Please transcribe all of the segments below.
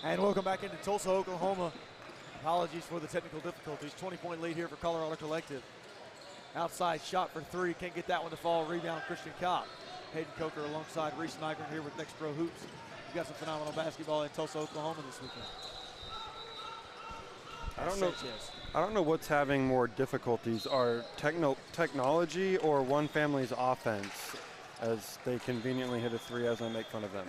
And welcome back into Tulsa, Oklahoma. Apologies for the technical difficulties. 20-point lead here for Colorado Collective. Outside shot for three. Can't get that one to fall. Rebound, Christian Kopp. Hayden Coker alongside Reese Nygren here with Next Pro Hoops. We've got some phenomenal basketball in Tulsa, Oklahoma this weekend. I don't know what's having more difficulties, our technology or one family's offense, as they conveniently hit a three as I make fun of them.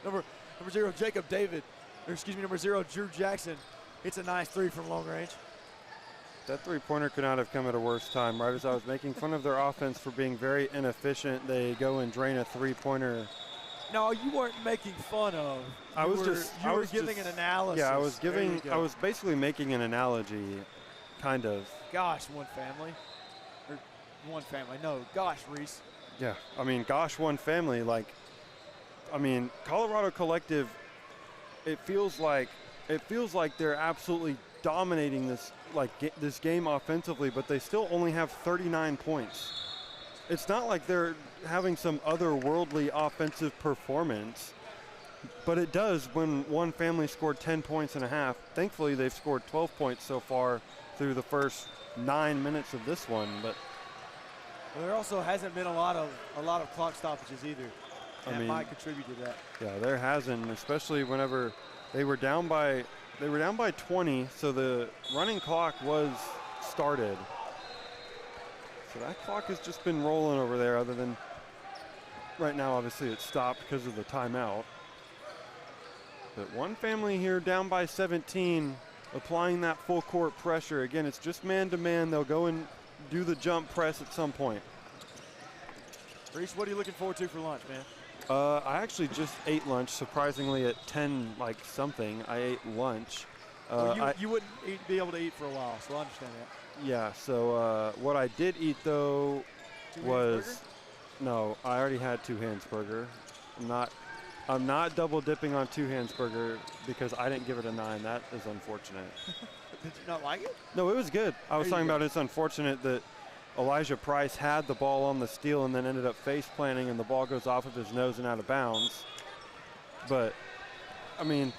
Number 0, Jacob David, number 0, Drew Jackson. It's a nice three from long range. That three-pointer could not have come at a worse time. Right as I was making fun of their offense for being very inefficient, they go and drain a three-pointer. No, you weren't making fun of. You were giving an analysis. Yeah, I was basically making an analogy, kind of. Gosh, one family. No, gosh, Reese. Yeah, I mean, gosh, one family. Colorado Collective, it feels like they're absolutely dominating this game offensively, but they still only have 39 points. It's not like they're having some otherworldly offensive performance, but it does when one family scored 10 points and a half. Thankfully, they've scored 12 points so far through the first 9 minutes of this one. But there also hasn't been a lot of clock stoppages either. That might contribute to that. Yeah, there hasn't, especially whenever they were down by 20, so the running clock was started. So that clock has just been rolling over there, other than right now, obviously, it's stopped because of the timeout. But one family here down by 17, applying that full court pressure. Again, it's just man-to-man. They'll go and do the jump press at some point. Reese, what are you looking forward to for lunch, man? I actually just ate lunch, surprisingly, at 10 something. I ate lunch. You wouldn't be able to eat for a while, so I understand that. Yeah, so what I did eat, though, was – no, I already had two hands burger. I'm not double dipping on two hands burger because I didn't give it a 9. That is unfortunate. Did you not like it? No, it was good. I was talking about it's unfortunate that Elijah Price had the ball on the steal and then ended up face planting, and the ball goes off of his nose and out of bounds. But, I mean,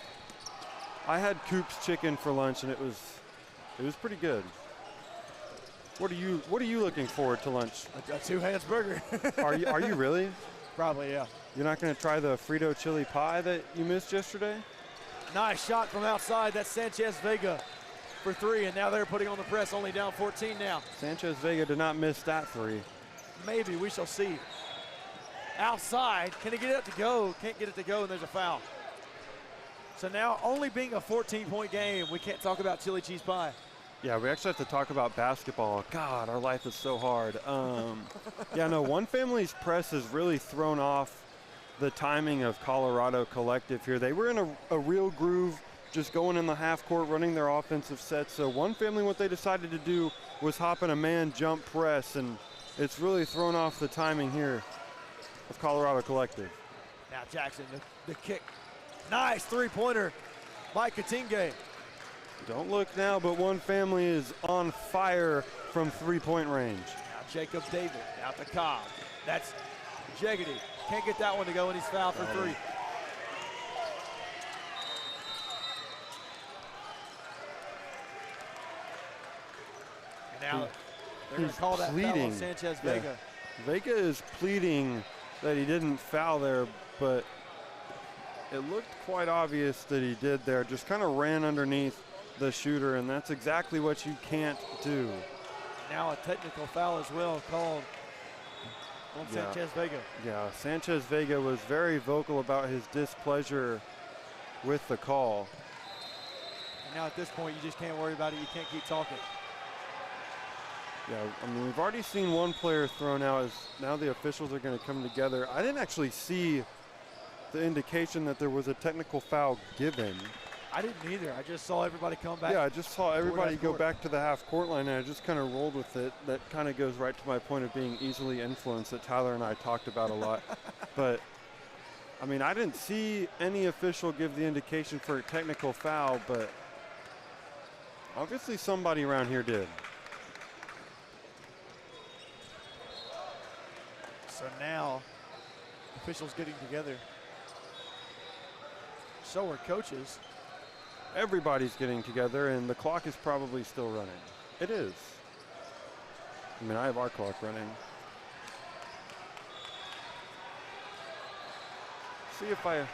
I had Coop's chicken for lunch, and it was pretty good. What are you looking forward to lunch? A two hands burger. Are you really? Probably, yeah. You're not going to try the Frito chili pie that you missed yesterday? Nice shot from outside. That's Sanchez Vega for three, and now they're putting on the press, only down 14 now. Sanchez Vega did not miss that three. Maybe, we shall see. Outside, can he get it to go? Can't get it to go, and there's a foul. So now, only being a 14-point game, we can't talk about chili cheese pie. Yeah, we actually have to talk about basketball. God, our life is so hard. Yeah, no, one family's press has really thrown off the timing of Colorado Collective here. They were in a real groove, just going in the half court, running their offensive sets. So one family, what they decided to do was hop in a man jump press, and it's really thrown off the timing here of Colorado Collective. Now Jackson, the kick. Nice three-pointer by Katinge. Don't look now, but one family is on fire from three-point range. Now Jacob David out the Cobb. That's Jeggedy. Can't get that one to go, and he's fouled for three. And now they're going to call that foul on Sanchez Vega. Yeah. Vega is pleading that he didn't foul there, but it looked quite obvious that he did there. Just kind of ran underneath the shooter, and that's exactly what you can't do. Now a technical foul as well called on Sanchez Vega. Yeah, Sanchez Vega was very vocal about his displeasure with the call. And now at this point, you just can't worry about it. You can't keep talking. Yeah, I mean, we've already seen one player thrown out. Now the officials are going to come together. I didn't actually see the indication that there was a technical foul given. I didn't either. I just saw everybody come back. Yeah, I just saw everybody go back to the half-court line, and I just kind of rolled with it. That kind of goes right to my point of being easily influenced that Tyler and I talked about a lot. But, I mean, I didn't see any official give the indication for a technical foul, but obviously somebody around here did. So now, officials getting together. So are coaches. Everybody's getting together, and the clock is probably still running. It is. I mean, I have our clock running. See if I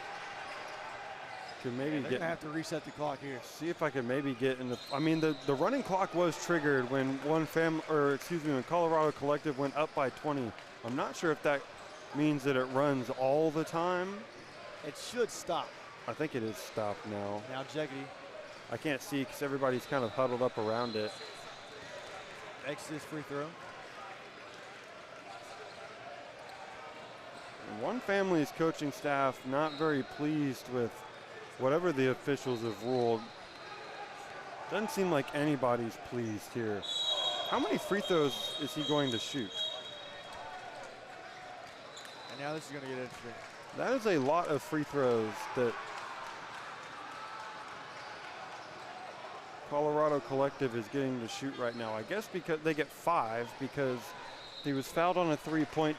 can maybe They're gonna have to reset the clock here. See if I can maybe get in the. I mean, the running clock was triggered when when Colorado Collective went up by 20. I'm not sure if that means that it runs all the time. It should stop. I think it is stopped now. Now Jeggedy. I can't see because everybody's kind of huddled up around it. Makes this free throw. One family's coaching staff not very pleased with whatever the officials have ruled. Doesn't seem like anybody's pleased here. How many free throws is he going to shoot? And now this is going to get interesting. That is a lot of free throws that Colorado Collective is getting to shoot right now. I guess because they get 5 because he was fouled on a three-point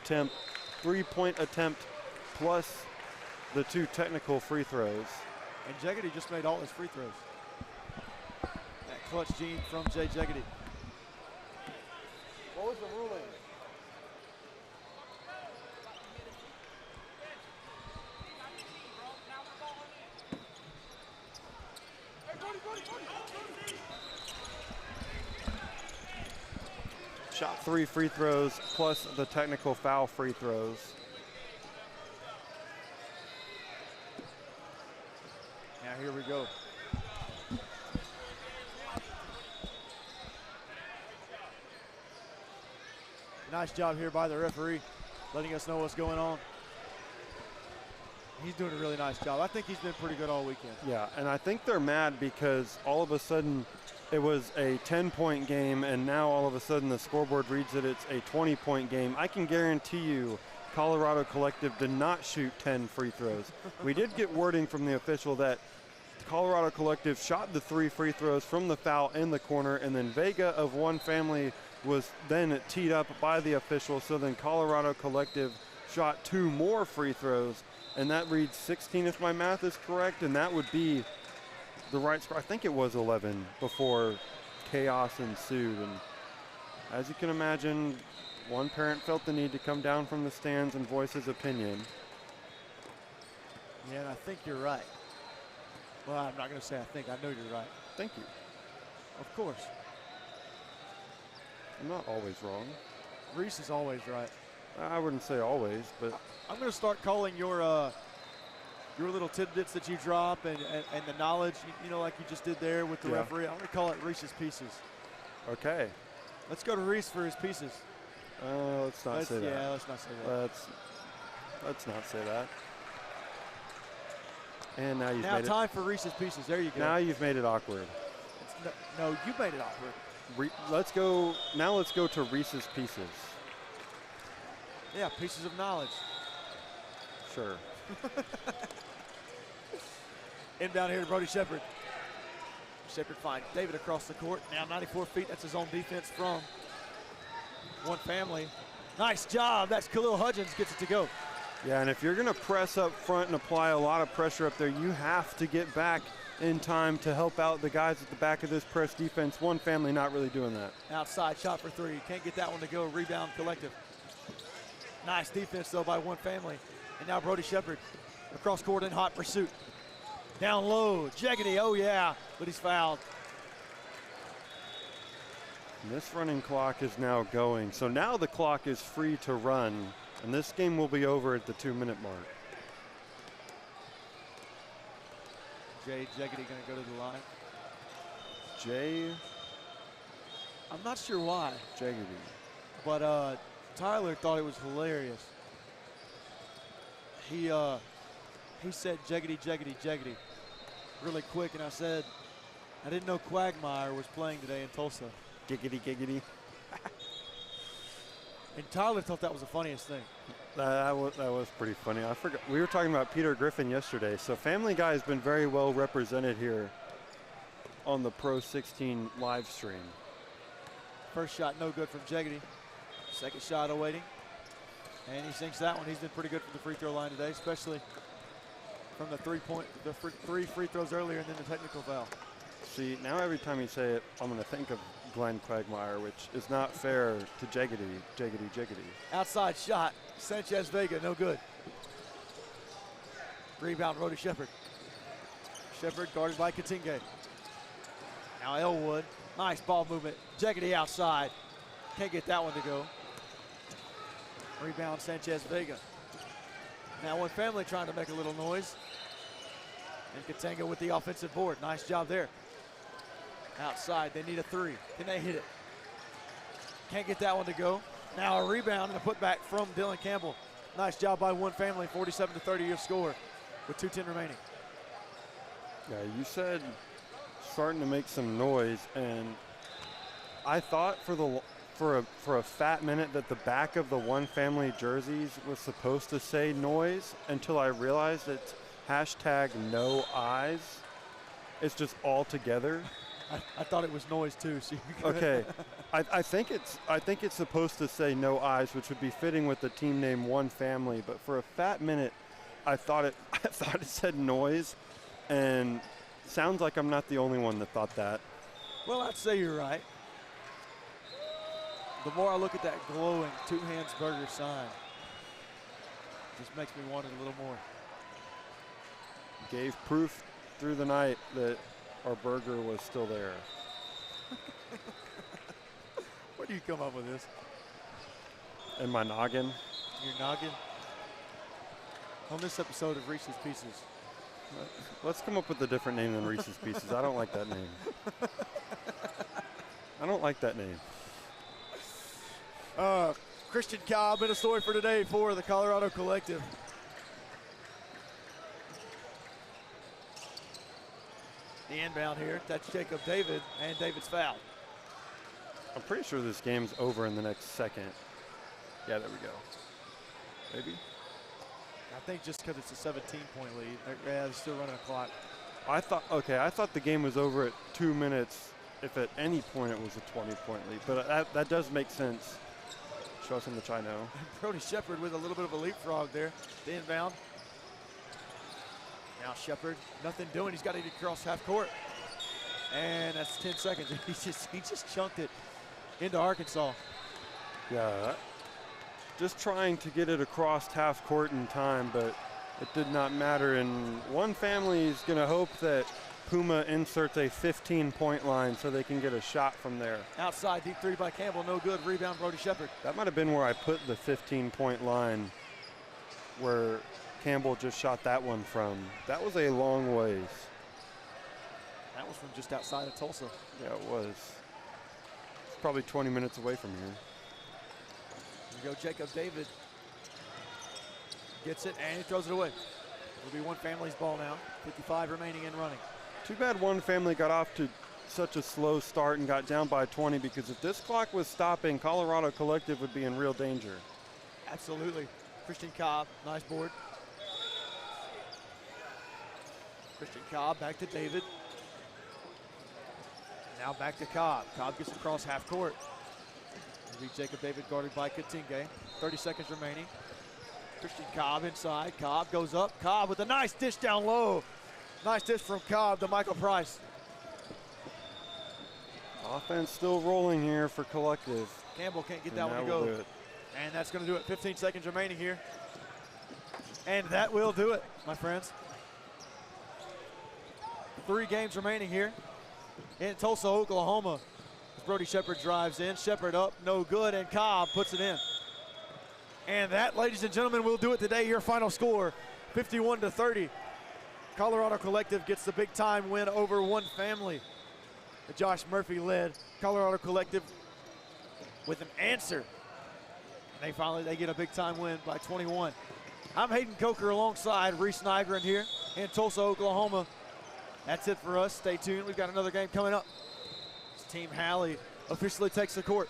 attempt plus the 2 technical free throws. And Jeggedy just made all his free throws. That clutch gene from Jay Jeggedy. What was the ruling? Shot 3 free throws plus the technical foul free throws. Now here we go. Nice job here by the referee, letting us know what's going on. He's doing a really nice job. I think he's been pretty good all weekend. Yeah, and I think they're mad because all of a sudden it was a 10-point game, and now all of a sudden the scoreboard reads that it's a 20-point game. I can guarantee you Colorado Collective did not shoot 10 free throws. We did get wording from the official that Colorado Collective shot the 3 free throws from the foul in the corner, and then Vega of One Family was then teed up by the official, so then Colorado Collective shot 2 more free throws, and that reads 16 if my math is correct, and that would be the right score. I think it was 11 before chaos ensued, and as you can imagine, one parent felt the need to come down from the stands and voice his opinion. Yeah, and I think you're right. Well, I'm not going to say I think. I know you're right. Thank you. Of course. I'm not always wrong. Reese is always right. I wouldn't say always, but I'm going to start calling your little tidbits that you drop and the knowledge, you know, like you just did there with the referee. I'm going to call it Reese's Pieces. Okay. Let's go to Reese for his pieces. Let's not say that. Yeah, let's not say that. Let's not say that. And now you've now made time for Reese's Pieces. There you go. Now you've made it awkward. No, you made it awkward. Let's go to Reese's Pieces. Yeah, pieces of knowledge. Sure. Inbound here to Brody Shepard. Shepard finds David across the court. Now 94 feet. That's his own defense from One Family. Nice job. That's Khalil Hudgens gets it to go. Yeah, and if you're going to press up front and apply a lot of pressure up there, you have to get back in time to help out the guys at the back of this press defense. One Family not really doing that. Outside shot for 3. Can't get that one to go. Rebound Collective. Nice defense, though, by One Family. And now Brody Shepard across court in hot pursuit. Down low. Jeggedy, oh, yeah, but he's fouled. And this running clock is now going. So now the clock is free to run, and this game will be over at the 2-minute mark. Jay Jeggedy going to go to the line. I'm not sure why. Jeggedy. But Tyler thought it was hilarious. He said Jeggedy, Jeggedy, Jeggedy really quick, and I said, I didn't know Quagmire was playing today in Tulsa. Giggity, giggity. And Tyler thought that was the funniest thing. That was pretty funny. I forgot. We were talking about Peter Griffin yesterday. So Family Guy has been very well represented here on the PRO16 live stream. First shot no good from Jeggedy. Second shot awaiting. And he sinks that one. He's been pretty good from the free throw line today, especially from the three free throws earlier and then the technical foul. See, now every time you say it, I'm going to think of Glenn Quagmire, which is not fair to Jiggity. Outside shot, Sanchez Vega, no good. Rebound, Brody Shepard. Shepard guarded by Katinge. Now Elwood, nice ball movement. Jiggity outside, can't get that one to go. Rebound, Sanchez Vega. Now One Family trying to make a little noise. And Katinge with the offensive board, nice job there. Outside, they need a three. Can they hit it? Can't get that one to go. Now a rebound and a putback from Dylan Campbell. Nice job by One Family, 47-30 your score with 2:10 remaining. Yeah, you said starting to make some noise, and I thought for a fat minute that the back of the One Family jerseys was supposed to say noise until I realized it's #no eyes. It's just all together. I thought it was noise too. So okay, I think it's supposed to say no eyes, which would be fitting with the team name One Family. But for a fat minute, I thought it said noise, and sounds like I'm not the only one that thought that. Well, I'd say you're right. The more I look at that glowing Two Hands Burger sign, it just makes me want it a little more. Gave proof through the night that our burger was still there. Where do you come up with this? In my noggin. Your noggin? On this episode of Reese's Pieces. Let's come up with a different name than Reese's Pieces. I don't like that name. I don't like that name. Christian Cobb in a story for today for the Colorado Collective. The inbound here, that's Jacob David, and David's foul. I'm pretty sure this game's over in the next second. Yeah, there we go. Maybe? I think just because it's a 17-point lead. Yeah, they're still running a clock. I thought the game was over at 2 minutes if at any point it was a 20-point lead. But that does make sense. Show us how much I know. Brody Shepard with a little bit of a leapfrog there. The inbound. Now Shepard, nothing doing. He's got to get across half court. And that's 10 seconds. He just chunked it into Arkansas. Yeah, just trying to get it across half court in time, but it did not matter. And One Family is going to hope that Puma inserts a 15-point line so they can get a shot from there. Outside, deep three by Campbell, no good. Rebound, Brody Shepard. That might have been where I put the 15-point line, where Campbell just shot that one from. That was a long ways. That was from just outside of Tulsa. Yeah, it was. It's probably 20 minutes away from here. Here we go, Jacob David. Gets it, and he throws it away. It'll be One Family's ball now. 55 remaining and running. Too bad One Family got off to such a slow start and got down by 20, because if this clock was stopping, Colorado Collective would be in real danger. Absolutely. Christian Cobb, nice board. Christian Cobb back to David. Now back to Cobb. Cobb gets across half court. It'll be Jacob David guarded by Katinge. 30 seconds remaining. Christian Cobb inside. Cobb goes up. Cobb with a nice dish down low. Nice dish from Cobb to Michael Price. Offense still rolling here for Collective. Campbell can't get that one to go. And that's going to do it. 15 seconds remaining here. And that will do it, my friends. 3 games remaining here in Tulsa, Oklahoma. As Brody Shepard drives in. Shepard up, no good, and Cobb puts it in. And that, ladies and gentlemen, will do it today. Your final score, 51-30. Colorado Collective gets the big time win over One Family. The Josh Murphy led Colorado Collective with an answer. And they get a big time win by 21. I'm Hayden Coker alongside Reese Nygren here in Tulsa, Oklahoma. That's it for us. Stay tuned. We've got another game coming up. Team Halley officially takes the court.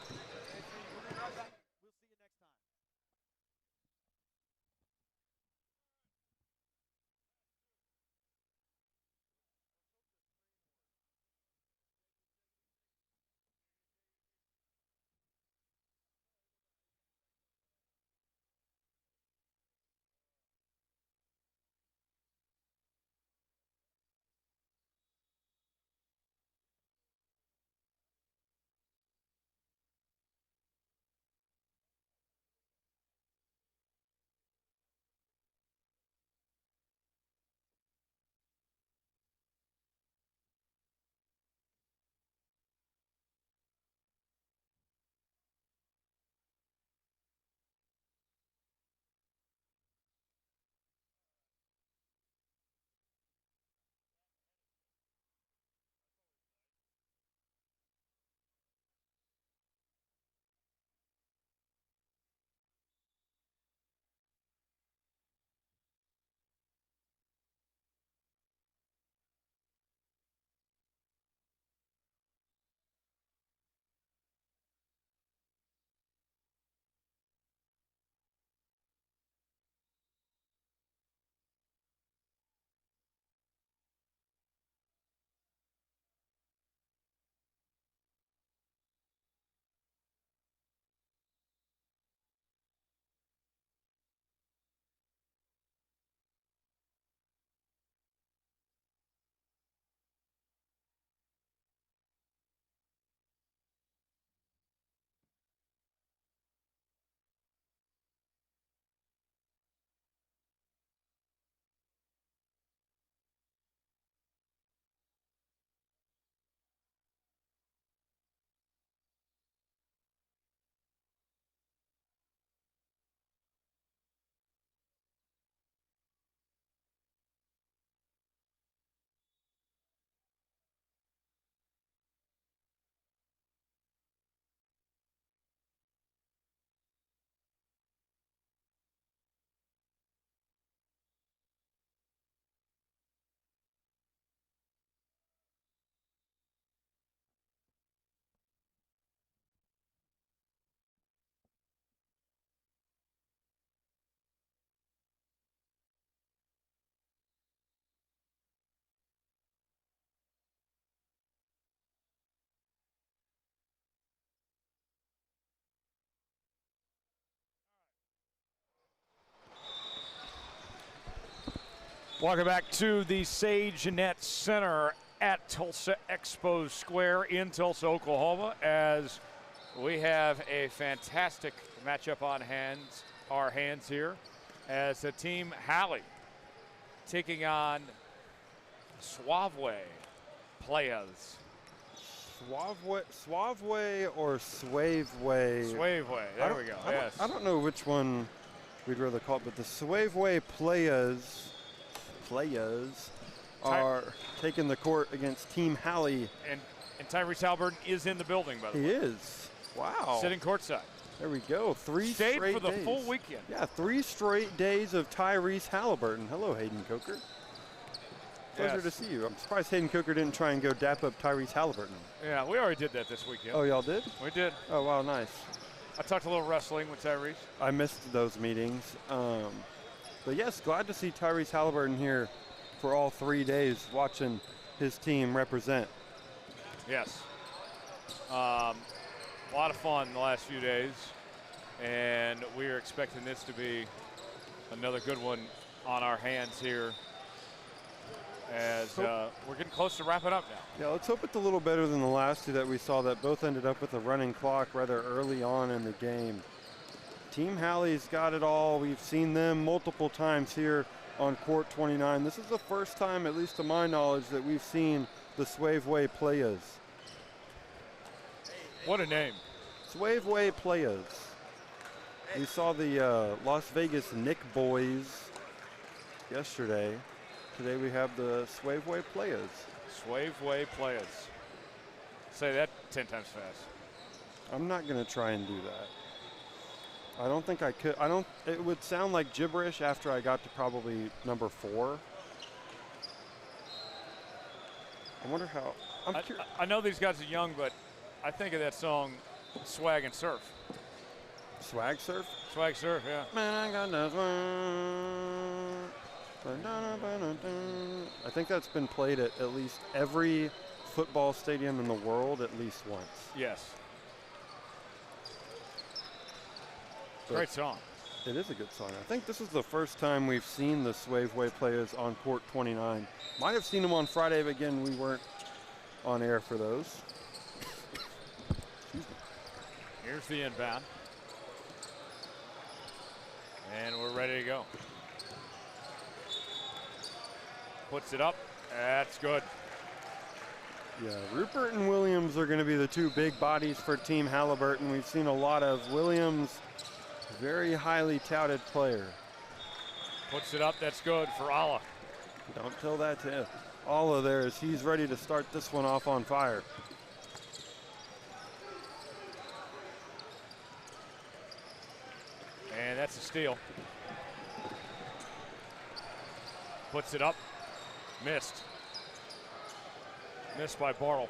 Welcome back to the Sage Net Center at Tulsa Expo Square in Tulsa, Oklahoma, as we have a fantastic matchup on our hands here, as the team Halley taking on Suaveway players. Suaveway or Suaveway? Suaveway, there we go, yes. I don't know which one we'd rather call it, but the Suaveway players are taking the court against Team Halley. And Tyrese Halliburton is in the building, by the way. He is. Wow. Sitting courtside. There we go. Three Stayed straight for the days. full weekend. Yeah, 3 straight days of Tyrese Halliburton. Hello, Hayden Coker. Pleasure to see you. I'm surprised Hayden Coker didn't try and go dap up Tyrese Halliburton. Yeah, we already did that this weekend. Oh, y'all did? We did. Oh, wow, nice. I talked a little wrestling with Tyrese. I missed those meetings. But yes, glad to see Tyrese Halliburton here for all 3 days watching his team represent. Yes. A lot of fun the last few days, and we are expecting this to be another good one on our hands here, as we're getting close to wrapping up now. Yeah, let's hope it's a little better than the last 2 that we saw that both ended up with a running clock rather early on in the game. Team Halley's got it all. We've seen them multiple times here on court 29. This is the first time, at least to my knowledge, that we've seen the Suaveway players. What a name. Suaveway players. We saw the Las Vegas Nick boys yesterday. Today we have the Suaveway players. Suaveway players. Say that 10 times fast. I'm not going to try and do that. I don't think I could. It would sound like gibberish after I got to probably number 4. I wonder how. I know these guys are young, but I think of that song, Swag and Surf. Swag Surf? Swag Surf, yeah. Man, I got this one. I think that's been played at least every football stadium in the world at least once. Yes. Great song. It is a good song. I think this is the first time we've seen the Suaveway players on court 29. Might have seen them on Friday, but again, we weren't on air for those. Here's the inbound. And we're ready to go. Puts it up. That's good. Yeah, Rupert and Williams are going to be the 2 big bodies for Team Halliburton. We've seen a lot of Williams. Very highly touted player. Puts it up, that's good for Allah. Don't tell that to Allah there, as he's ready to start this one off on fire. And that's a steal. Puts it up, missed. Missed by Bartle.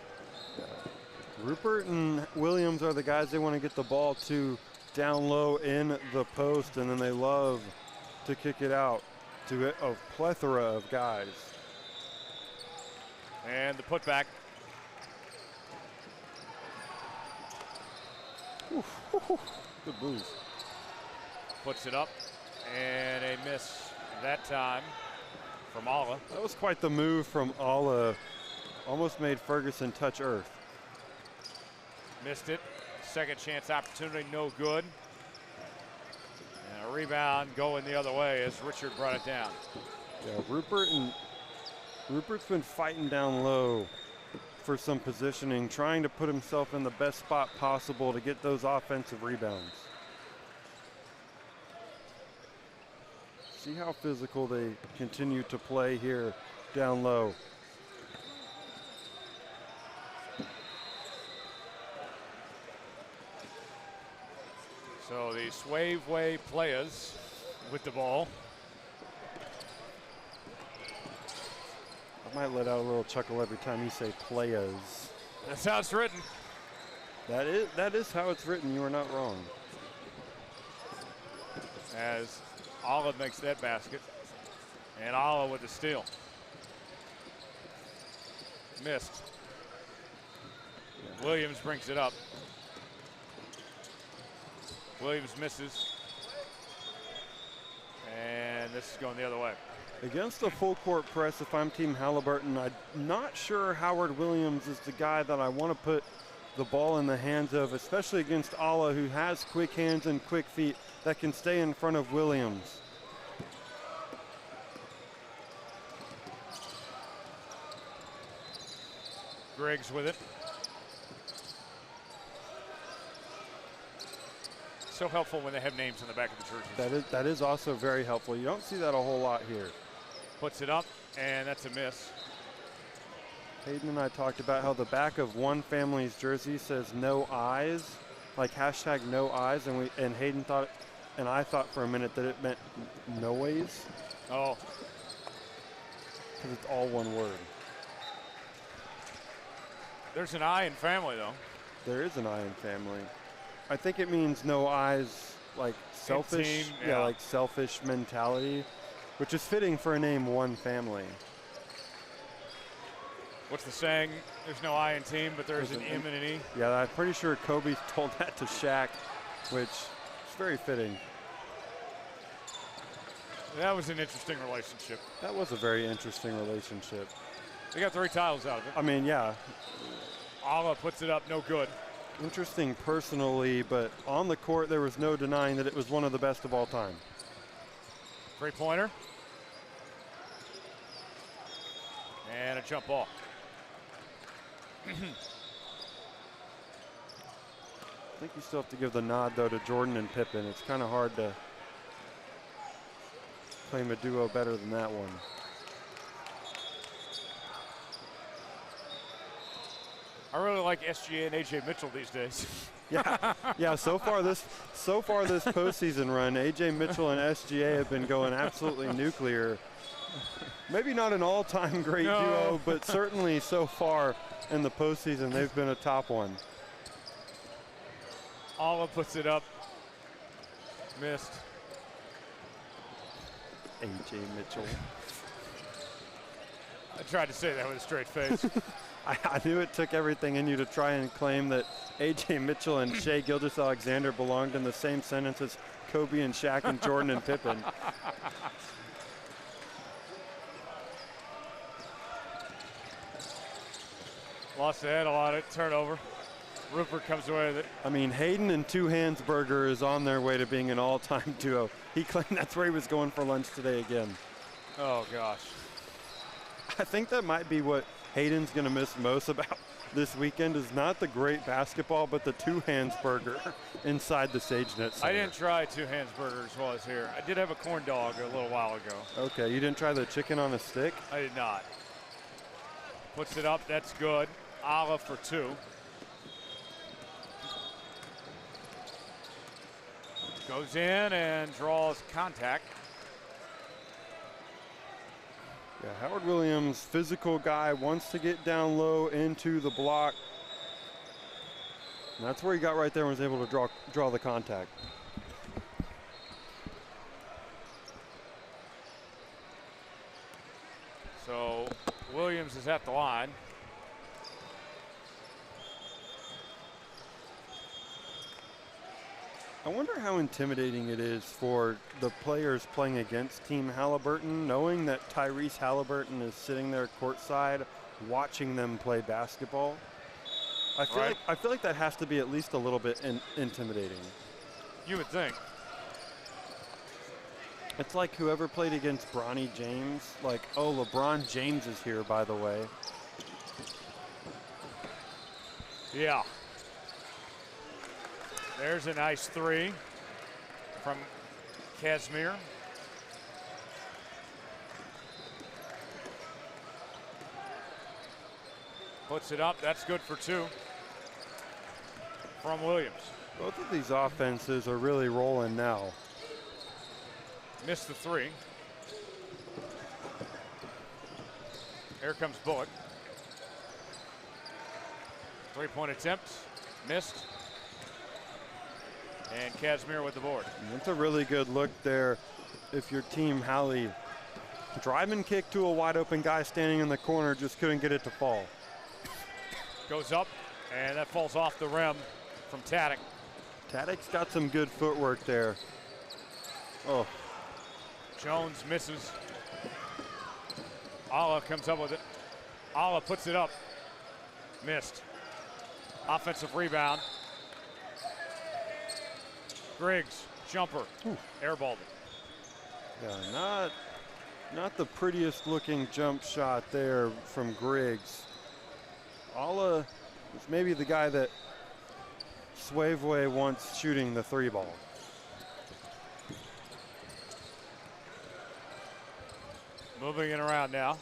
Rupert and Williams are the guys they want to get the ball to down low in the post, and then they love to kick it out to a plethora of guys. And the putback. Good move. Puts it up, and a miss that time from Allah. That was quite the move from Allah. Almost made Ferguson touch earth. Missed it. Second chance opportunity, no good. And a rebound going the other way as Richard brought it down. Yeah, Rupert's been fighting down low for some positioning, trying to put himself in the best spot possible to get those offensive rebounds. See how physical they continue to play here down low. So the Suaveway players with the ball. I might let out a little chuckle every time you say players. That's how it's written. That is how it's written. You are not wrong. As Allah makes that basket. And Allah with the steal. Missed. Williams brings it up. Williams misses. And this is going the other way. Against a full court press, if I'm Team Halliburton, I'm not sure Howard Williams is the guy that I want to put the ball in the hands of, especially against Alla, who has quick hands and quick feet that can stay in front of Williams. Griggs with it. So helpful when they have names on the back of the jerseys. That is also very helpful. You don't see that a whole lot here. Puts it up, and that's a miss. Hayden and I talked about how the back of one family's jersey says "no eyes," like hashtag "no eyes," and Hayden thought, and I thought for a minute that it meant no ways. Oh. Because it's all one word. There's an I in family, though. There is an I in family. I think it means no eyes, like selfish, team, yeah, like selfish mentality, which is fitting for a name One Family. What's the saying? There's no I in team, but there's an M and an E. Yeah, I'm pretty sure Kobe told that to Shaq, which is very fitting. That was an interesting relationship. That was a very interesting relationship. They got 3 titles out of it. I mean, yeah. Alla puts it up, no good. Interesting personally, but on the court there was no denying that it was one of the best of all time. 3-pointer. And a jump ball. I think you still have to give the nod, though, to Jordan and Pippen. It's kind of hard to claim a duo better than that one. I really like SGA and AJ Mitchell these days. Yeah. So far this postseason run, AJ Mitchell and SGA have been going absolutely nuclear. Maybe not an all-time great duo, but certainly so far in the postseason, they've been a top one. Alla puts it up. Missed. AJ Mitchell. I tried to say that with a straight face. I knew it took everything in you to try and claim that AJ Mitchell and Shai Gilgeous-Alexander belonged in the same sentence as Kobe and Shaq and Jordan and Pippen. Lost the handle on it, turnover. Rupert comes away with it. I mean, Hayden and Two Hands Burger is on their way to being an all-time duo. He claimed that's where he was going for lunch today again. Oh, gosh. I think that might be what Hayden's going to miss most about this weekend is not the great basketball, but the Two Hands Burger inside the SageNet Center. I didn't try Two Hands Burgers while I was here. I did have a corn dog a little while ago. Okay, you didn't try the chicken on a stick? I did not. Puts it up, that's good. Alla for 2. Goes in and draws contact. Yeah, Howard Williams, physical guy, wants to get down low into the block. And that's where he got right there and was able to draw the contact. So Williams is at the line. I wonder how intimidating it is for the players playing against Team Halliburton, knowing that Tyrese Halliburton is sitting there courtside watching them play basketball. I feel like that has to be at least a little bit intimidating. You would think. It's like whoever played against Bronny James, like, oh, LeBron James is here, by the way. Yeah. There's a nice 3 from Casimir. Puts it up, that's good for 2 from Williams. Both of these offenses are really rolling now. Missed the 3. Here comes Bullock. 3-point attempt, missed. And Casimir with the board. That's a really good look there if your team Halley. Drive and kick to a wide open guy standing in the corner, just couldn't get it to fall. Goes up, and that falls off the rim from Taddick. Taddick's got some good footwork there. Oh. Jones misses. Alla comes up with it. Alla puts it up. Missed. Offensive rebound. Griggs, jumper, airballed it. Yeah, not the prettiest looking jump shot there from Griggs. Alla is maybe the guy that Suaveway wants shooting the 3 ball. Moving it around now.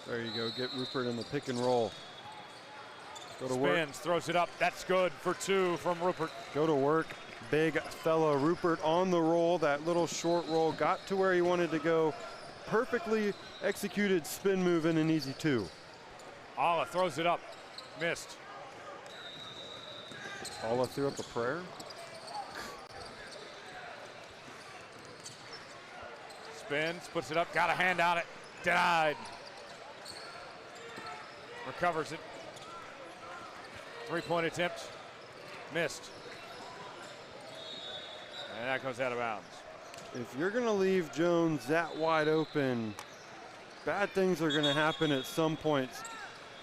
There you go, get Rupert in the pick and roll. Go to Spins, work. throws it up. That's good for 2 from Rupert. Go to work. Big fella Rupert on the roll. That little short roll got to where he wanted to go. Perfectly executed spin move and an easy 2. Alla throws it up. Missed. Alla threw up a prayer. Spins, puts it up, got a hand on it. Denied. Recovers it. 3-point attempt. Missed. And that goes out of bounds. If you're going to leave Jones that wide open, bad things are going to happen at some points.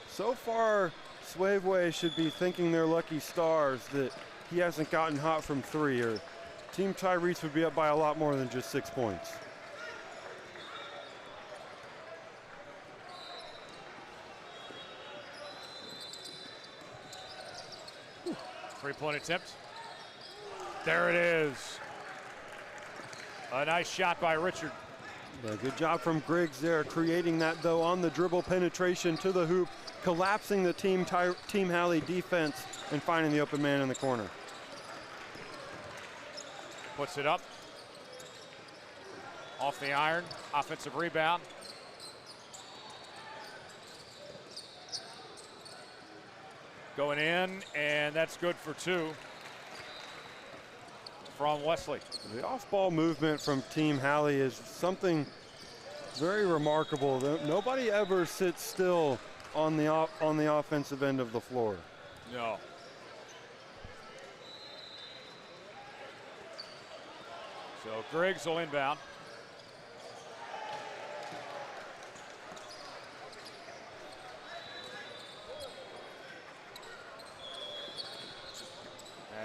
So far, Suaveway should be thanking their lucky stars that he hasn't gotten hot from 3, or Team Tyrese would be up by a lot more than just 6 points. Three-point attempt. There it is. A nice shot by Richard. Yeah, good job from Griggs there, creating that though on the dribble penetration to the hoop, collapsing the Team Halley defense and finding the open man in the corner. Puts it up. Off the iron. Offensive rebound. Going in, and that's good for 2 from Wesley. The off-ball movement from Team Halley is something very remarkable. Nobody ever sits still on the offensive end of the floor. No. So Griggs will inbound.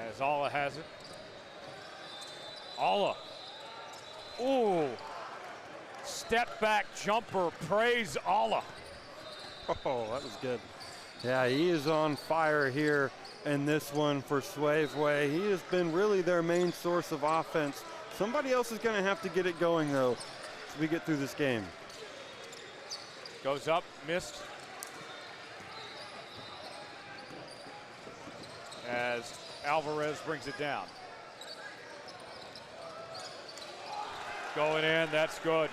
As Alla has it. Alla. Ooh. Step back jumper. Praise Alla. Oh, that was good. Yeah, he is on fire here in this one for Suaveway. He has been really their main source of offense. Somebody else is going to have to get it going, though, as we get through this game. Goes up, missed. As Alvarez brings it down. Going in, that's good.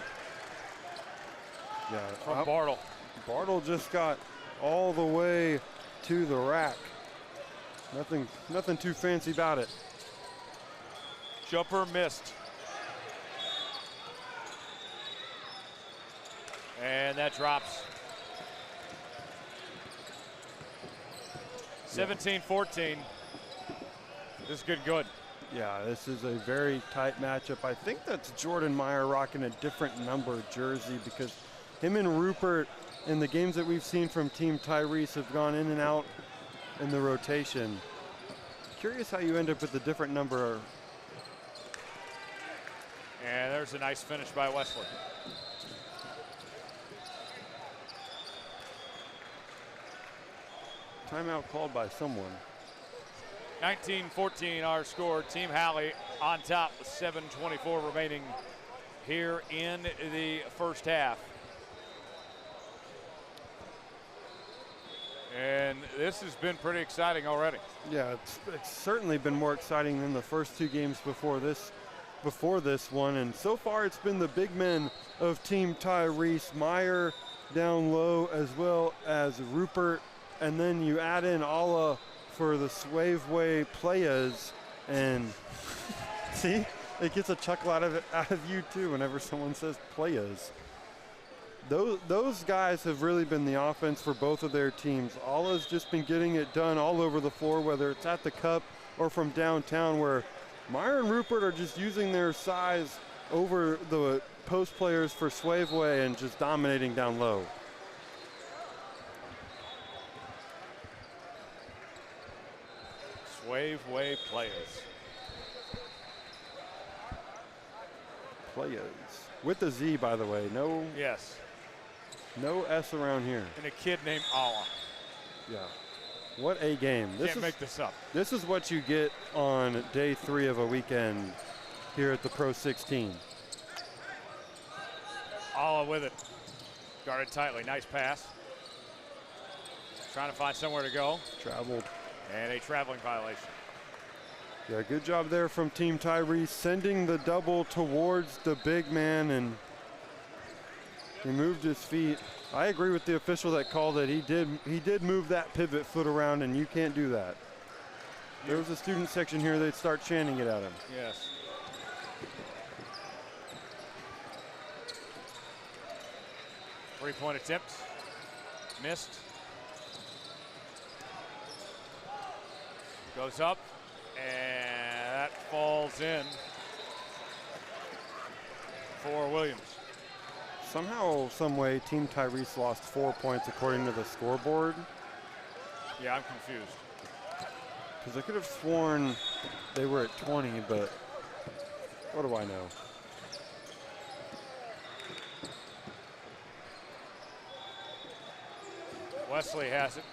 Yeah, From Bartle. Bartle just got all the way to the rack. Nothing too fancy about it. Jumper missed. And that drops. 17-14. This is good. Yeah, this is a very tight matchup. I think that's Jordan Meyer rocking a different number jersey, because him and Rupert in the games that we've seen from Team Tyrese have gone in and out in the rotation. Curious how you end up with a different number. And there's a nice finish by Wesley. Timeout called by someone. 19-14 our score. Team Halley on top with 7:24 remaining here in the first half. And this has been pretty exciting already. Yeah, it's certainly been more exciting than the first 2 games before this one. And so far it's been the big men of Team Tyrese, Meyer down low, as well as Rupert. And then you add in Alla for the Suaveway players, and see, it gets a chuckle out of you too whenever someone says players. Those guys have really been the offense for both of their teams. Alla's just been getting it done all over the floor, whether it's at the cup or from downtown, where Meyer and Rupert are just using their size over the post players for Suaveway and just dominating down low. Suaveway players. Players. With the Z, by the way. No, Yes. no S around here. And a kid named Allah. Yeah. What a game. Can't make this up. This is what you get on day 3 of a weekend here at the PRO16. Allah with it. Guarded tightly. Nice pass. Trying to find somewhere to go. Traveled. And a traveling violation. Yeah, good job there from Team Tyrese, sending the double towards the big man, and he moved his feet. I agree with the official that called it. He did move that pivot foot around, and you can't do that. There was a student section here, they'd start chanting it at him. Yes. Three-point attempt. Missed. Goes up, and that falls in for Williams. Somehow, some way, Team Tyrese lost 4 points according to the scoreboard. Yeah, I'm confused. Because I could have sworn they were at 20, but what do I know? Wesley has it.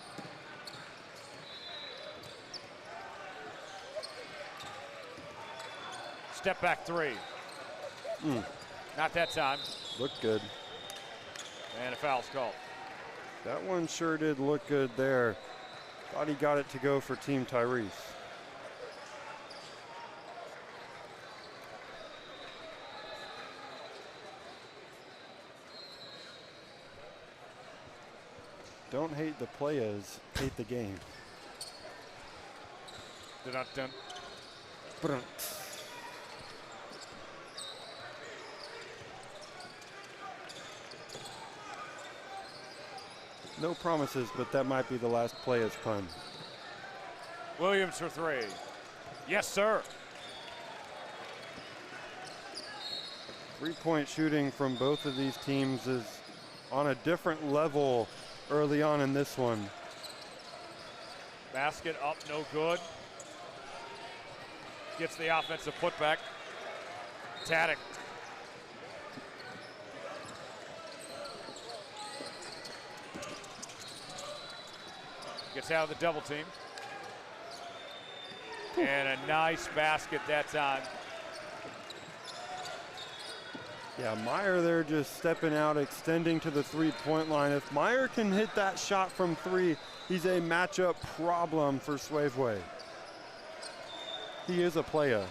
Step back three. Not that time. Looked good. And a foul's called. That one sure did look good there. Thought he got it to go for Team Tyrese. Don't hate the players, hate the game. Dun-dun-dun. Brunt. No promises, but that might be the last players pun. Williams for three. Yes, sir. 3-point shooting from both of these teams is on a different level early on in this one. Basket up, no good. Gets the offensive putback. Taddick. Gets out of the double team. And a nice basket that time. Yeah, Meyer there just stepping out, extending to the three-point line. If Meyer can hit that shot from three, he's a matchup problem for Suaveway. He is a player.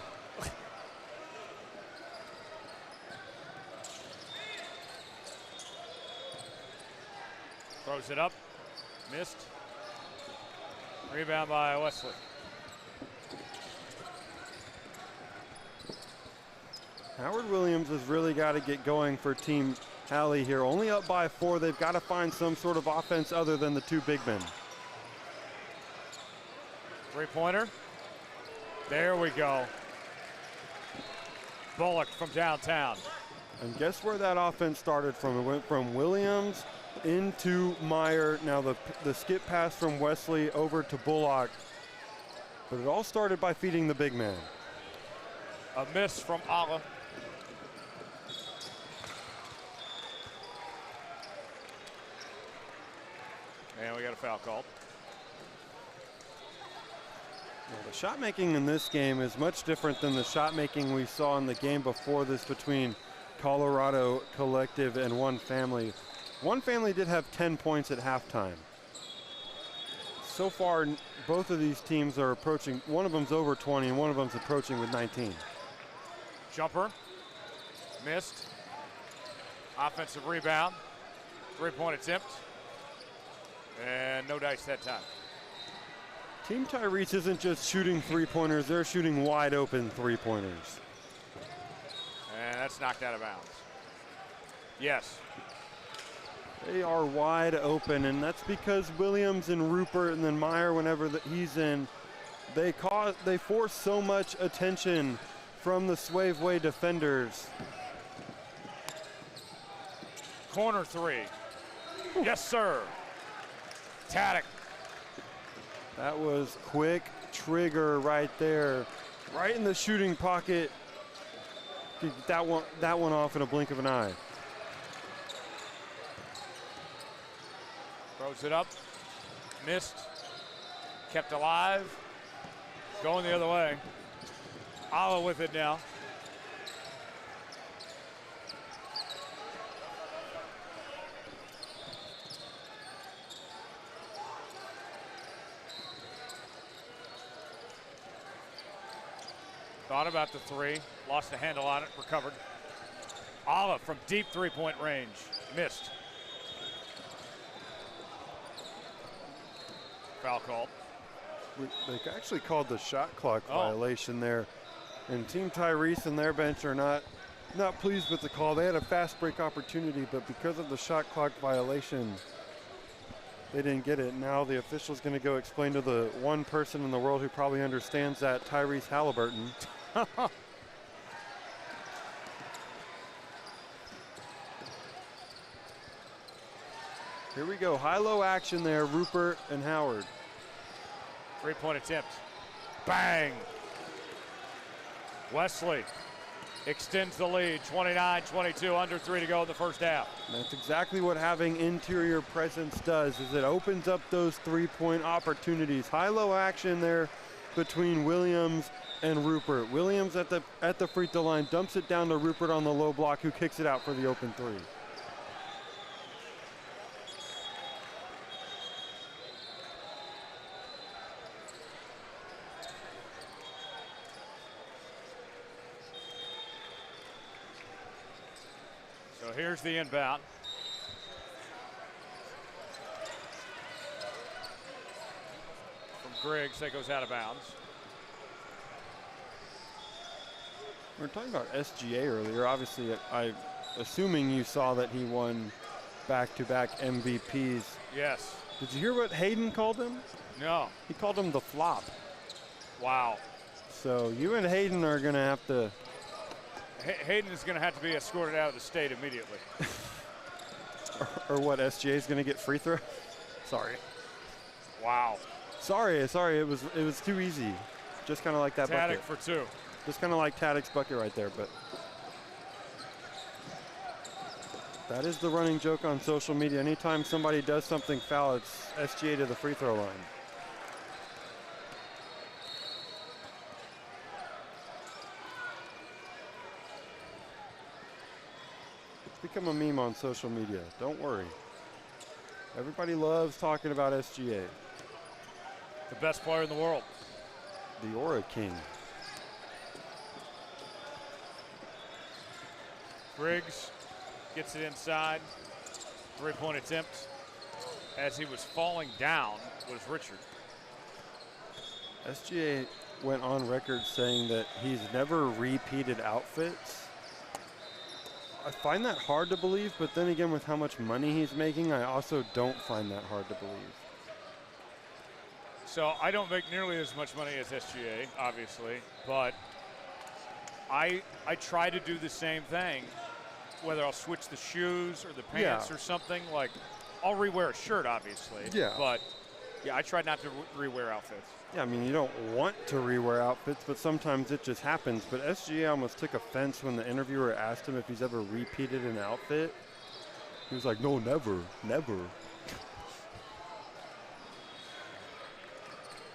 Throws it up. Missed. Rebound by Wesley. Howard Williams has really got to get going for Team Halley here. Only up by 4. They've got to find some sort of offense other than the two big men. Three-pointer. There we go. Bullock from downtown. And guess where that offense started from? It went from Williams into Meyer. Now the skip pass from Wesley over to Bullock. But it all started by feeding the big man. A miss from Allah. And we got a foul called. Well, the shot making in this game is much different than the shot making we saw in the game before this between Colorado Collective and One Family. One Family did have 10 points at halftime. So far, both of these teams are approaching, one of them's over 20 and one of them's approaching with 19. Jumper. Missed. Offensive rebound. Three-point attempt. And no dice that time. Team Tyrese isn't just shooting three-pointers, they're shooting wide open three-pointers. And that's knocked out of bounds. Yes. They are wide open, and that's because Williams and Rupert and then Meyer, whenever he's in, They force so much attention from the Suaveway defenders. Corner three. Yes, sir. Tadek. That was quick trigger right there. Right in the shooting pocket. Get that one off in a blink of an eye. Throws it up. Missed. Kept alive. Going the other way. Halley with it now. Thought about the three, lost a handle on it, recovered. Halley from deep three-point range, missed. Foul called. They actually called the shot clock violation there. And Team Tyrese and their bench are not pleased with the call. They had a fast break opportunity, but because of the shot clock violation, they didn't get it. Now the official's going to go explain to the one person in the world who probably understands that, Tyrese Halliburton. Here we go, high-low action there, Rupert and Howard. Three-point attempt. Bang! Wesley extends the lead, 29-22, under 3 to go in the first half. And that's exactly what having interior presence does, is it opens up those three-point opportunities. High-low action there between Williams and Rupert. Williams at the free throw line dumps it down to Rupert on the low block, who kicks it out for the open three. So here's the inbound. From Griggs, that goes out of bounds. We were talking about SGA earlier. Obviously, I'm assuming you saw that he won back-to-back MVPs. Yes. Did you hear what Hayden called him? No. He called him the flop. Wow. So you and Hayden are going to have to... Hayden is going to have to be escorted out of the state immediately. or what, SGA is going to get free throw? Sorry. Wow. Sorry, it was too easy. Just kind of like that Tadek bucket. for two. Just kind of like Tadek's bucket right there, but that is the running joke on social media. Anytime somebody does something foul, it's SGA to the free throw line. It's become a meme on social media. Don't worry. Everybody loves talking about SGA. The best player in the world. The Aura King. Griggs gets it inside. Three-point attempt. As he was falling down was Richard. SGA went on record saying that he's never repeated outfits. I find that hard to believe, but then again, with how much money he's making, I also don't find that hard to believe. So I don't make nearly as much money as SGA, obviously, but I try to do the same thing, whether I'll switch the shoes or the pants or something. Like, I'll rewear a shirt, obviously. Yeah. But, yeah, I try not to rewear outfits. Yeah, I mean, you don't want to rewear outfits, but sometimes it just happens. But SGA almost took offense when the interviewer asked him if he's ever repeated an outfit. He was like, no, never, never.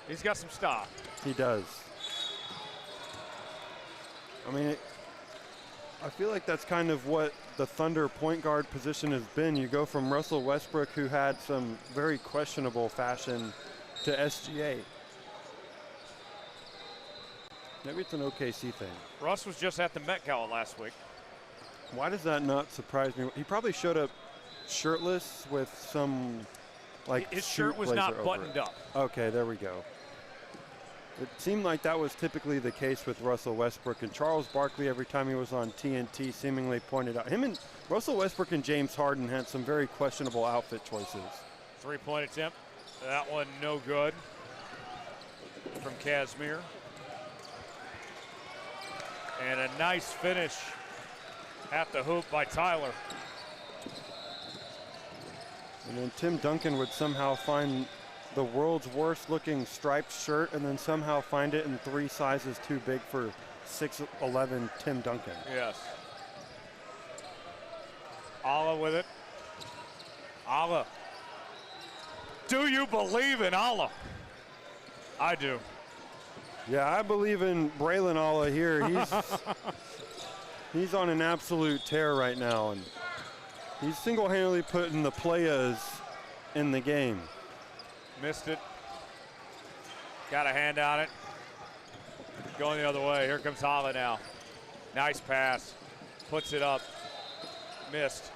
He's got some style. He does. I mean, I feel like that's kind of what the Thunder point guard position has been. You go from Russell Westbrook, who had some very questionable fashion, to SGA. Maybe it's an OKC thing. Russ was just at the Met Gala last week. Why does that not surprise me? He probably showed up shirtless with some, like, his shirt was not buttoned up. Okay, there we go. It seemed like that was typically the case with Russell Westbrook, and Charles Barkley, every time he was on TNT, seemingly pointed out. Him and Russell Westbrook and James Harden had some very questionable outfit choices. Three-point attempt. That one no good. from Casimir. And a nice finish at the hoop by Tyler. And then Tim Duncan would somehow find the world's worst looking striped shirt and then somehow find it in 3 sizes too big for 6'11" Tim Duncan. Yes. Alla with it. Alla. Do you believe in Alla? I do. Yeah, I believe in Braylon Alla here. He's on an absolute tear right now, and he's single-handedly putting the players in the game. Missed it. Got a hand on it. Going the other way. Here comes Halley now. Nice pass. Puts it up. Missed.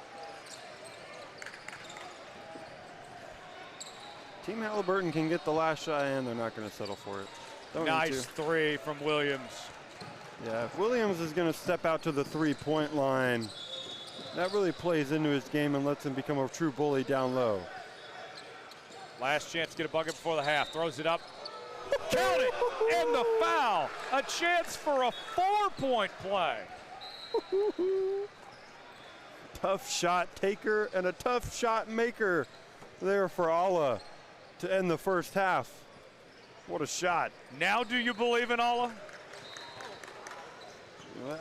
Team Halliburton can get the last shot, and they're not going to settle for it. Don't Nice 3 from Williams. Yeah, if Williams is going to step out to the 3-point line, that really plays into his game and lets him become a true bully down low. Last chance to get a bucket before the half. Throws it up. Count it! And the foul. A chance for a 4-point play. Tough shot taker and a tough shot maker there for Alla to end the first half. What a shot. Now do you believe in Alla?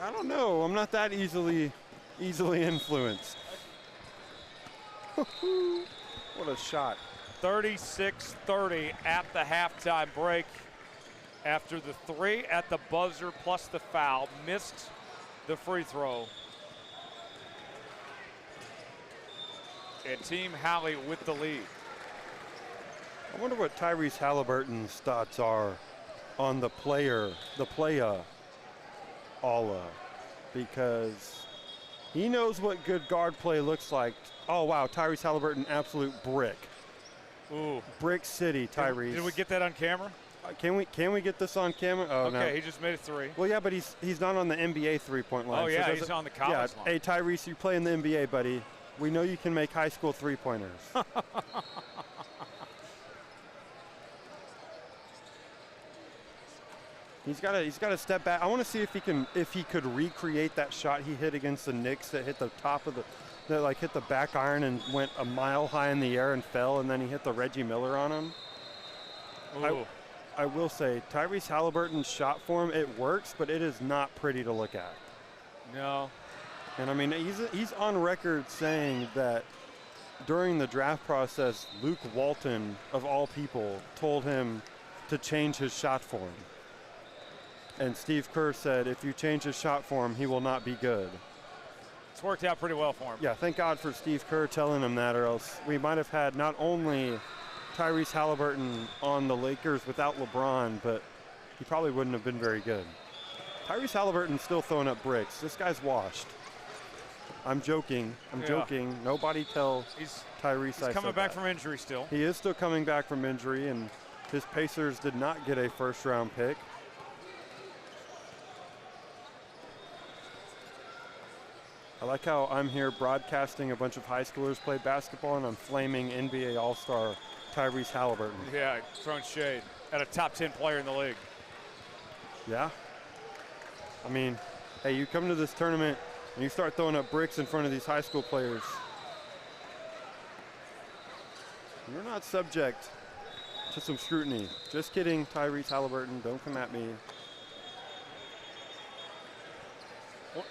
I don't know. I'm not that easily influenced. What a shot. 36-30 at the halftime break. After the 3 at the buzzer plus the foul. Missed the free throw. And Team Halley with the lead. I wonder what Tyrese Halliburton's thoughts are on the playa, Alla, because he knows what good guard play looks like. Oh, wow, Tyrese Halliburton, absolute brick. Ooh. Brick City, Tyrese. Did we get that on camera? Can we get this on camera? Oh, okay, no. He just made a 3. Well, yeah, but he's not on the NBA 3-point line. Oh, yeah, he's on the college line. Hey, Tyrese, you play in the NBA, buddy. We know you can make high school 3-pointers. He's got to step back. I want to see if he could recreate that shot he hit against the Knicks that hit the top of that hit the back iron and went a mile high in the air and fell, and then he hit the Reggie Miller on him. I will say, Tyrese Halliburton's shot form, it works, but it is not pretty to look at. No. And I mean, he's on record saying that during the draft process, Luke Walton, of all people, told him to change his shot form. And Steve Kerr said, if you change his shot form, he will not be good. It's worked out pretty well for him. Yeah, thank God for Steve Kerr telling him that, or else we might have had not only Tyrese Halliburton on the Lakers without LeBron, but he probably wouldn't have been very good. Tyrese Halliburton's still throwing up bricks. This guy's washed. I'm joking. I'm joking. Nobody tell Tyrese he's coming back from injury still. He is still coming back from injury, and his Pacers did not get a first-round pick. I like how I'm here broadcasting a bunch of high schoolers play basketball, and I'm flaming NBA All-Star Tyrese Halliburton. Yeah, throwing shade at a top 10 player in the league. Yeah. I mean, hey, you come to this tournament and you start throwing up bricks in front of these high school players, you're not subject to some scrutiny. Just kidding, Tyrese Halliburton. Don't come at me.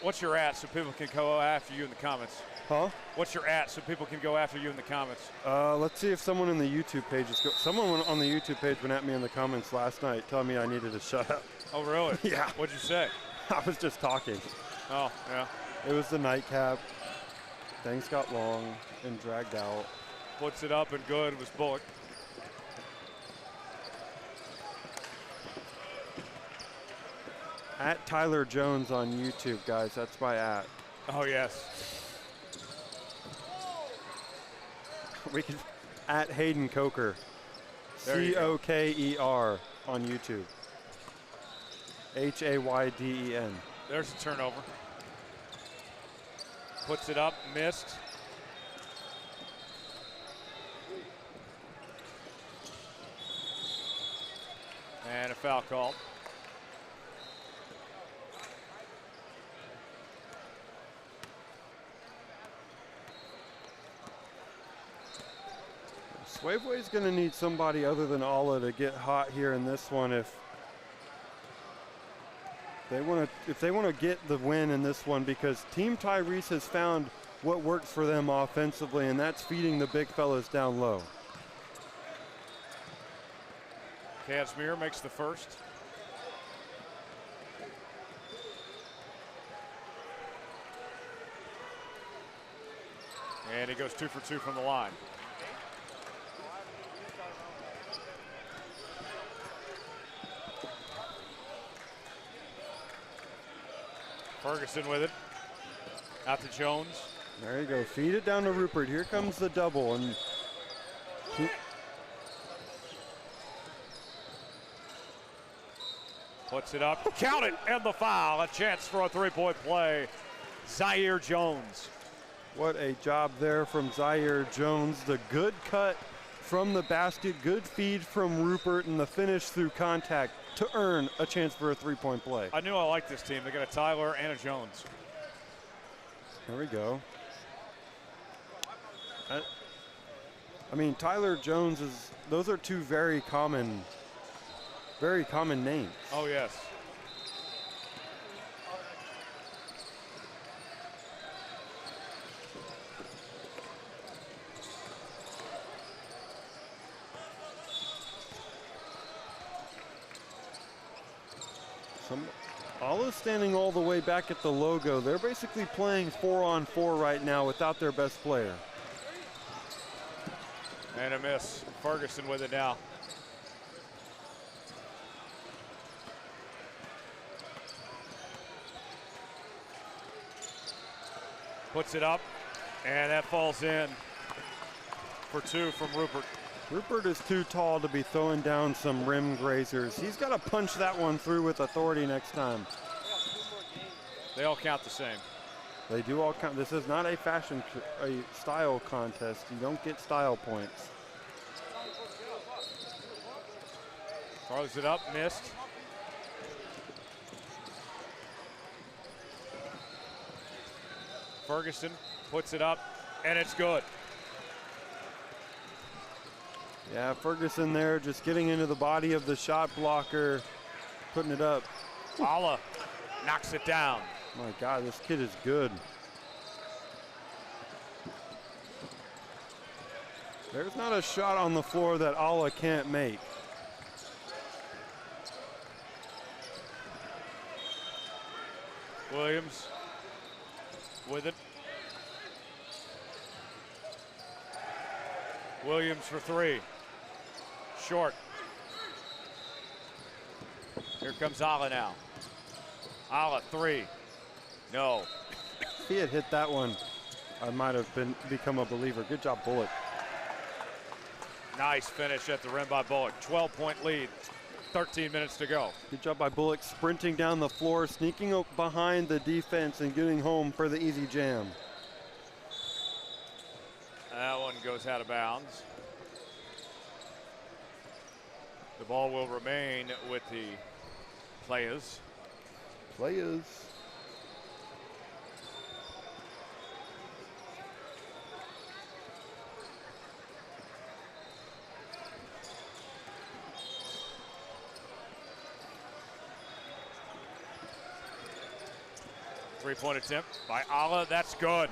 What's your at so people can go after you in the comments? Huh? What's your at so people can go after you in the comments? Let's see if someone in the YouTube page someone on the YouTube page went at me in the comments last night telling me I needed to shut up. Oh, really? Yeah. What'd you say? I was just talking. Oh, yeah. It was the nightcap. Things got long and dragged out. Puts it up and good. It was Bullock. At Tyler Jones on YouTube, guys. That's my at. Oh, yes. We can at Hayden Coker. Coker on YouTube. Hayden. There's a turnover. Puts it up, missed. And a foul called. Suaveway's going to need somebody other than Alla to get hot here in this one if they want to get the win in this one, because Team Tyrese has found what works for them offensively, and that's feeding the big fellas down low. Casimir makes the first. And he goes 2 for 2 from the line. Ferguson with it. Out to Jones. There you go. Feed it down to Rupert. Here comes the double. And puts it up. Count it. And the foul. A chance for a three-point play. Zaire Jones. what a job there from Zaire Jones. The good cut from the basket, good feed from Rupert, and the finish through contact to earn a chance for a three-point play. I knew I liked this team. They got a Tyler and a Jones. There we go. I mean, Tyler Jones is, those are two very common names. Oh, yes. Olive's standing all the way back at the logo. They're basically playing 4-on-4 right now without their best player. And a miss. Ferguson with it now. Puts it up, and that falls in for two from Rupert. Rupert is too tall to be throwing down some rim grazers. He's got to punch that one through with authority next time. They all count the same. They do all count. This is not a style contest. You don't get style points. Throws it up, missed. Ferguson puts it up, and it's good. Yeah, Ferguson there just getting into the body of the shot blocker, putting it up. Alla knocks it down. My God, this kid is good. There's not a shot on the floor that Alla can't make. Williams with it. Williams for three. Short. Here comes Alla now. Alla, three. No. If he had hit that one, I might have become a believer. Good job, Bullock. Nice finish at the rim by Bullock. 12-point lead. 13 minutes to go. Good job by Bullock, sprinting down the floor, sneaking up behind the defense and getting home for the easy jam. That one goes out of bounds. The ball will remain with the players. 3-point attempt by Alla. That's good.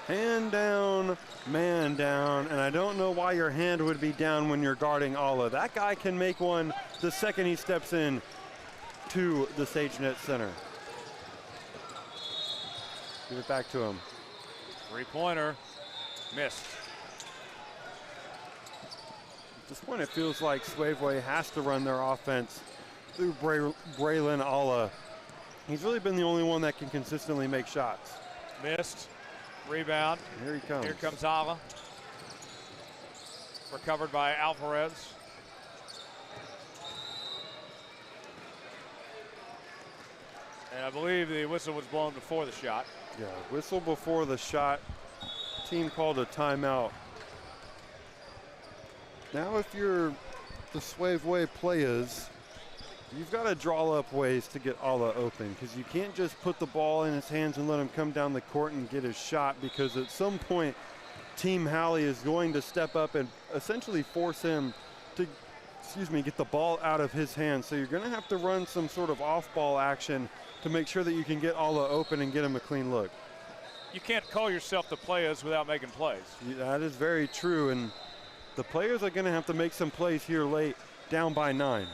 Hand down, man down, and I don't know why your hand would be down when you're guarding Alla. That guy can make one the second he steps in to the SageNet Center. Give it back to him. Three-pointer, missed. At this point, it feels like Suaveway has to run their offense through Braylon Alla. He's really been the only one that can consistently make shots. Missed. Rebound. Here he comes. Here comes Alla. Recovered by Alvarez. And I believe the whistle was blown before the shot. Yeah, whistle before the shot. Team called a timeout. Now if you're the Suaveway players, you've got to draw up ways to get Alla open, because you can't just put the ball in his hands and let him come down the court and get his shot, because at some point Team Halley is going to step up and essentially force him to, get the ball out of his hands. So you're going to have to run some sort of off-ball action to make sure that you can get Alla open and get him a clean look. You can't call yourself the players without making plays. That is very true, and the players are going to have to make some plays here late, down by 9.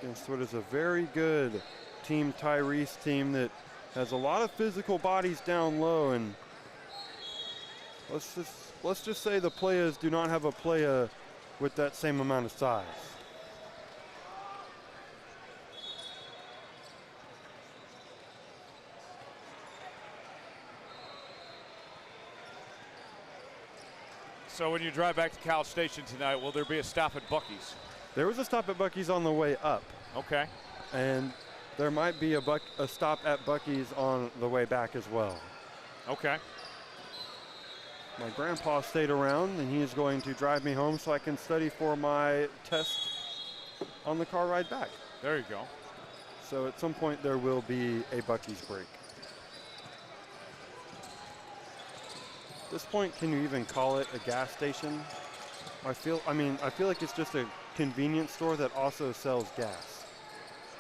Against what is a very good Team Tyrese team that has a lot of physical bodies down low, and let's just say the players do not have a player with that same amount of size. So when you drive back to College Station tonight, will there be a stop at Buc-ee's? There was a stop at Buc-ee's on the way up. Okay. And there might be a stop at Buc-ee's on the way back as well. Okay. My grandpa stayed around, and he is going to drive me home so I can study for my test on the car ride back. There you go. So at some point there will be a Buc-ee's break. At this point, can you even call it a gas station? I feel like it's just a convenience store that also sells gas.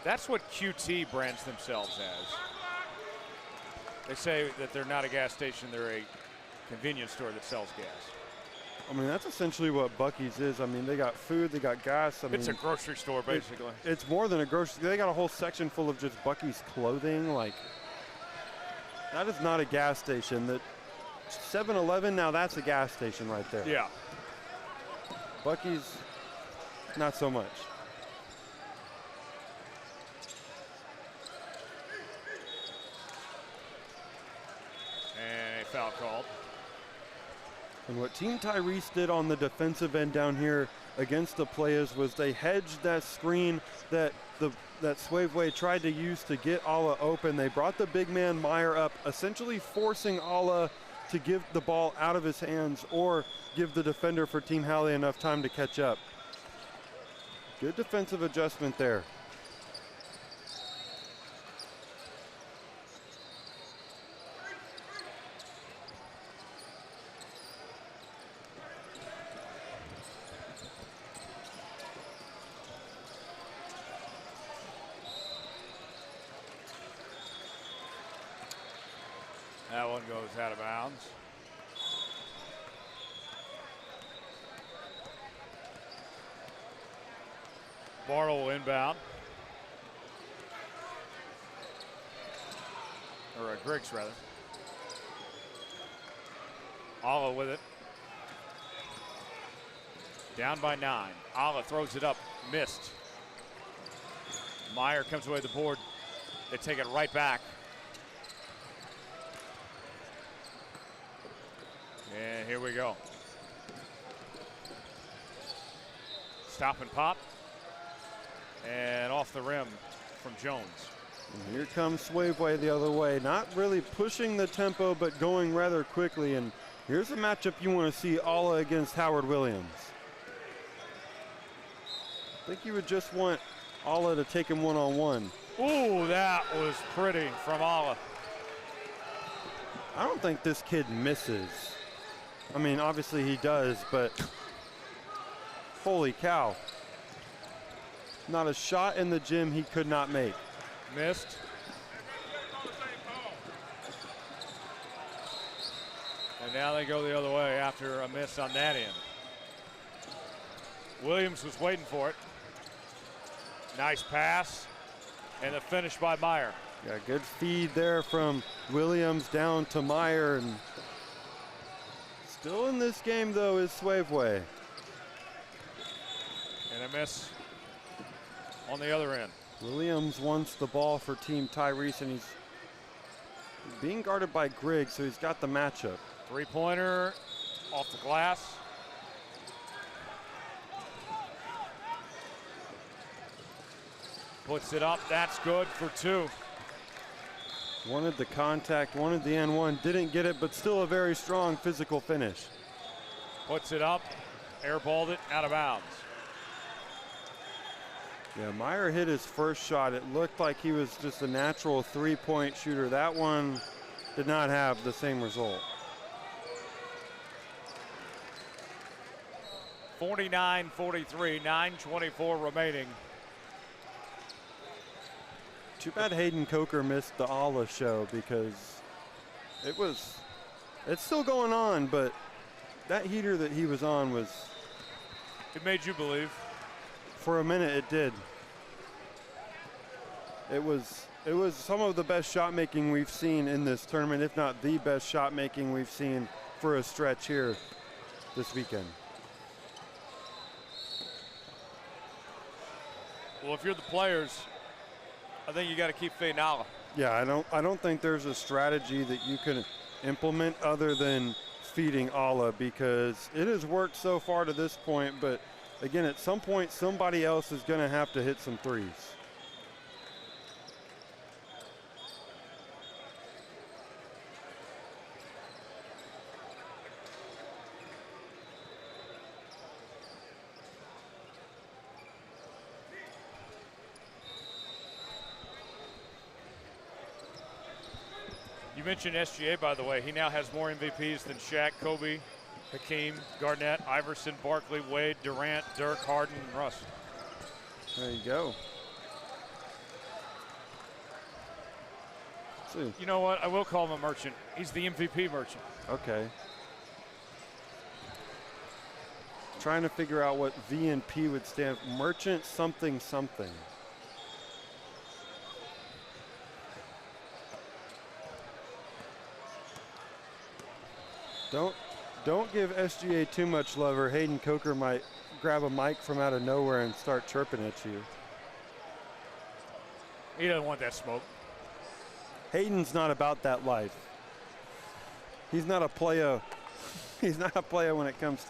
That's what QT brands themselves as. They say that they're not a gas station, they're a convenience store that sells gas. I mean, that's essentially what Buc-ee's is. I mean, they got food, they got gas. It's a grocery store, basically. It's more than a grocery. They got a whole section full of just Buc-ee's clothing. Like, that is not a gas station. That 7-Eleven, now that's a gas station right there. Yeah. Buc-ee's, not so much. And a foul called. And what Team Tyrese did on the defensive end down here against the players was they hedged that screen that Suaveway tried to use to get Alla open. They brought the big man Meyer up, essentially forcing Alla to give the ball out of his hands or give the defender for Team Halley enough time to catch up. Good defensive adjustment there. That one goes out of bounds. Bartle will inbound. Or Griggs, rather. Alla with it. Down by 9. Alla throws it up. Missed. Meyer comes away with the board. They take it right back. And here we go. Stop and pop. And off the rim from Jones. And here comes Suaveway the other way. Not really pushing the tempo, but going rather quickly. And here's a matchup you want to see, Alla against Howard Williams. I think you would just want Alla to take him one-on-one. Ooh, that was pretty from Alla. I don't think this kid misses. I mean, obviously he does, but holy cow. Not a shot in the gym he could not make. Missed. And now they go the other way after a miss on that end. Williams was waiting for it. Nice pass. And the finish by Meyer. Yeah, good feed there from Williams down to Meyer. And still in this game, though, is Suaveway. And a miss on the other end. Williams wants the ball for Team Tyrese, and he's being guarded by Griggs, so he's got the matchup. Three-pointer off the glass. Puts it up. That's good for 2. Wanted the contact, wanted the N1, didn't get it, but still a very strong physical finish. Puts it up, airballed it, out of bounds. Yeah, Meyer hit his first shot. It looked like he was just a natural three-point shooter. That one did not have the same result. 49-43, 9:24 remaining. Too bad Hayden Coker missed the Alla show because it's still going on, but that heater that he was on was. It made you believe. For a minute it did. It was some of the best shot making we've seen in this tournament, if not the best shot making we've seen for a stretch here this weekend. Well, if you're the players, I think you got to keep fading Alla. Yeah, I don't think there's a strategy that you can implement other than feeding Alla, because it has worked so far to this point, but again, at some point somebody else is going to have to hit some threes. You mentioned SGA, by the way. He now has more MVPs than Shaq, Kobe, Hakeem, Garnett, Iverson, Barkley, Wade, Durant, Dirk, Harden, and Russ. There you go. See. You know what? I will call him a merchant. He's the MVP merchant. Okay. Trying to figure out what VNP would stand for. Merchant something something. Don't give SGA too much love, or Hayden Coker might grab a mic from out of nowhere and start chirping at you. He doesn't want that smoke. Hayden's not about that life. He's not a player. He's not a player when it comes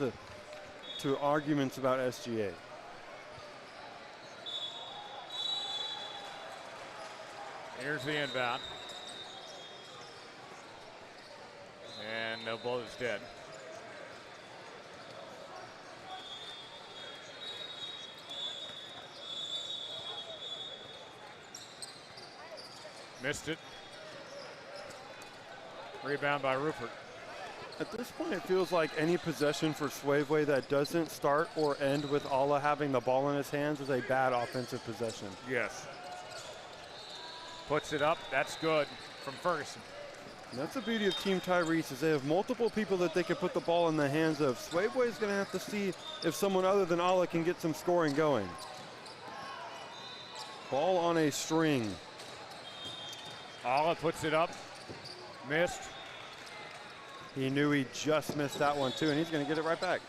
to arguments about SGA. Here's the inbound. And no ball is dead. Missed it. Rebound by Rupert. At this point, it feels like any possession for Suaveway that doesn't start or end with Alla having the ball in his hands is a bad offensive possession. Yes. Puts it up. That's good from Ferguson. And that's the beauty of Team Tyrese, is they have multiple people that they can put the ball in the hands of. Suaveway is going to have to see if someone other than Alla can get some scoring going. Ball on a string. Alla puts it up. Missed. He knew he just missed that one too, and he's going to get it right back.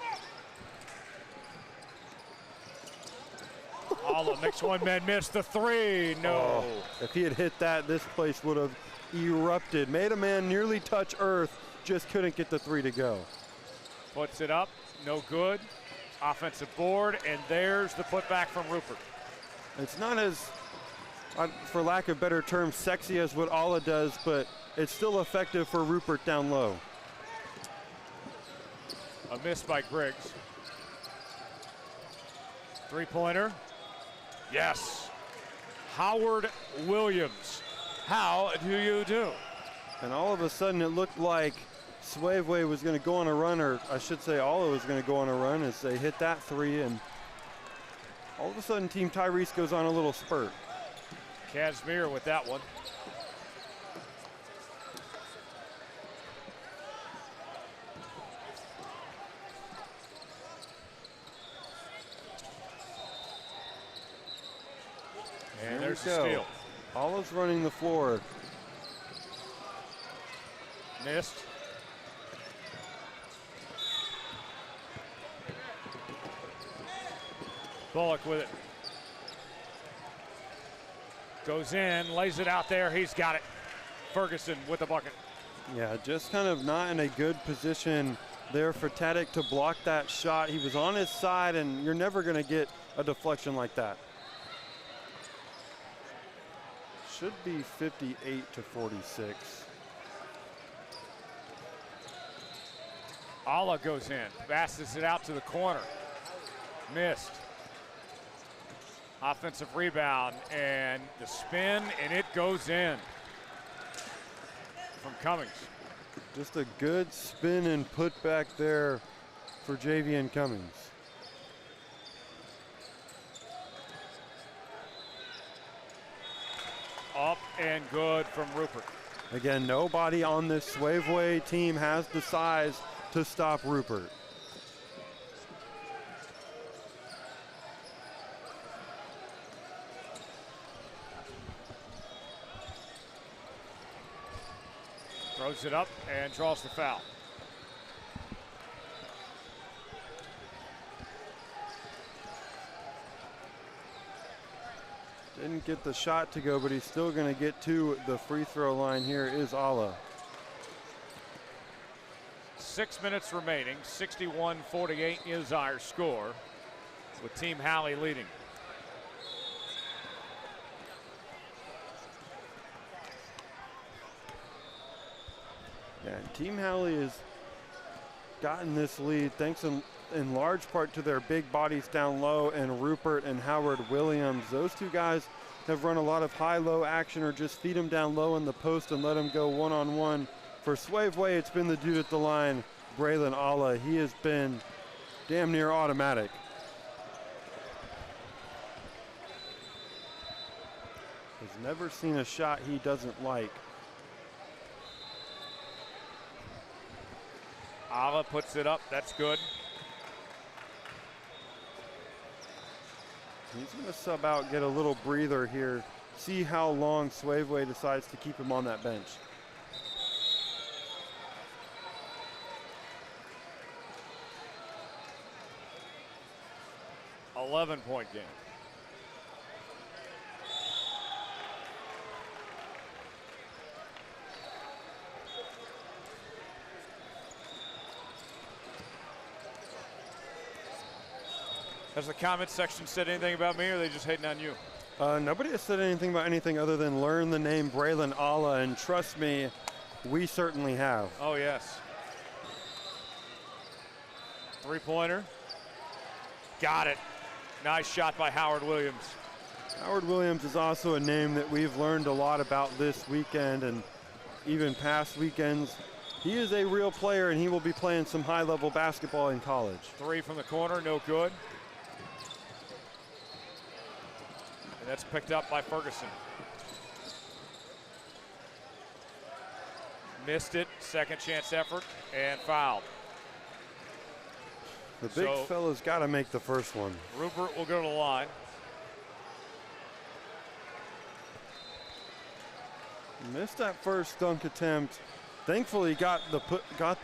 Alla makes one man miss the three. No. Oh, if he had hit that, this place would have erupted. Made a man nearly touch earth, just couldn't get the three to go. Puts it up, no good. Offensive board, and there's the putback from Rupert. It's not as, for lack of better terms, sexy as what Alla does, but it's still effective for Rupert down low. A miss by Griggs. Three-pointer. Yes. Howard Williams. How do you do? And all of a sudden it looked like Suaveway was going to go on a run, or I should say Alla was going to go on a run as they hit that three, and all of a sudden Team Tyrese goes on a little spurt. Casimir with that one. And there's the steal. Alla's running the floor. Missed. Bullock with it. Goes in, lays it out there. He's got it. Ferguson with the bucket. Yeah, just kind of not in a good position there for Tadic to block that shot. He was on his side, and you're never going to get a deflection like that. should be 58-46. Alla goes in, passes it out to the corner. Missed. Offensive rebound and the spin, and it goes in from Cummings. Just a good spin and put back there for Javian Cummings. Up and good from Rupert. Again, nobody on this Suaveway team has the size to stop Rupert. Throws it up and draws the foul. Didn't get the shot to go, but he's still going to get to the free throw line. Here is Alla. 6 minutes remaining. 61-48 is our score, with Team Halley leading. Yeah, and Team Halley has gotten this lead thanks in large part to their big bodies down low, and Rupert and Howard Williams. Those two guys have run a lot of high-low action or just feed them down low in the post and let them go one-on-one. For Suaveway, it's been the dude at the line, Braylon Alla. He has been damn near automatic. Has never seen a shot he doesn't like. Alla puts it up, that's good. He's going to sub out, get a little breather here, see how long Suaveway decides to keep him on that bench. An 11-point game. Has the comment section said anything about me, or are they just hating on you? Nobody has said anything about anything other than learn the name Braylon Alla, and trust me, we certainly have. Oh, yes. Three-pointer. Got it. Nice shot by Howard Williams. Howard Williams is also a name that we've learned a lot about this weekend and even past weekends. He is a real player, and he will be playing some high-level basketball in college. Three from the corner, no good. And that's picked up by Ferguson. Missed it, second chance effort, and fouled. The big fella's got to make the first one. Rupert will go to the line. Missed that first dunk attempt. Thankfully got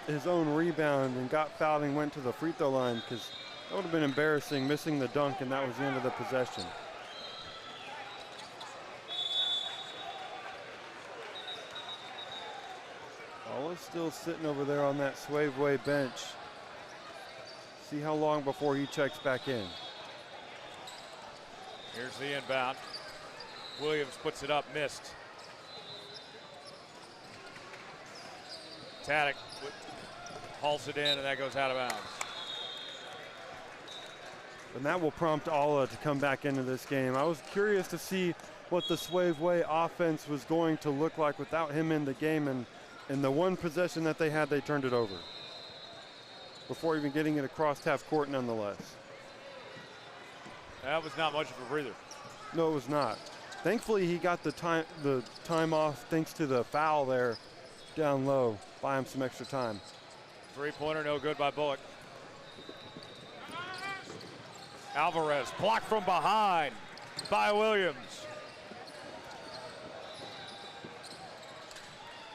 his own rebound and got fouled and went to the free throw line, because that would have been embarrassing, missing the dunk, and that was the end of the possession. Alla's still sitting over there on that Suaveway bench. See how long before he checks back in. Here's the inbound. Williams puts it up, missed. Taddick hauls it in, and that goes out of bounds. And that will prompt Alla to come back into this game. I was curious to see what the Suaveway offense was going to look like without him in the game, and in the one possession that they had, they turned it over before even getting it across half court nonetheless. That was not much of a breather. No, it was not. Thankfully, he got the time off thanks to the foul there down low. Buy him some extra time. Three-pointer, no good by Bullock. Alvarez blocked from behind by Williams.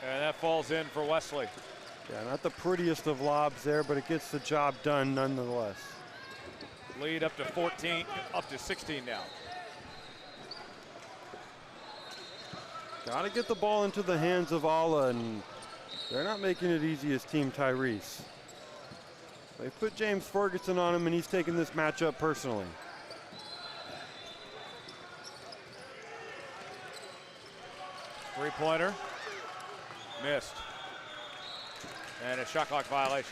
And that falls in for Wesley. Yeah, not the prettiest of lobs there, but it gets the job done nonetheless. Lead up to 14, up to 16 now. Got to get the ball into the hands of Alla, and they're not making it easy as Team Tyrese. They put James Ferguson on him, and he's taking this matchup personally. Three-pointer. Missed. And a shot clock violation.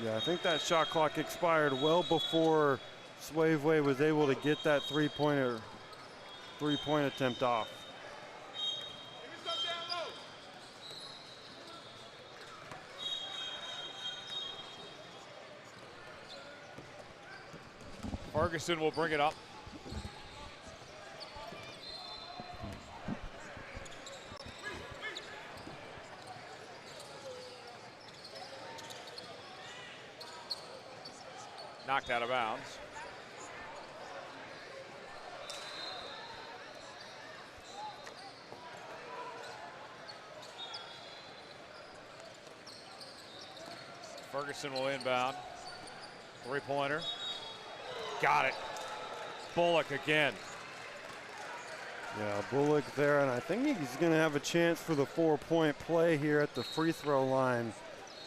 Yeah, I think that shot clock expired well before Suaveway was able to get that three-point attempt off. Ferguson will bring it up. Knocked out of bounds. Ferguson will inbound. Three-pointer. Got it. Bullock again. Yeah, Bullock there, and I think he's going to have a chance for the 4-point play here at the free throw line.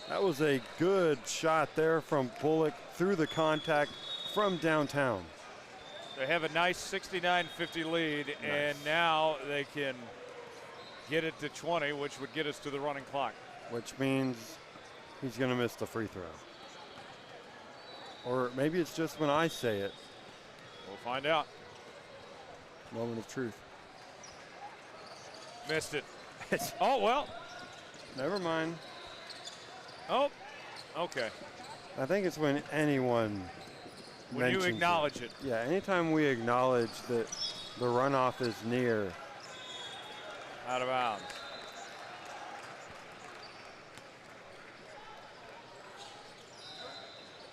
That was a good shot there from Bullock through the contact from downtown. They have a nice 69-50 lead, nice. And now they can get it to 20, which would get us to the running clock. Which means he's going to miss the free throw. Or maybe it's just when I say it. We'll find out. Moment of truth. Missed it. Oh, well. Never mind. Oh, okay. I think it's when anyone when you acknowledge it. Yeah, anytime we acknowledge that the runoff is near. Out of bounds.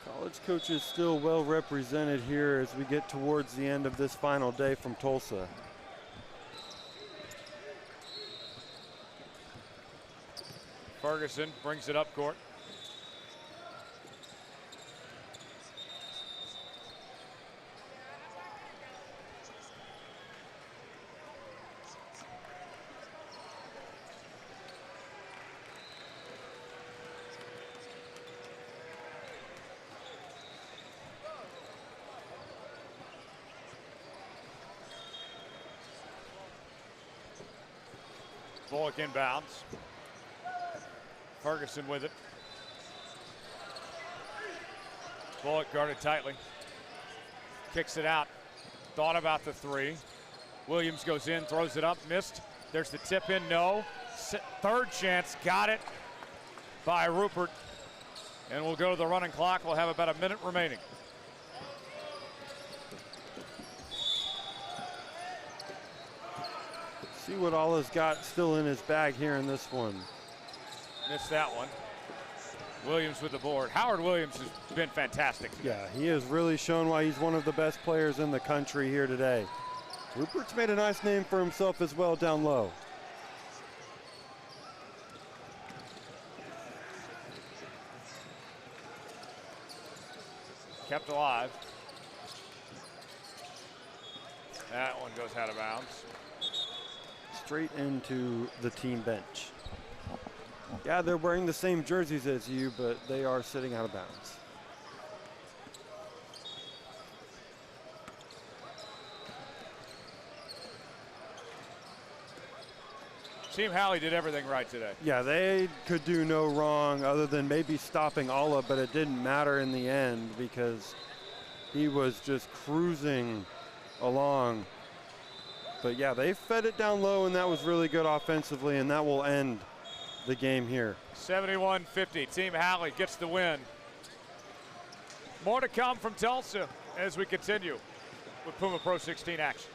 College coaches still well represented here as we get towards the end of this final day from Tulsa. Ferguson brings it up court. Bullock inbounds. Ferguson with it. Bullock guarded tightly. Kicks it out. Thought about the three. Williams goes in, throws it up, missed. There's the tip in, no. Third chance, got it by Rupert. And we'll go to the running clock. We'll have about a minute remaining. See what Allah's got still in his bag here in this one. Missed that one. Williams with the board. Howard Williams has been fantastic today. Yeah, he has really shown why he's one of the best players in the country here today. Rupert's made a nice name for himself as well down low. Kept alive. That one goes out of bounds. Straight into the team bench. Yeah, they're wearing the same jerseys as you, but they are sitting out of bounds. Team Halley did everything right today. Yeah, they could do no wrong other than maybe stopping Alla, but it didn't matter in the end because he was just cruising along. But yeah, they fed it down low, and that was really good offensively, and that will end the game here. 71-50, Team Halley gets the win. More to come from Tulsa as we continue with Puma Pro 16 action.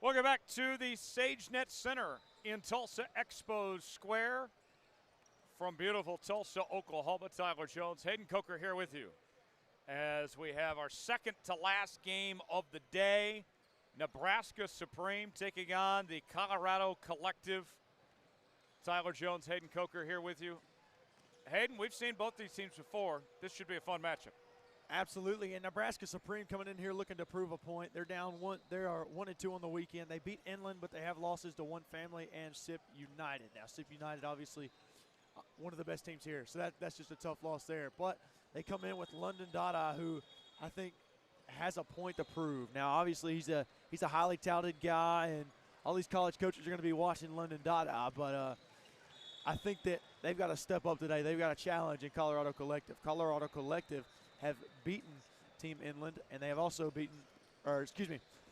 Welcome back to the SageNet Center in Tulsa Expo Square. From beautiful Tulsa, Oklahoma, Tyler Jones, Hayden Coker here with you as we have our second to last game of the day. Nebraska Supreme taking on the Colorado Collective. Tyler Jones, Hayden Coker here with you. Hayden, we've seen both these teams before. This should be a fun matchup. Absolutely, and Nebraska Supreme coming in here looking to prove a point. They're down one. They are 1-2 on the weekend. They beat Inland, but they have losses to One Family and SIP United. Now, SIP United, obviously, one of the best teams here, so that's just a tough loss there. But they come in with London Dada, who I think has a point to prove. Now, obviously, he's a highly touted guy, and all these college coaches are going to be watching London Dada. But I think that they've got to step up today. They've got a challenge in Colorado Collective. Colorado Collective have beaten Team Inland, and they have also beaten,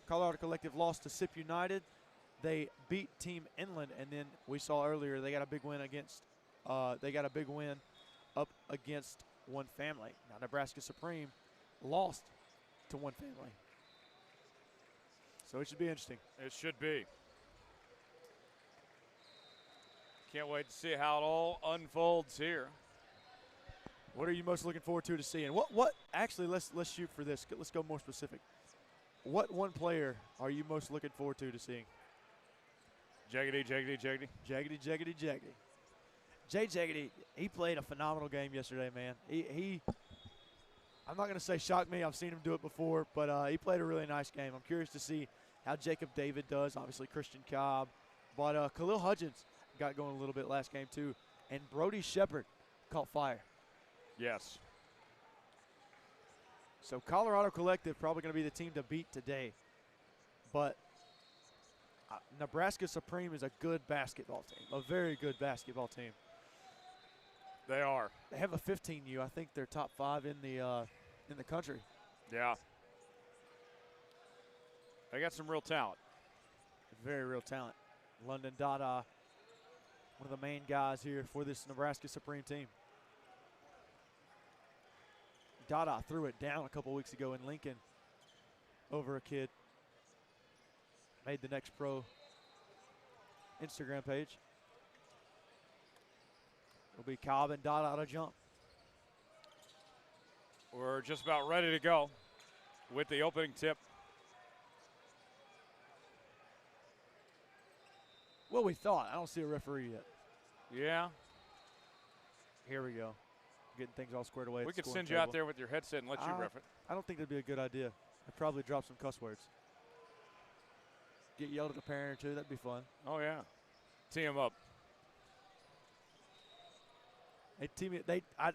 Colorado Collective lost to SIP United. They beat Team Inland, and then we saw earlier they got a big win up against One Family. Now Nebraska Supreme lost to One Family, so it should be interesting. It should be. Can't wait to see how it all unfolds here. What are you most looking forward to seeing? What? Actually, let's shoot for this. Let's go more specific. What one player are you most looking forward to seeing? Jaggedy, Jaggedy, Jaggedy. Jaggedy, Jaggedy, Jaggedy. Jay Jaggedy, he played a phenomenal game yesterday, man. He I'm not going to say shocked me. I've seen him do it before, but he played a really nice game. I'm curious to see how Jacob David does. Obviously, Christian Cobb. But Khalil Hudgens got going a little bit last game, too. And Brody Shepard caught fire. Yes. So Colorado Collective probably going to be the team to beat today. But Nebraska Supreme is a good basketball team, a very good basketball team. They are. They have a 15U. I think they're top 5 in the country. Yeah. They got some real talent. Very real talent. London Dada, one of the main guys here for this Nebraska Supreme team. Dada threw it down a couple weeks ago in Lincoln over a kid. Made the Next Pro Instagram page. It'll be Cobb and Dada to jump. We're just about ready to go with the opening tip. Well, we thought. I don't see a referee yet. Yeah. Here we go. Getting things all squared away. We could send you out there with your headset and let you ref it. I don't think that'd be a good idea. I'd probably drop some cuss words. Get yelled at a parent or two. That'd be fun. Oh, yeah. Tee them up.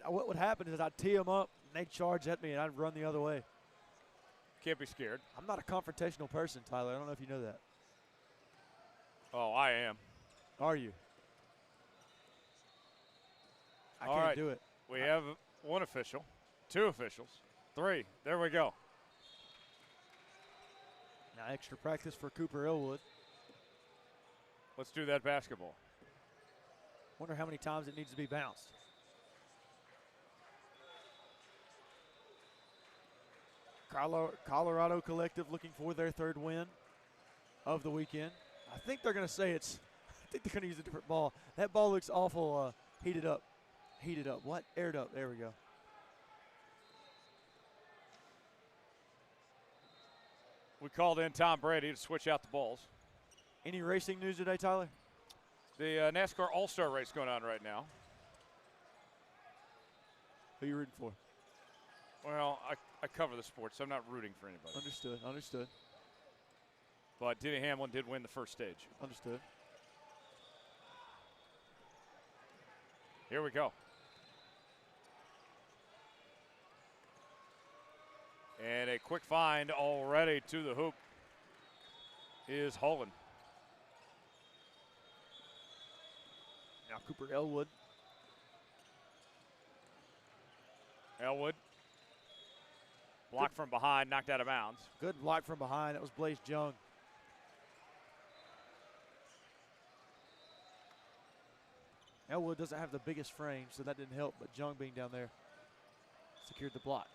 What would happen is I'd tee them up, and they'd charge at me, and I'd run the other way. Can't be scared. I'm not a confrontational person, Tyler. I don't know if you know that. Oh, I am. Are you? I all can't right. do it. We have one official, 2 officials, 3. There we go. Now extra practice for Cooper Elwood. Let's do that basketball. Wonder how many times it needs to be bounced. Colorado Collective looking for their 3rd win of the weekend. I think they're going to say I think they're going to use a different ball. That ball looks awful heated up. Heated up. What? Aired up. There we go. We called in Tom Brady to switch out the balls. Any racing news today, Tyler? The NASCAR All-Star race going on right now. Who are you rooting for? Well, I cover the sports, so I'm not rooting for anybody. Understood. But Denny Hamlin did win the first stage. Understood. Here we go. And a quick find already to the hoop is Holland. Now Cooper Elwood. Elwood. Blocked from behind, knocked out of bounds. Good block from behind. That was Blaze Jung. Elwood doesn't have the biggest frame, so that didn't help, but Jung being down there secured the block.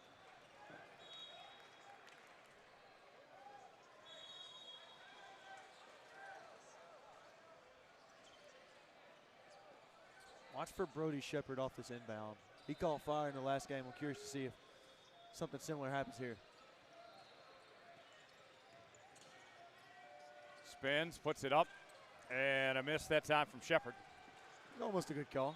Watch for Brody Shepard off this inbound. He caught fire in the last game. I'm curious to see if something similar happens here. Spins, puts it up, and a miss that time from Shepard. Almost a good call.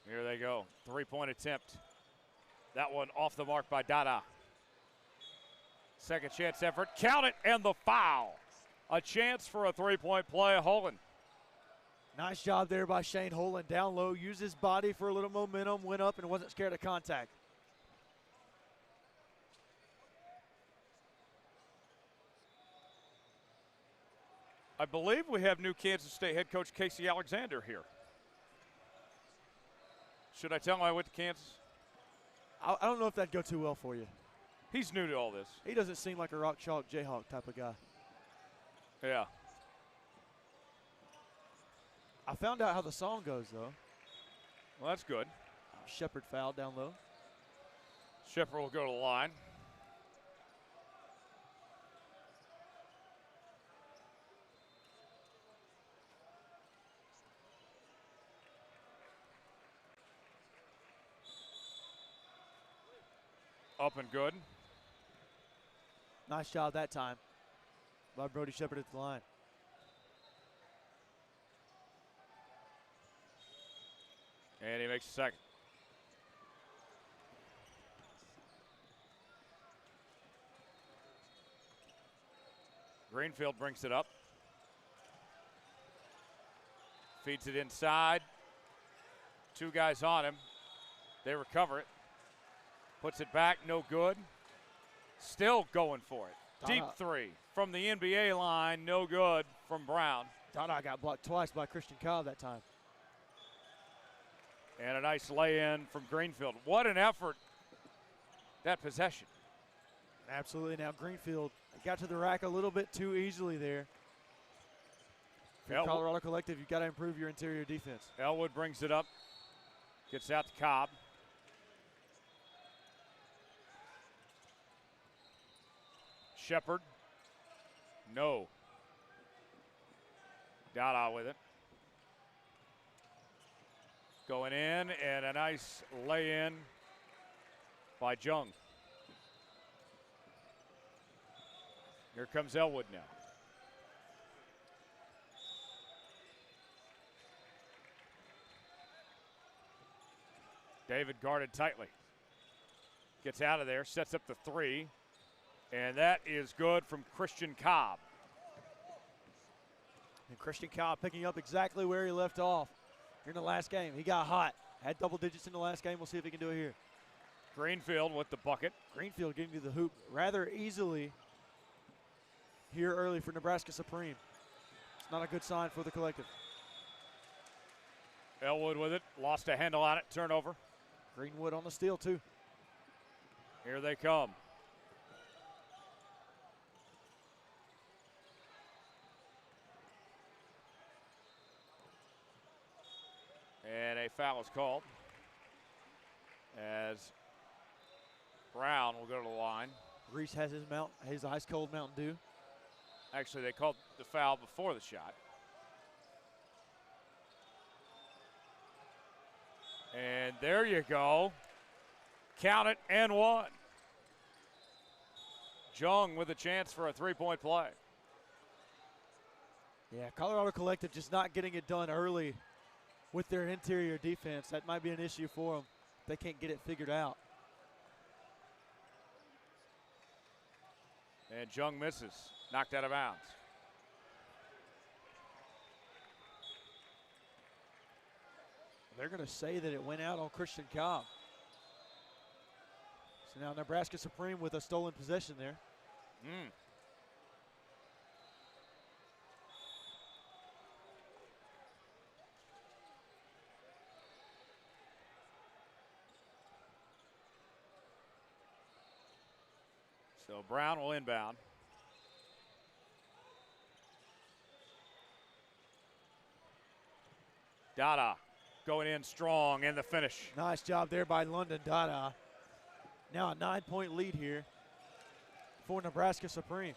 Here they go. 3-point attempt. That one off the mark by Dada. Second chance effort. Count it, and the foul. A chance for a 3-point play. Holland. Nice job there by Shane Holland. Down low, used his body for a little momentum, went up and wasn't scared of contact. I believe we have new Kansas State head coach Casey Alexander here. Should I tell him I went to Kansas? I don't know if that'd go too well for you. He's new to all this. He doesn't seem like a rock chalk Jayhawk type of guy. Yeah. I found out how the song goes, though. Well, that's good. Shepard fouled down low. Shepard will go to the line. Up and good. Nice job that time by Brody Shepard at the line. And he makes a second. Greenfield brings it up. Feeds it inside. Two guys on him. They recover it. Puts it back, no good. Still going for it. Deep three from the NBA line, no good from Brown. Dada got blocked twice by Christian Cobb that time. And a nice lay-in from Greenfield. What an effort, that possession. Absolutely. Now Greenfield got to the rack a little bit too easily there. For Colorado Collective, you've got to improve your interior defense. Elwood brings it up, gets out to Cobb. Shepard, no. Dada with it. Going in, and a nice lay-in by Jung. Here comes Elwood now. David guarded tightly. Gets out of there, sets up the three. And that is good from Christian Cobb. And Christian Cobb picking up exactly where he left off here in the last game. He got hot. Had double digits in the last game. We'll see if he can do it here. Greenfield with the bucket. Greenfield getting to the hoop rather easily here early for Nebraska Supreme. It's not a good sign for the Collective. Elwood with it. Lost a handle on it. Turnover. Greenwood on the steal, too. Here they come. And a foul is called as Brown will go to the line. Reese has his ice cold Mountain Dew. Actually, they called the foul before the shot. And there you go. Count it and one. Jung with a chance for a 3-point play. Yeah, Colorado Collective just not getting it done early with their interior defense. That might be an issue for them. They can't get it figured out. And Jung misses. Knocked out of bounds. They're going to say that it went out on Christian Cobb. So now Nebraska Supreme with a stolen possession there. So Brown will inbound. Dada going in strong and the finish. Nice job there by London Dada. Now a 9-point lead here for Nebraska Supreme.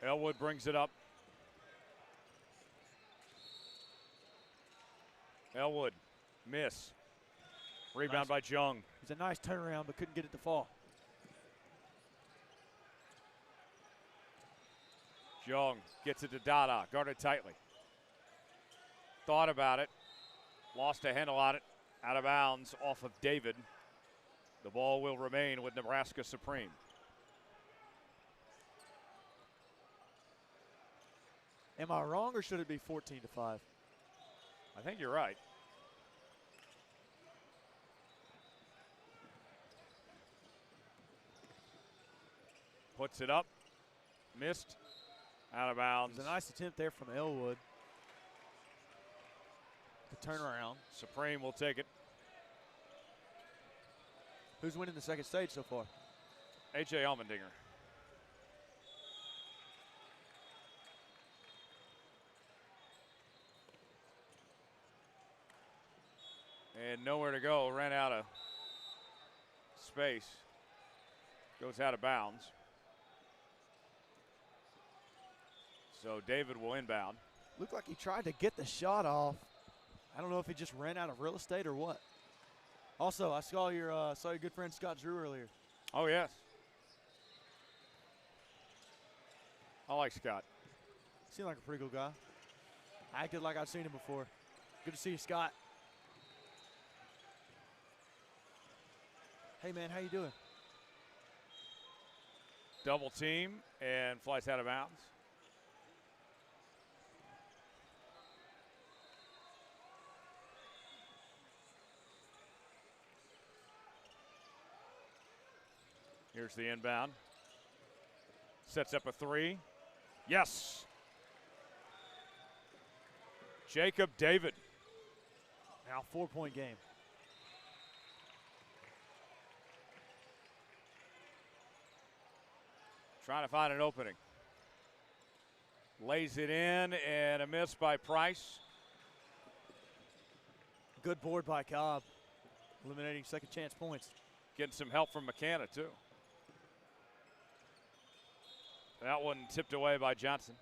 Elwood brings it up. Elwood, miss. Rebound by Jung. It's a nice turnaround, but couldn't get it to fall. Jung gets it to Dada, guarded tightly. Thought about it, lost a handle on it, out of bounds off of David. The ball will remain with Nebraska Supreme. Am I wrong, or should it be 14-5? I think you're right. Puts it up, missed, out of bounds. It was a nice attempt there from Elwood. The turnaround. Supreme will take it. Who's winning the second stage so far? A.J. Allmendinger. And nowhere to go, ran out of space. Goes out of bounds. So David will inbound. Looked like he tried to get the shot off. I don't know if he just ran out of real estate or what. Also, I saw your good friend Scott Drew earlier. Oh, yes. I like Scott. Seemed like a pretty cool guy. Acted like I'd seen him before. Good to see you, Scott. Hey, man, how you doing? Double team and flies out of bounds. Here's the inbound. Sets up a three. Yes. Jacob David. Now 4-point game. Trying to find an opening. Lays it in, and a miss by Price. Good board by Cobb. Eliminating second chance points. Getting some help from McKenna, too. That one tipped away by Johnson.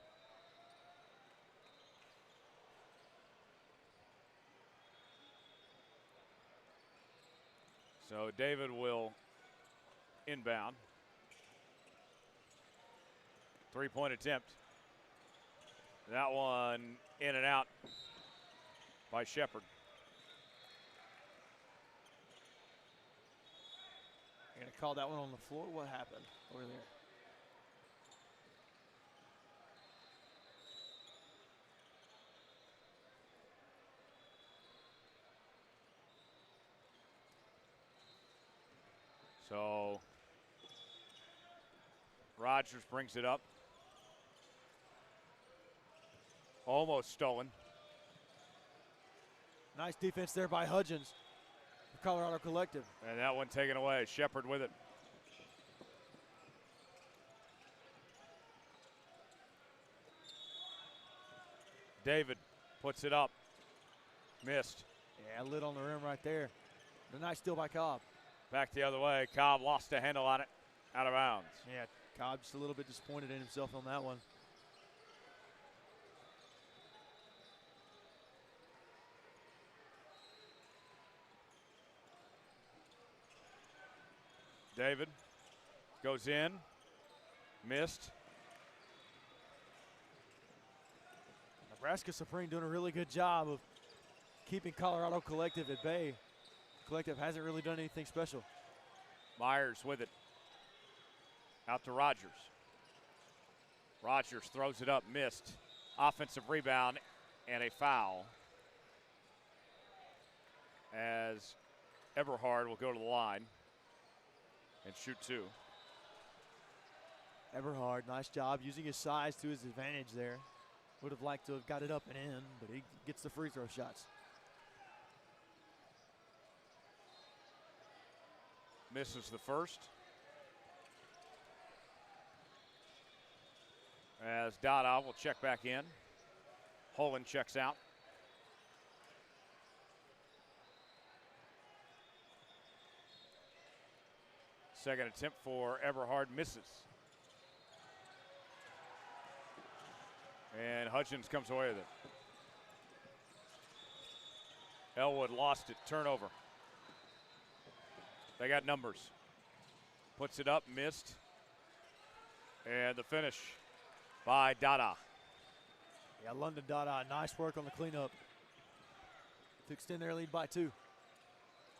So David will inbound. 3-point attempt. That one in and out by Shepard. You're going to call that one on the floor? What happened over there? So Rogers brings it up. Almost stolen. Nice defense there by Hudgens, the Colorado Collective. And that one taken away. Shepard with it. David puts it up. Missed. Yeah, lid on the rim right there. A nice steal by Cobb. Back the other way. Cobb lost a handle on it. Out of bounds. Yeah, Cobb just a little bit disappointed in himself on that one. David goes in. Missed. Nebraska Supreme doing a really good job of keeping Colorado Collective at bay. Collective hasn't really done anything special. Myers with it. Out to Rogers. Rogers throws it up, missed. Offensive rebound and a foul. As Eberhard will go to the line and shoot two. Eberhard, nice job using his size to his advantage there. Would have liked to have got it up and in, but he gets the free throw shots. Misses the first. As Dada will check back in. Holland checks out. Second attempt for Eberhard misses. And Hutchins comes away with it. Elwood lost it, turnover. They got numbers. Puts it up, missed. And the finish by Dada. Yeah, London Dada, nice work on the cleanup to extend their lead by 2.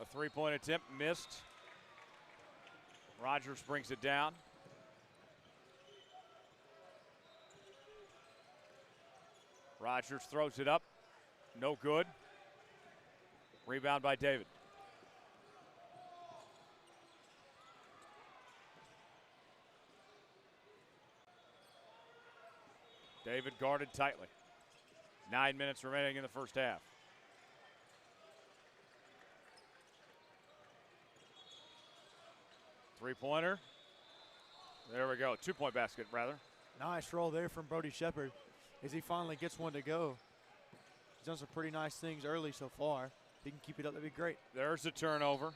A three-point attempt missed. Rogers brings it down. Rogers throws it up. No good. Rebound by David. David guarded tightly. 9 minutes remaining in the first half. Three-pointer. There we go. Two-point basket, rather. Nice roll there from Brody Shepard as he finally gets one to go. He's done some pretty nice things early so far. If he can keep it up, that'd be great. There's the turnover.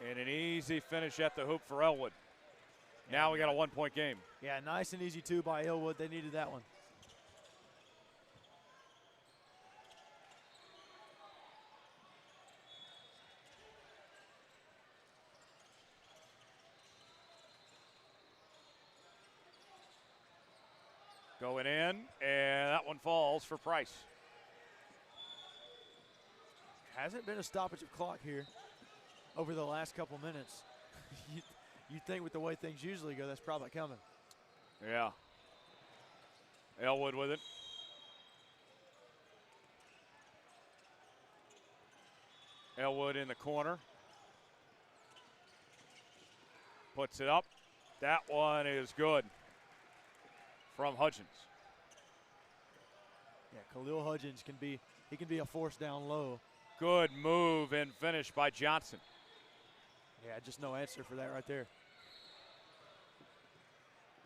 And an easy finish at the hoop for Elwood. Now we got a one-point game. Yeah, nice and easy, too, by Elwood. They needed that one. Going in, and that one falls for Price. Hasn't been a stoppage of clock here over the last couple minutes. You think with the way things usually go, that's probably coming. Yeah. Elwood with it. Elwood in the corner. Puts it up. That one is good from Hutchins. Yeah, Khalil Hutchins can be a force down low. Good move and finish by Johnson. Yeah, just no answer for that right there.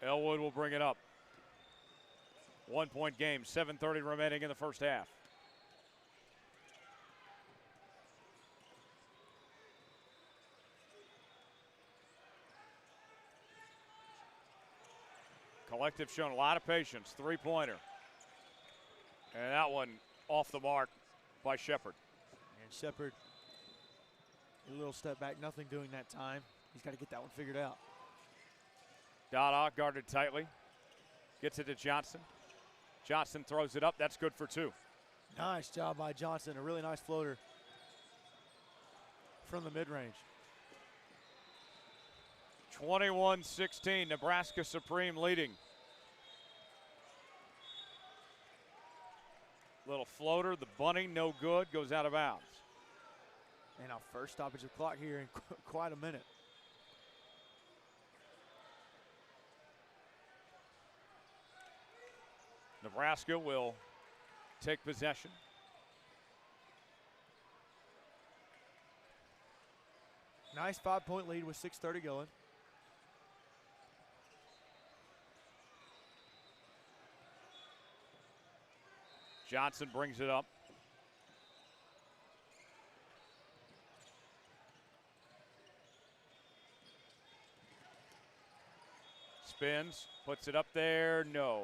Elwood will bring it up. 1-point game, 7:30 remaining in the first half. Collective shown a lot of patience. Three-pointer. And that one off the mark by Shepard. And Shepard, a little step back, nothing doing that time. He's got to get that one figured out. Dada guarded tightly. Gets it to Johnson. Johnson throws it up. That's good for 2. Nice job by Johnson. A really nice floater from the mid-range. 21-16, Nebraska Supreme leading. Little floater, the bunny, no good, goes out of bounds. And our first stoppage of clock here in quite a minute. Nebraska will take possession. Nice 5-point lead with 6:30 going. Johnson brings it up. Spins, puts it up there, no.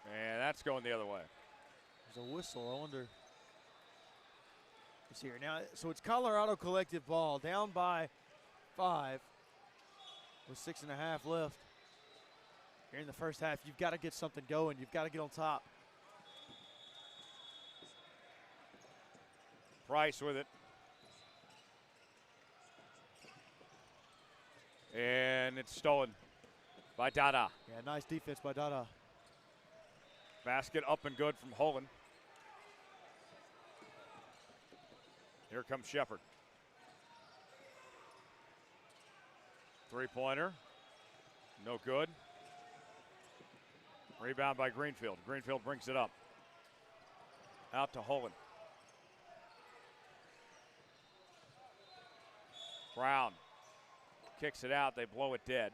And that's going the other way. There's a whistle, I wonder. It's here now, so it's Colorado Collective ball, down by 5 with 6.5 left. Here in the first half, you've got to get something going. You've got to get on top. Price with it. And it's stolen by Dada. Yeah, nice defense by Dada. Basket up and good from Holland. Here comes Shepard. Three-pointer. No good. Rebound by Greenfield. Greenfield brings it up. Out to Holland. Brown kicks it out. They blow it dead.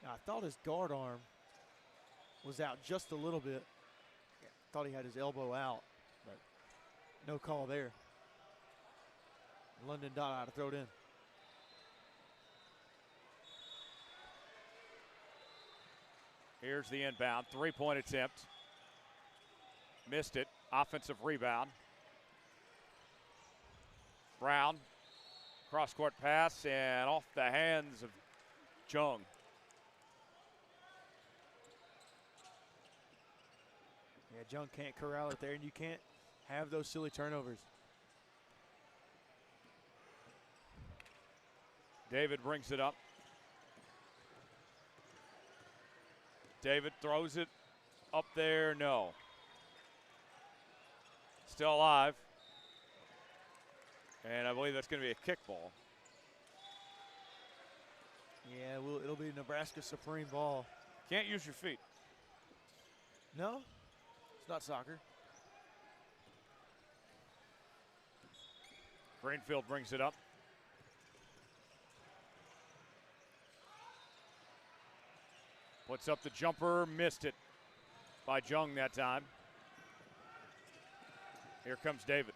Now, I thought his guard arm was out just a little bit. thought he had his elbow out, but no call there. London Dot out to throw it in. Here's the inbound, 3-point attempt. Missed it, offensive rebound. Brown, cross-court pass, and off the hands of Jung. Yeah, Jung can't corral it there, and you can't have those silly turnovers. David brings it up. David throws it up there, no. Still alive. And I believe that's going to be a kickball. Yeah, it'll be Nebraska Supreme ball. Can't use your feet. No, it's not soccer. Greenfield brings it up. Puts up the jumper, missed it by Jung that time. Here comes David.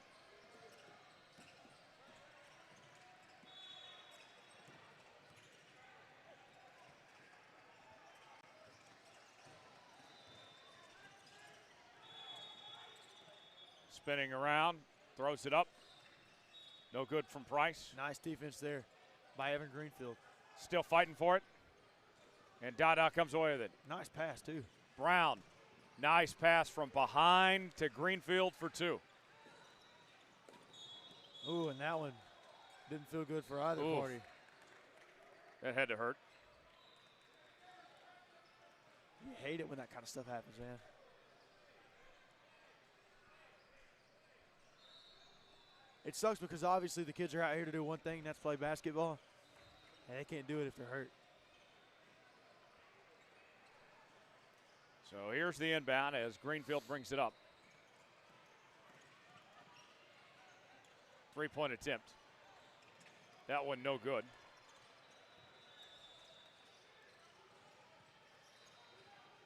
Spinning around, throws it up. No good from Price. Nice defense there by Evan Greenfield. Still fighting for it. And Dada comes away with it. Nice pass, too. Brown, nice pass from behind to Greenfield for two. Ooh, and that one didn't feel good for either Oof. party. That had to hurt. You hate it when that kind of stuff happens, man. It sucks because obviously the kids are out here to do one thing, and that's play basketball. And they can't do it if they're hurt. So here's the inbound as Greenfield brings it up. 3-point attempt. That one no good.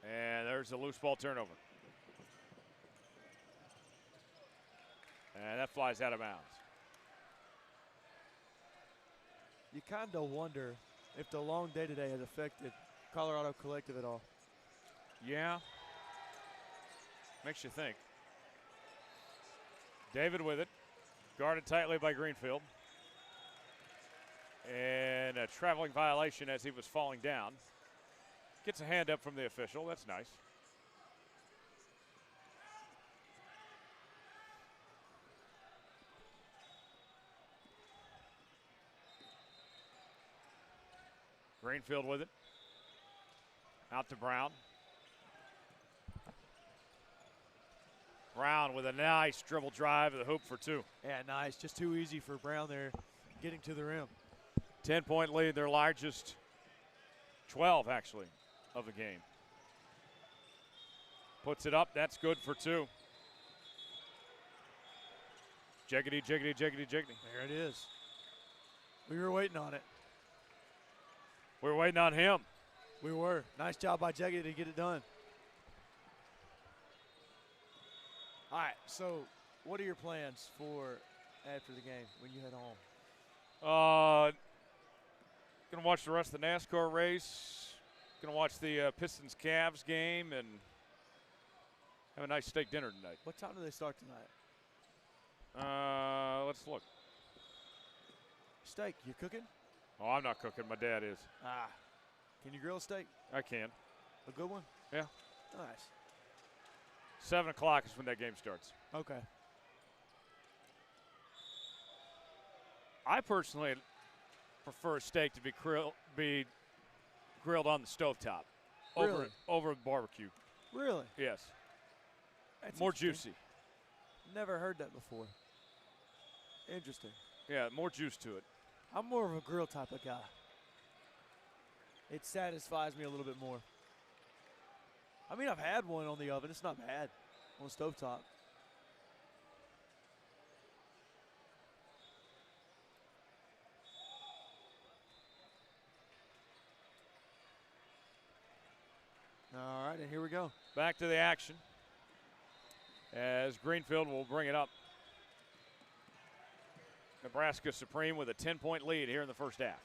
And there's a loose ball turnover. And that flies out of bounds. You kind of wonder if the long day today has affected Colorado Collective at all. Yeah. Makes you think. David with it. Guarded tightly by Greenfield. And a traveling violation as he was falling down. Gets a hand up from the official. That's nice. Greenfield with it. Out to Brown. Brown with a nice dribble drive to the hoop for two. Yeah, nice. Just too easy for Brown there getting to the rim. 10-point lead, their largest, 12 actually, of the game. Puts it up, that's good for two. Jiggity, jiggity, jiggity, jiggity. There it is. We were waiting on it. We're waiting on him. We were. Nice job by Jeggedy to get it done. All right, so what are your plans for after the game when you head home? Gonna watch the rest of the NASCAR race. Gonna watch the Pistons-Cavs game and have a nice steak dinner tonight. What time do they start tonight? Let's look. Steak, you cooking? Oh, I'm not cooking. My dad is. Ah, can you grill a steak? I can. A good one? Yeah. Nice. 7 o'clock is when that game starts. Okay. I personally prefer a steak to be grilled on the stovetop Really? over barbecue. Really? Yes. That's More interesting. juicy. Never heard that before. Interesting. Yeah, more juice to it. I'm more of a grill type of guy. It satisfies me a little bit more. I mean, I've had one on the oven. It's not bad on the stovetop. All right, and here we go. Back to the action. as Greenfield will bring it up. Nebraska Supreme with a 10-point lead here in the first half.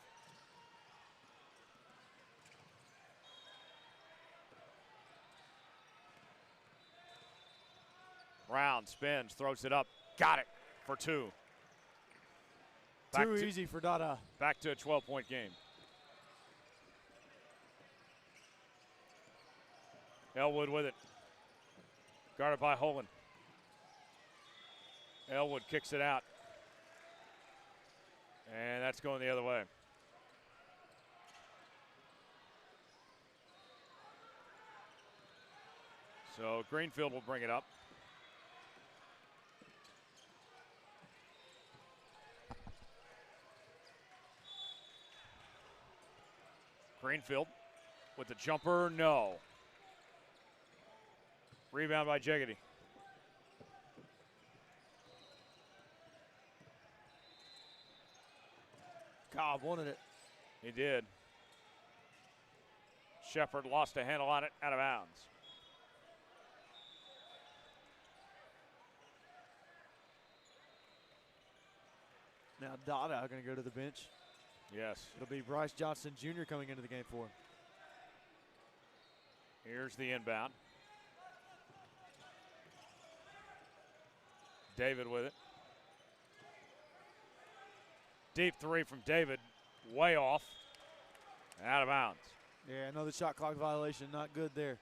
Brown spins, throws it up, got it for two. Too easy for Dada. Back to a 12-point game. Elwood with it. Guarded by Holland. Elwood kicks it out. And that's going the other way. So Greenfield will bring it up. Greenfield with the jumper, no. Rebound by Jeggedy. Cobb wanted it. He did. Shepard lost a handle on it, out of bounds. Now Dada going to go to the bench. Yes. It'll be Bryce Johnson Jr. coming into the game for him. Here's the inbound. David with it. Deep three from David, way off, out of bounds. Yeah, another shot clock violation, not good there.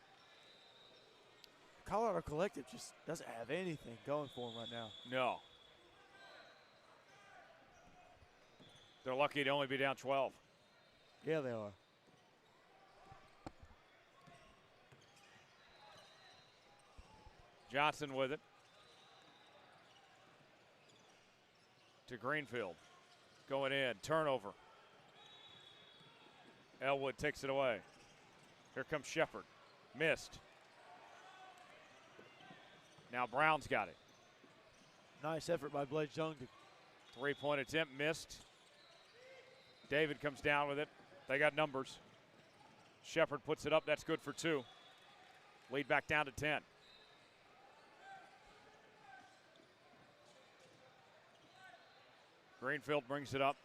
Colorado Collective just doesn't have anything going for them right now. No. They're lucky to only be down 12. Yeah, they are. Johnson with it. To Greenfield. Going in, turnover. Elwood takes it away. Here comes Shepard. Missed. Now Brown's got it. Nice effort by Blake Young. Three-point attempt missed. David comes down with it. They got numbers. Shepard puts it up. That's good for two. Lead back down to 10. Greenfield brings it up.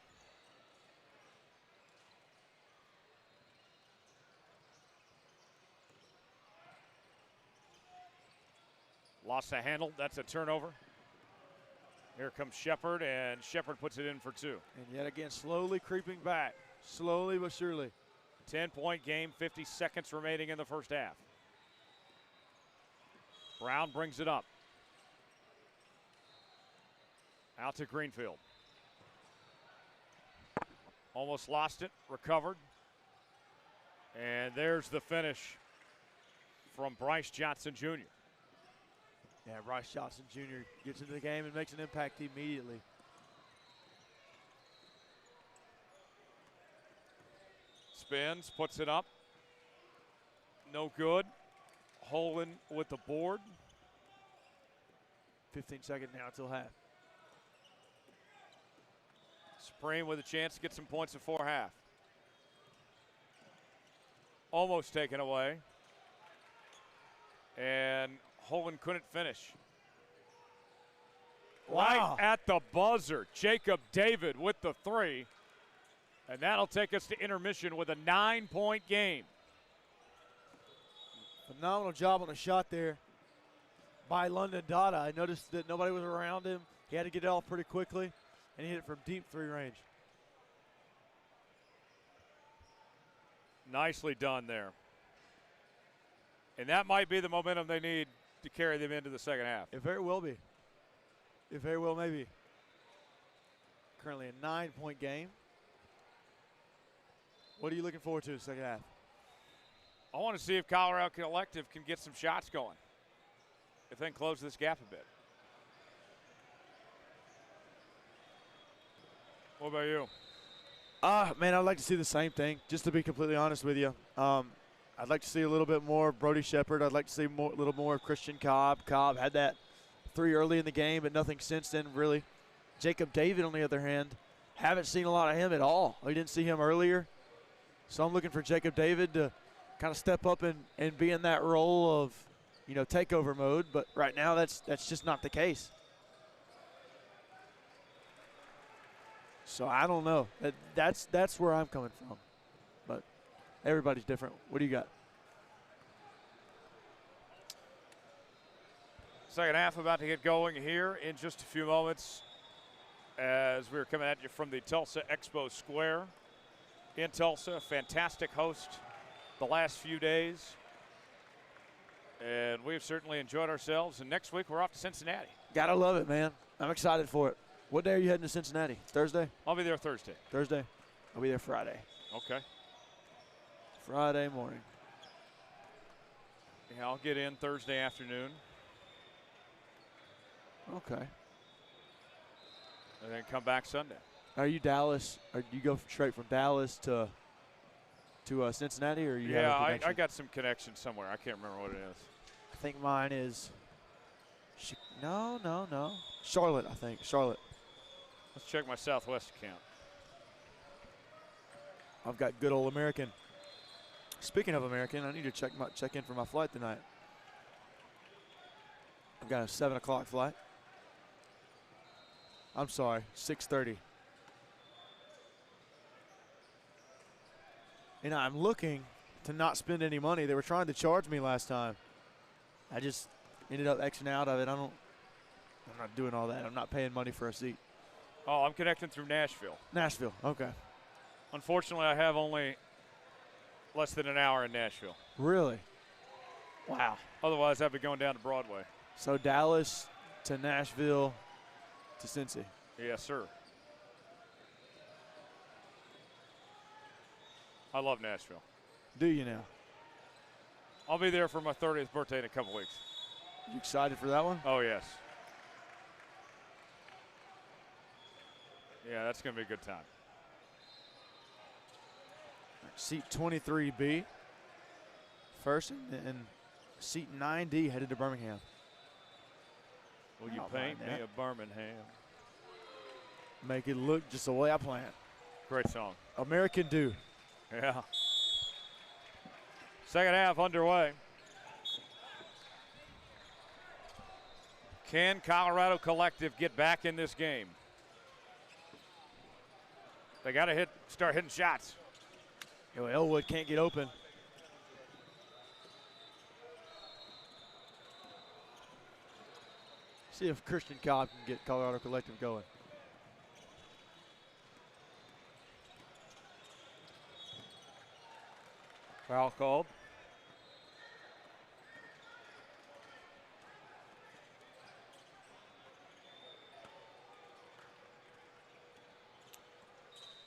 Lost a handle. That's a turnover. Here comes Shepard, and Shepard puts it in for two. And yet again, slowly creeping back. Slowly but surely. 10-point game, 50 seconds remaining in the first half. Brown brings it up. Out to Greenfield. Almost lost it, recovered. And there's the finish from Bryce Johnson Jr. Yeah, Bryce Johnson Jr. gets into the game and makes an impact immediately. Spins, puts it up. No good. Holland with the board. 15 seconds now until half. Supreme with a chance to get some points before half. Almost taken away. And Holland couldn't finish. Wow. Right at the buzzer, Jacob David with the three. And that'll take us to intermission with a 9-point game. Phenomenal job on the shot there by London Dada. I noticed that nobody was around him. He had to get it off pretty quickly, and he hit it from deep three range. Nicely done there. And that might be the momentum they need to carry them into the second half. It very well be. It very well may be. Currently a 9-point game. What are you looking forward to in the second half? I want to see if Colorado Collective can get some shots going. If they can close this gap a bit. What about you? Man, I'd like to see the same thing, just to be completely honest with you. I'd like to see a little bit more of Brody Shepard. I'd like to see a little more of Christian Cobb. Cobb had that three early in the game, but nothing since then, really. Jacob David, on the other hand, haven't seen a lot of him at all. We didn't see him earlier. So I'm looking for Jacob David to kind of step up and be in that role of takeover mode, but right now that's just not the case. So I don't know. That's where I'm coming from. But everybody's different. What do you got? Second half about to get going here in just a few moments as we're coming at you from the Tulsa Expo Square in Tulsa. Fantastic host the last few days. And we've certainly enjoyed ourselves. And next week we're off to Cincinnati. Gotta love it, man. I'm excited for it. What day are you heading to Cincinnati? Thursday? I'll be there Thursday. Thursday? I'll be there Friday. Okay. Friday morning. Yeah, I'll get in Thursday afternoon. Okay. And then come back Sunday. Are you Dallas? Or do you go straight from Dallas to Cincinnati, or you? Yeah, have a connection? I got some connection somewhere. I can't remember what it is. I think mine is. No. Charlotte, I think. Charlotte. Let's check my Southwest account. I've got good old American. Speaking of American, I need to check in for my flight tonight. I've got a 7 o'clock flight. I'm sorry, 6:30. And I'm looking to not spend any money. They were trying to charge me last time. I just ended up Xing out of it. I'm not doing all that. I'm not paying money for a seat. Oh, I'm connecting through Nashville. Nashville, okay. Unfortunately, I have only less than an hour in Nashville. Really? Wow. Otherwise, I'd be going down to Broadway. So Dallas to Nashville to Cincy. Yes, sir. I love Nashville. Do you now? I'll be there for my 30th birthday in a couple weeks. You excited for that one? Oh, yes. Yeah, that's going to be a good time. Seat 23B first, and seat 9D headed to Birmingham. Will you Not paint mind me that. a Birmingham? Make it look just the way I planned. Great song. American do. Yeah. Second half underway. Can Colorado Collective get back in this game? They got to start hitting shots. Elwood can't get open. See if Christian Cobb can get Colorado Collective going. Foul called.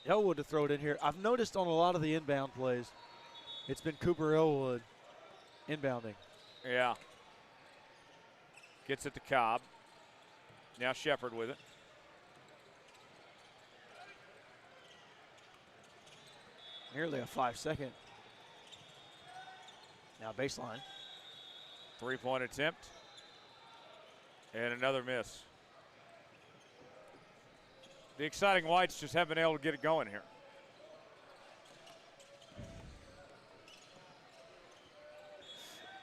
Elwood to throw it in here. I've noticed on a lot of the inbound plays, it's been Cooper Elwood inbounding. Yeah. Gets it to Cobb. Now Shepard with it. Nearly a 5-second. Now baseline. Three-point attempt. And another miss. The exciting Whites just haven't been able to get it going here.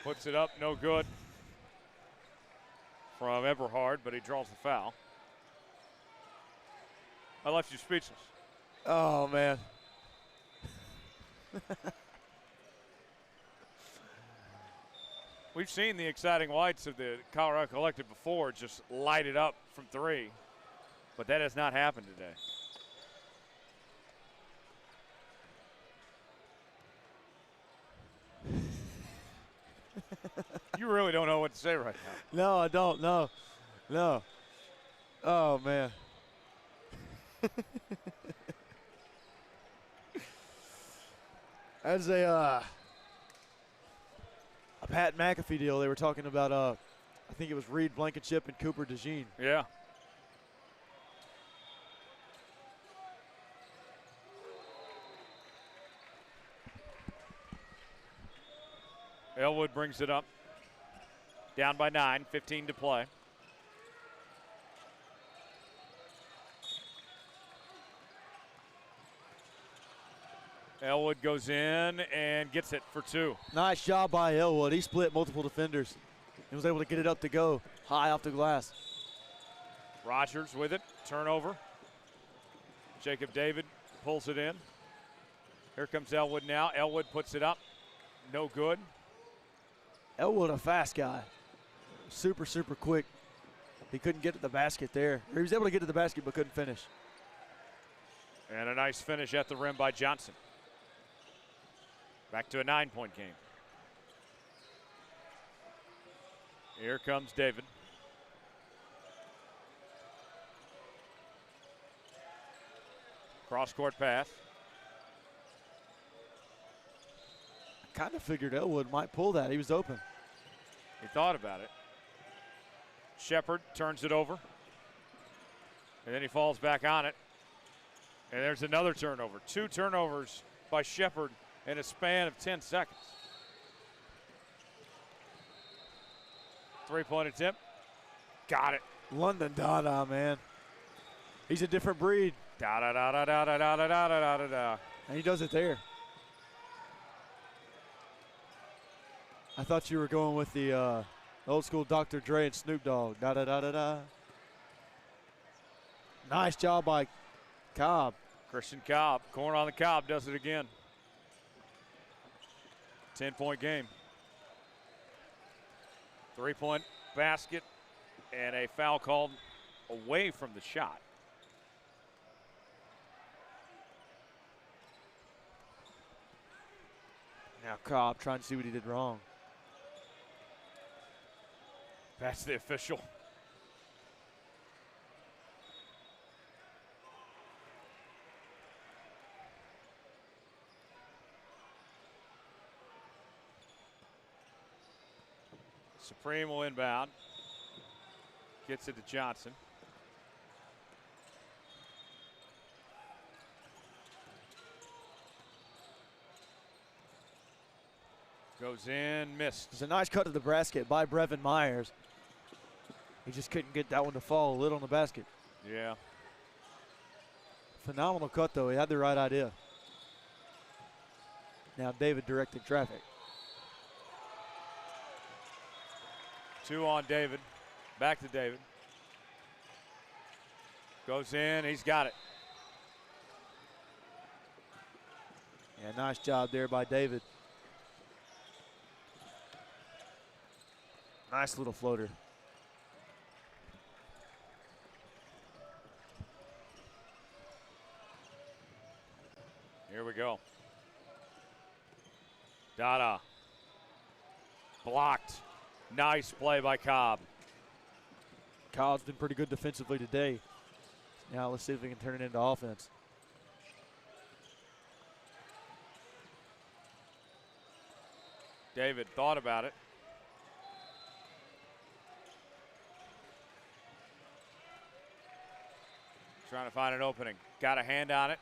Puts it up, no good. From Eberhard, but he draws the foul. I left you speechless. Oh, man. We've seen the exciting Whites of the Colorado Collective before just light it up from three, but that has not happened today. You really don't know what to say right now. No, I don't. No. Oh, man. As a Pat McAfee deal, they were talking about, I think it was Reed Blankenship and Cooper DeJean. Yeah. Elwood brings it up. Down by 9, 15 to play. Elwood goes in and gets it for two. Nice job by Elwood. He split multiple defenders. He was able to get it up to go high off the glass. Rogers with it, turnover. Jacob David pulls it in. Here comes Elwood now. Elwood puts it up, no good. Elwood, a fast guy. Super, super quick. He couldn't get to the basket there. He was able to get to the basket but couldn't finish. And a nice finish at the rim by Johnson. Back to a 9-point game. Here comes David. Cross-court pass. I kind of figured Elwood might pull that. He was open. He thought about it. Shepard turns it over. And then he falls back on it. And there's another turnover. 2 turnovers by Shepard in a span of 10 seconds. 3-point attempt. Got it. London Dada, man. He's a different breed. Da-da-da-da-da-da-da-da-da-da-da. And he does it there. I thought you were going with the old school Dr. Dre and Snoop Dogg. Da-da-da-da-da. Nice job by Cobb. Christian Cobb, corner on the Cobb, does it again. 10-point game. 3-point basket and a foul called away from the shot. Now Cobb trying to see what he did wrong. That's the official. Supreme will inbound. Gets it to Johnson. Goes in, missed. It's a nice cut to the basket by Brevin Myers. He just couldn't get that one to fall a little on the basket. Yeah. Phenomenal cut, though. He had the right idea. Now David directing traffic. 2 on David. Back to David. Goes in, he's got it. Yeah, nice job there by David. Nice little floater. Here we go. Dada. Blocked. Nice play by Cobb. Cobb's been pretty good defensively today. Now let's see if we can turn it into offense. David thought about it. Trying to find an opening. Got a hand on it.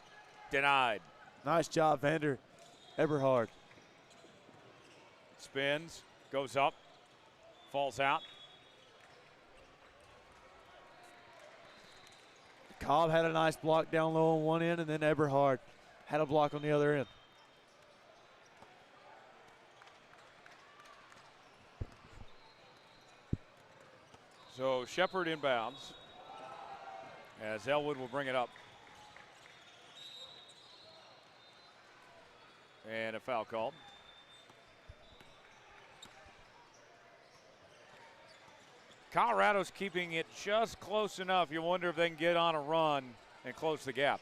Denied. Nice job, Vander Eberhard. Spins. Goes up. Falls out. Cobb had a nice block down low on one end, and then Eberhard had a block on the other end. So Shepard inbounds as Elwood will bring it up. And a foul called. Colorado's keeping it just close enough. You wonder if they can get on a run and close the gap.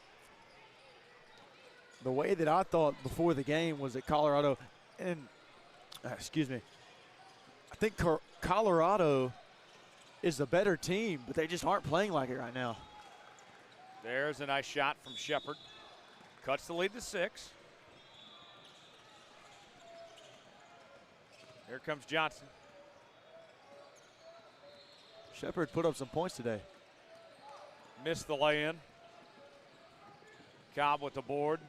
The way that I thought before the game was that Colorado, and excuse me, I think Colorado is the better team, but they just aren't playing like it right now. There's a nice shot from Shepard. Cuts the lead to 6. Here comes Johnson. Shepard put up some points today. Missed the lay-in. Cobb with the board.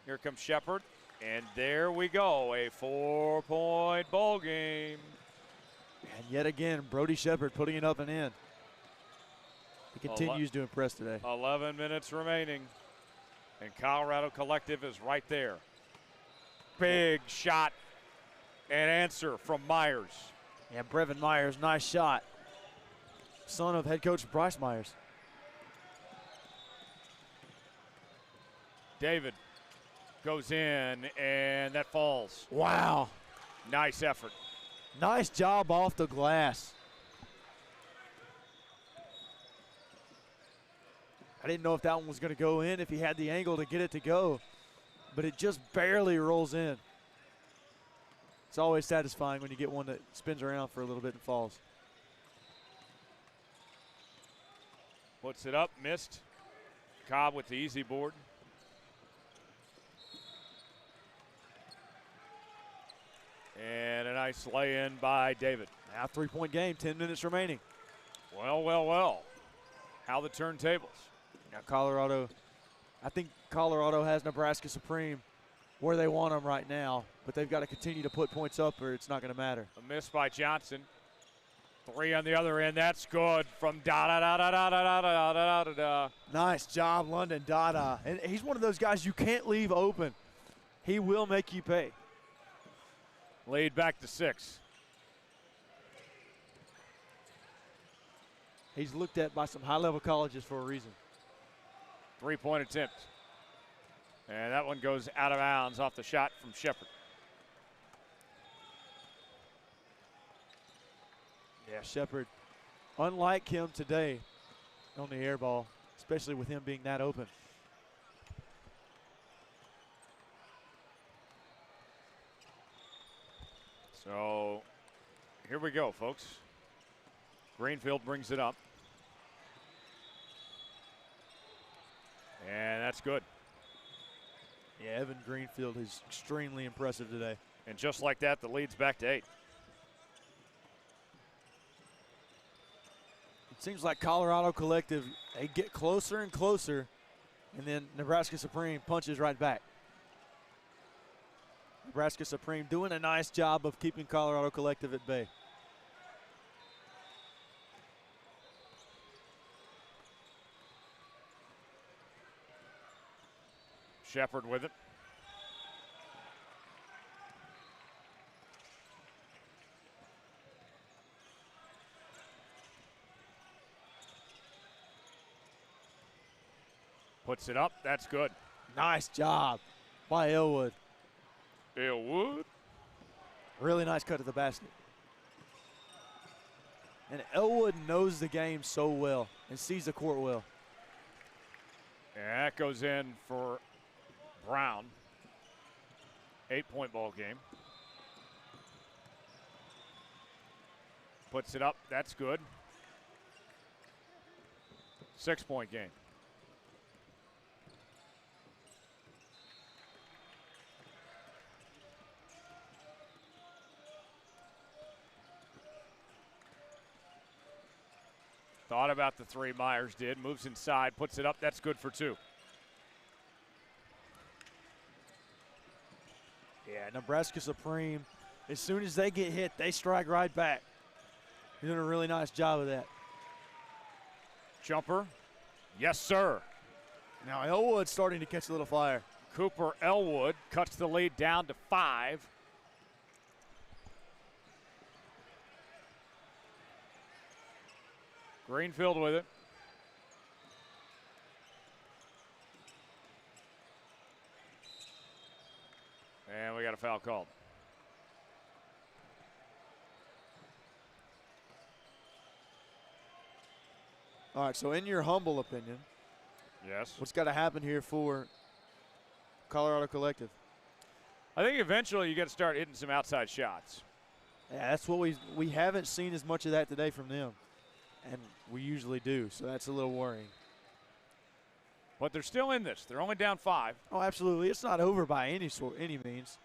Here comes Shepard. And there we go, a 4-point ball game. And yet again, Brody Shepard putting it up and in. He continues to impress today. 11 minutes remaining. And Colorado Collective is right there. Big shot and answer from Myers. Yeah, Brevin Myers, nice shot. Son of head coach Bryce Myers. David goes in, and that falls. Wow. Nice effort. Nice job off the glass. I didn't know if that one was going to go in, if he had the angle to get it to go, but it just barely rolls in. It's always satisfying when you get one that spins around for a little bit and falls. Puts it up, missed. Cobb with the easy board. And a nice lay-in by David. Now 3-point game, 10 minutes remaining. Well, well, well. How the turntables. Now Colorado, I think Colorado has Nebraska Supreme where they want them right now, but they've got to continue to put points up or it's not going to matter. A miss by Johnson. 3 on the other end. That's good from da-da-da-da-da-da-da-da-da-da. Nice job, London Dada. And he's one of those guys you can't leave open. He will make you pay. Lead back to 6. He's looked at by some high-level colleges for a reason. 3-point attempt. And that one goes out of bounds off the shot from Shepard. Yeah, Shepard, unlike him today on the air ball, especially with him being that open. So here we go, folks. Greenfield brings it up. And that's good. Yeah, Evan Greenfield is extremely impressive today. And just like that, the lead's back to 8. It seems like Colorado Collective, they get closer and closer, and then Nebraska Supreme punches right back. Nebraska Supreme doing a nice job of keeping Colorado Collective at bay. Shepard with it. Puts it up. That's good. Nice job by Elwood. Elwood. Really nice cut to the basket. And Elwood knows the game so well and sees the court well. And that goes in for Brown. 8-point ball game. Puts it up. That's good. 6-point game. Thought about the 3 Myers did. Moves inside, puts it up. That's good for 2. Yeah, Nebraska Supreme, as soon as they get hit, they strike right back. You're doing a really nice job of that. Jumper. Yes, sir. Now Elwood's starting to catch a little fire. Cooper Elwood cuts the lead down to 5. Greenfield with it. And we got a foul called. All right, so in your humble opinion, Yes. what's got to happen here for Colorado Collective? I think eventually you got to start hitting some outside shots. Yeah, that's what we haven't seen as much of that today from them, and we usually do, so that's a little worrying. But they're still in this. They're only down 5. Oh, absolutely. It's not over by any means.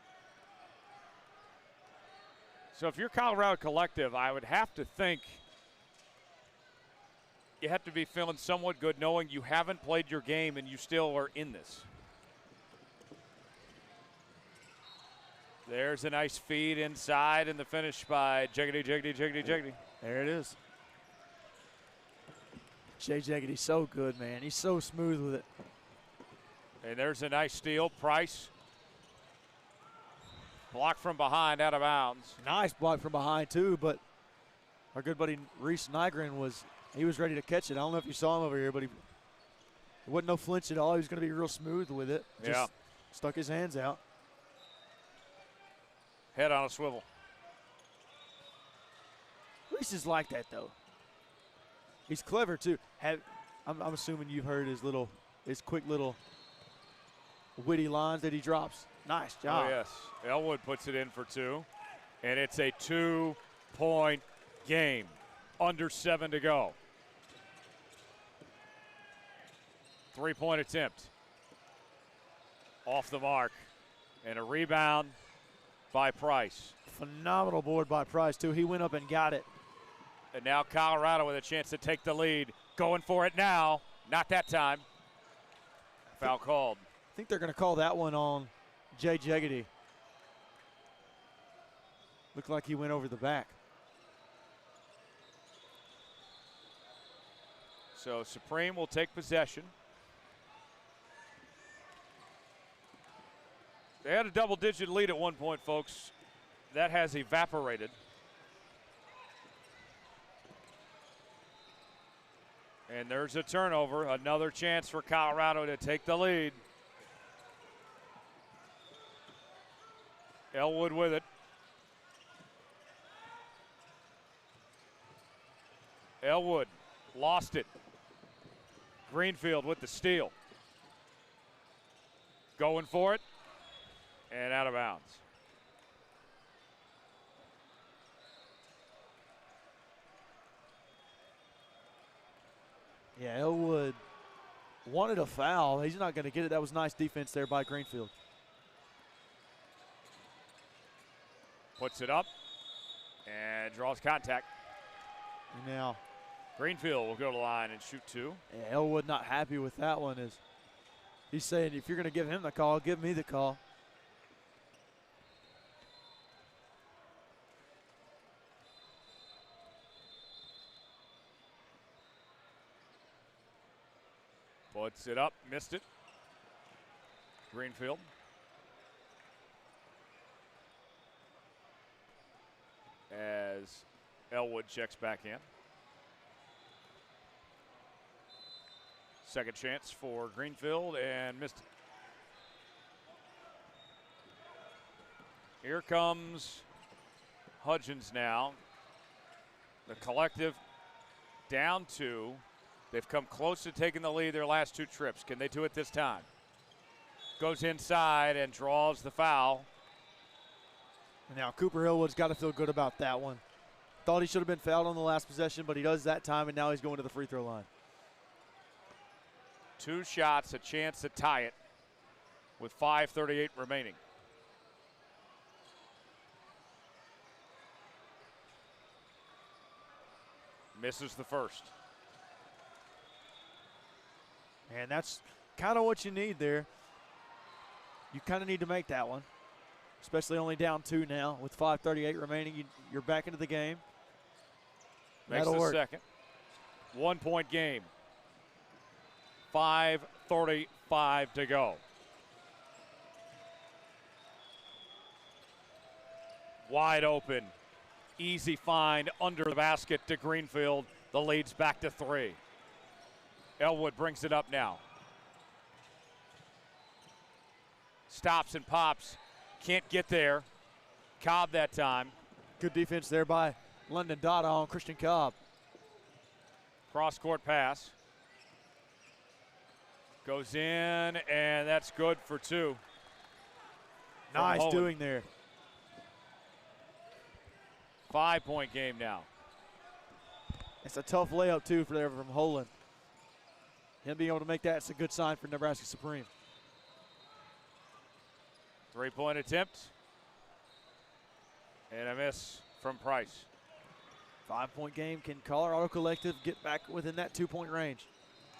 So if you're Colorado Collective, I would have to think you have to be feeling somewhat good knowing you haven't played your game and you still are in this. There's a nice feed inside and the finish by Jiggity. There it is. Jay Jaggety's so good, man. He's so smooth with it. And there's a nice steal. Price. Block from behind, out of bounds. Nice block from behind, too, but Our good buddy Reese Nygren was ready to catch it. I don't know if you saw him over here, but he wasn't no flinch at all. He was going to be real smooth with it. Just stuck his hands out. Head on a swivel. Reese is like that, though. He's clever, too. I'm assuming you've heard his quick little witty lines that he drops. Nice job. Oh, yes. Elwood puts it in for 2, and it's a 2-point game. Under 7 to go. 3-point attempt. Off the mark. And a rebound by Price. Phenomenal board by Price, too. He went up and got it. And now Colorado with a chance to take the lead. Going for it now. Not that time. Foul called. I think they're going to call that one on Jay Jeggedy. Looked like he went over the back. So Supreme will take possession. They had a double-digit lead at one point, folks. That has evaporated. And there's a turnover. Another chance for Colorado to take the lead. Elwood with it. Elwood lost it. Greenfield with the steal. Going for it. And out of bounds. Yeah, Elwood wanted a foul. He's not going to get it. That was nice defense there by Greenfield. Puts it up and draws contact. Now, Greenfield will go to the line and shoot 2. yeah, Elwood not happy with that one. He's saying, if you're going to give him the call, give me the call. Puts it up, missed it. Greenfield. As Elwood checks back in. Second chance for Greenfield and missed it. Here comes Hudgens now. The collective down 2. They've come close to taking the lead their last 2 trips. Can they do it this time? Goes inside and draws the foul. Now, Cooper Elwood's got to feel good about that one. Thought he should have been fouled on the last possession, but he does that time, and now he's going to the free throw line. 2 shots, a chance to tie it with 5:38 remaining. Misses the first. And that's kind of what you need there. You kind of need to make that one, especially only down 2 now with 5:38 remaining. You're back into the game. Makes That'll the work. second. 1-point game. 5:35 to go. Wide open. Easy find under the basket to Greenfield. The lead's back to 3. Elwood brings it up now. Stops and pops. Can't get there. Cobb that time. Good defense there by London Dada on Christian Cobb. Cross-court pass. Goes in, and that's good for 2. Nice Halley. doing there. 5-point game now. It's a tough layup, too, for there from Holland. Him being able to make that, it's a good sign for Nebraska Supreme. 3-point attempt. And a miss from Price. 5-point game. Can Colorado Collective get back within that 2-point range?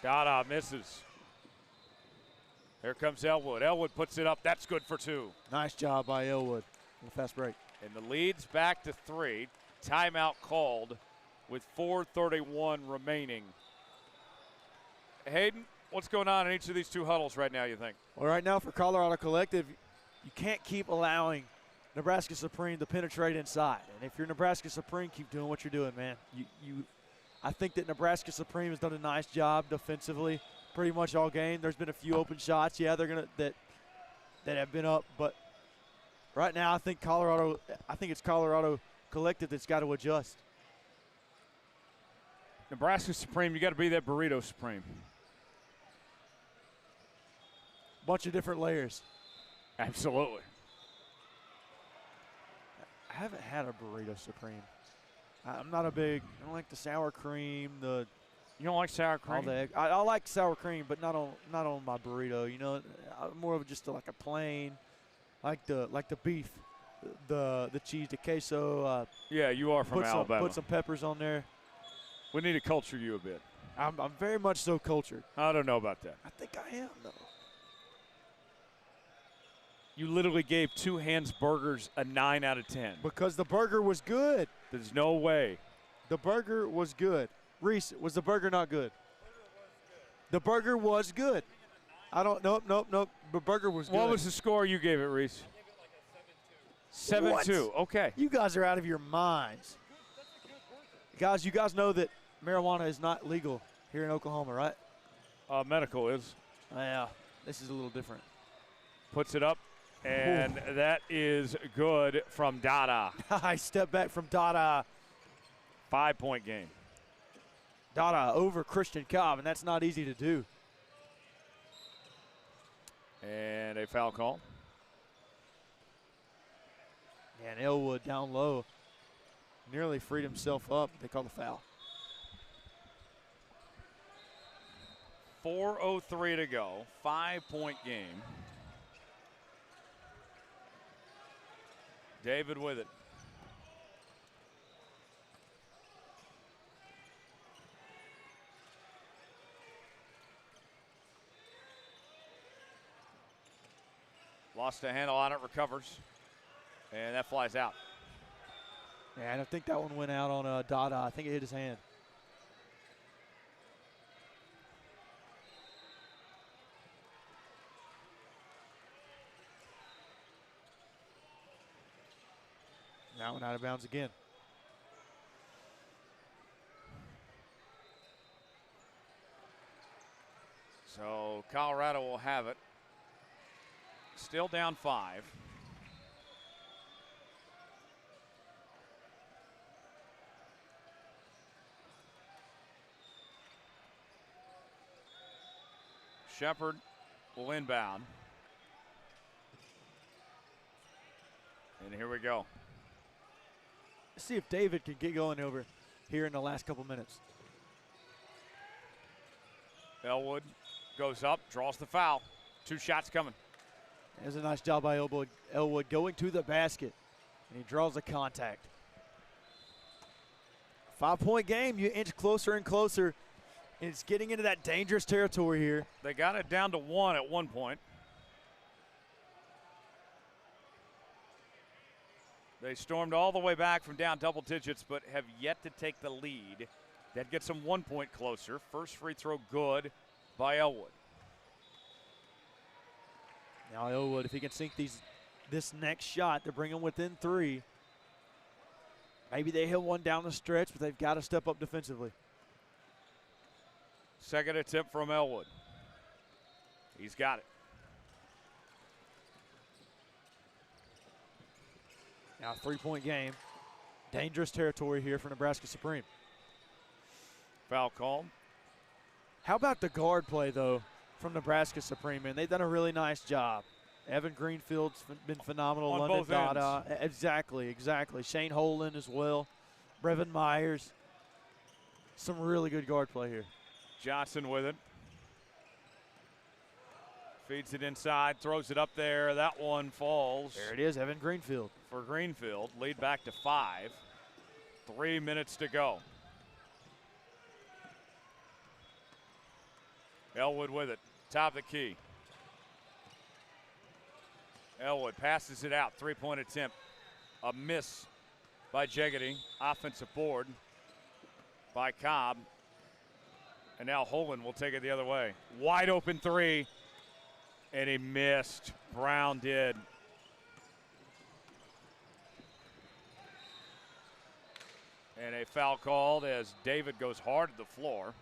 Dada misses. Here comes Elwood. Elwood puts it up. That's good for 2. Nice job by Elwood on the fast break. And the lead's back to 3. Timeout called with 4:31 remaining. Hayden, what's going on in each of these 2 huddles right now, you think? Well, right now for Colorado Collective, you can't keep allowing Nebraska Supreme to penetrate inside. And if you're Nebraska Supreme, keep doing what you're doing, man. I think that Nebraska Supreme has done a nice job defensively pretty much all game. There's been a few open shots. Yeah, they're gonna that have been up, but right now I think it's Colorado Collective that's got to adjust. Nebraska Supreme, you got to be that burrito Supreme. Bunch of different layers. Absolutely. I haven't had a burrito Supreme. I'm not a big. I don't like the sour cream. You don't like sour cream? All the egg. I like sour cream, but not on my burrito. You know, I'm more of just like a plain, like the beef, the cheese, the queso. Yeah, you are from Alabama. Put some peppers on there. We need to culture you a bit. I'm very much so cultured. I don't know about that. I think I am though. You literally gave Two Hands Burgers a 9 out of 10. Because the burger was good. There's no way. The burger was good. Reese, was the burger not good? The burger was good. Nope. The burger was good. What was the score you gave it, Reese? I gave it like a 7-2. 7-2, okay. You guys are out of your minds. Guys, you guys know that marijuana is not legal here in Oklahoma, right? Medical is. Yeah, this is a little different. Puts it up. And that is good from Dada. I step back from Dada. 5-point game. Dada over Christian Cobb, and that's not easy to do. And a foul call. And Elwood down low nearly freed himself up. They call the foul. 4:03 to go. 5-point game. David with it. Lost a handle on it, recovers. And that flies out. Yeah, and I think that one went out on Dada. I think it hit his hand. That one out of bounds again. So Colorado will have it. Still down 5. Shepard will inbound. And here we go. Let's see if David can get going over here in the last couple minutes. Elwood goes up, draws the foul. 2 shots coming. There's a nice job by Elwood going to the basket. And he draws the contact. 5-point game. You inch closer and closer. And it's getting into that dangerous territory here. They got it down to 1 at one point. They stormed all the way back from down double digits, but have yet to take the lead. That gets them 1 point closer. First free throw good by Elwood. Now Elwood, if he can sink this next shot to bring them within 3. Maybe they hit one down the stretch, but they've got to step up defensively. Second attempt from Elwood. He's got it. Now a 3-point game. Dangerous territory here for Nebraska Supreme. Foul called. How about the guard play, though, from Nebraska Supreme, man? They've done a really nice job. Evan Greenfield's been phenomenal. On London both Dada. Exactly. Shane Holden as well. Brevin Myers. Some really good guard play here. Johnson with it. Feeds it inside, throws it up there. That one falls. There it is, Evan Greenfield. For Greenfield, lead back to 5. 3 minutes to go. Elwood with it, top of the key. Elwood passes it out, 3-point attempt. A miss by Jeggedy. Offensive board by Cobb. And now Holden will take it the other way. Wide open 3. And he missed. Brown did. And a foul called as David goes hard to the floor.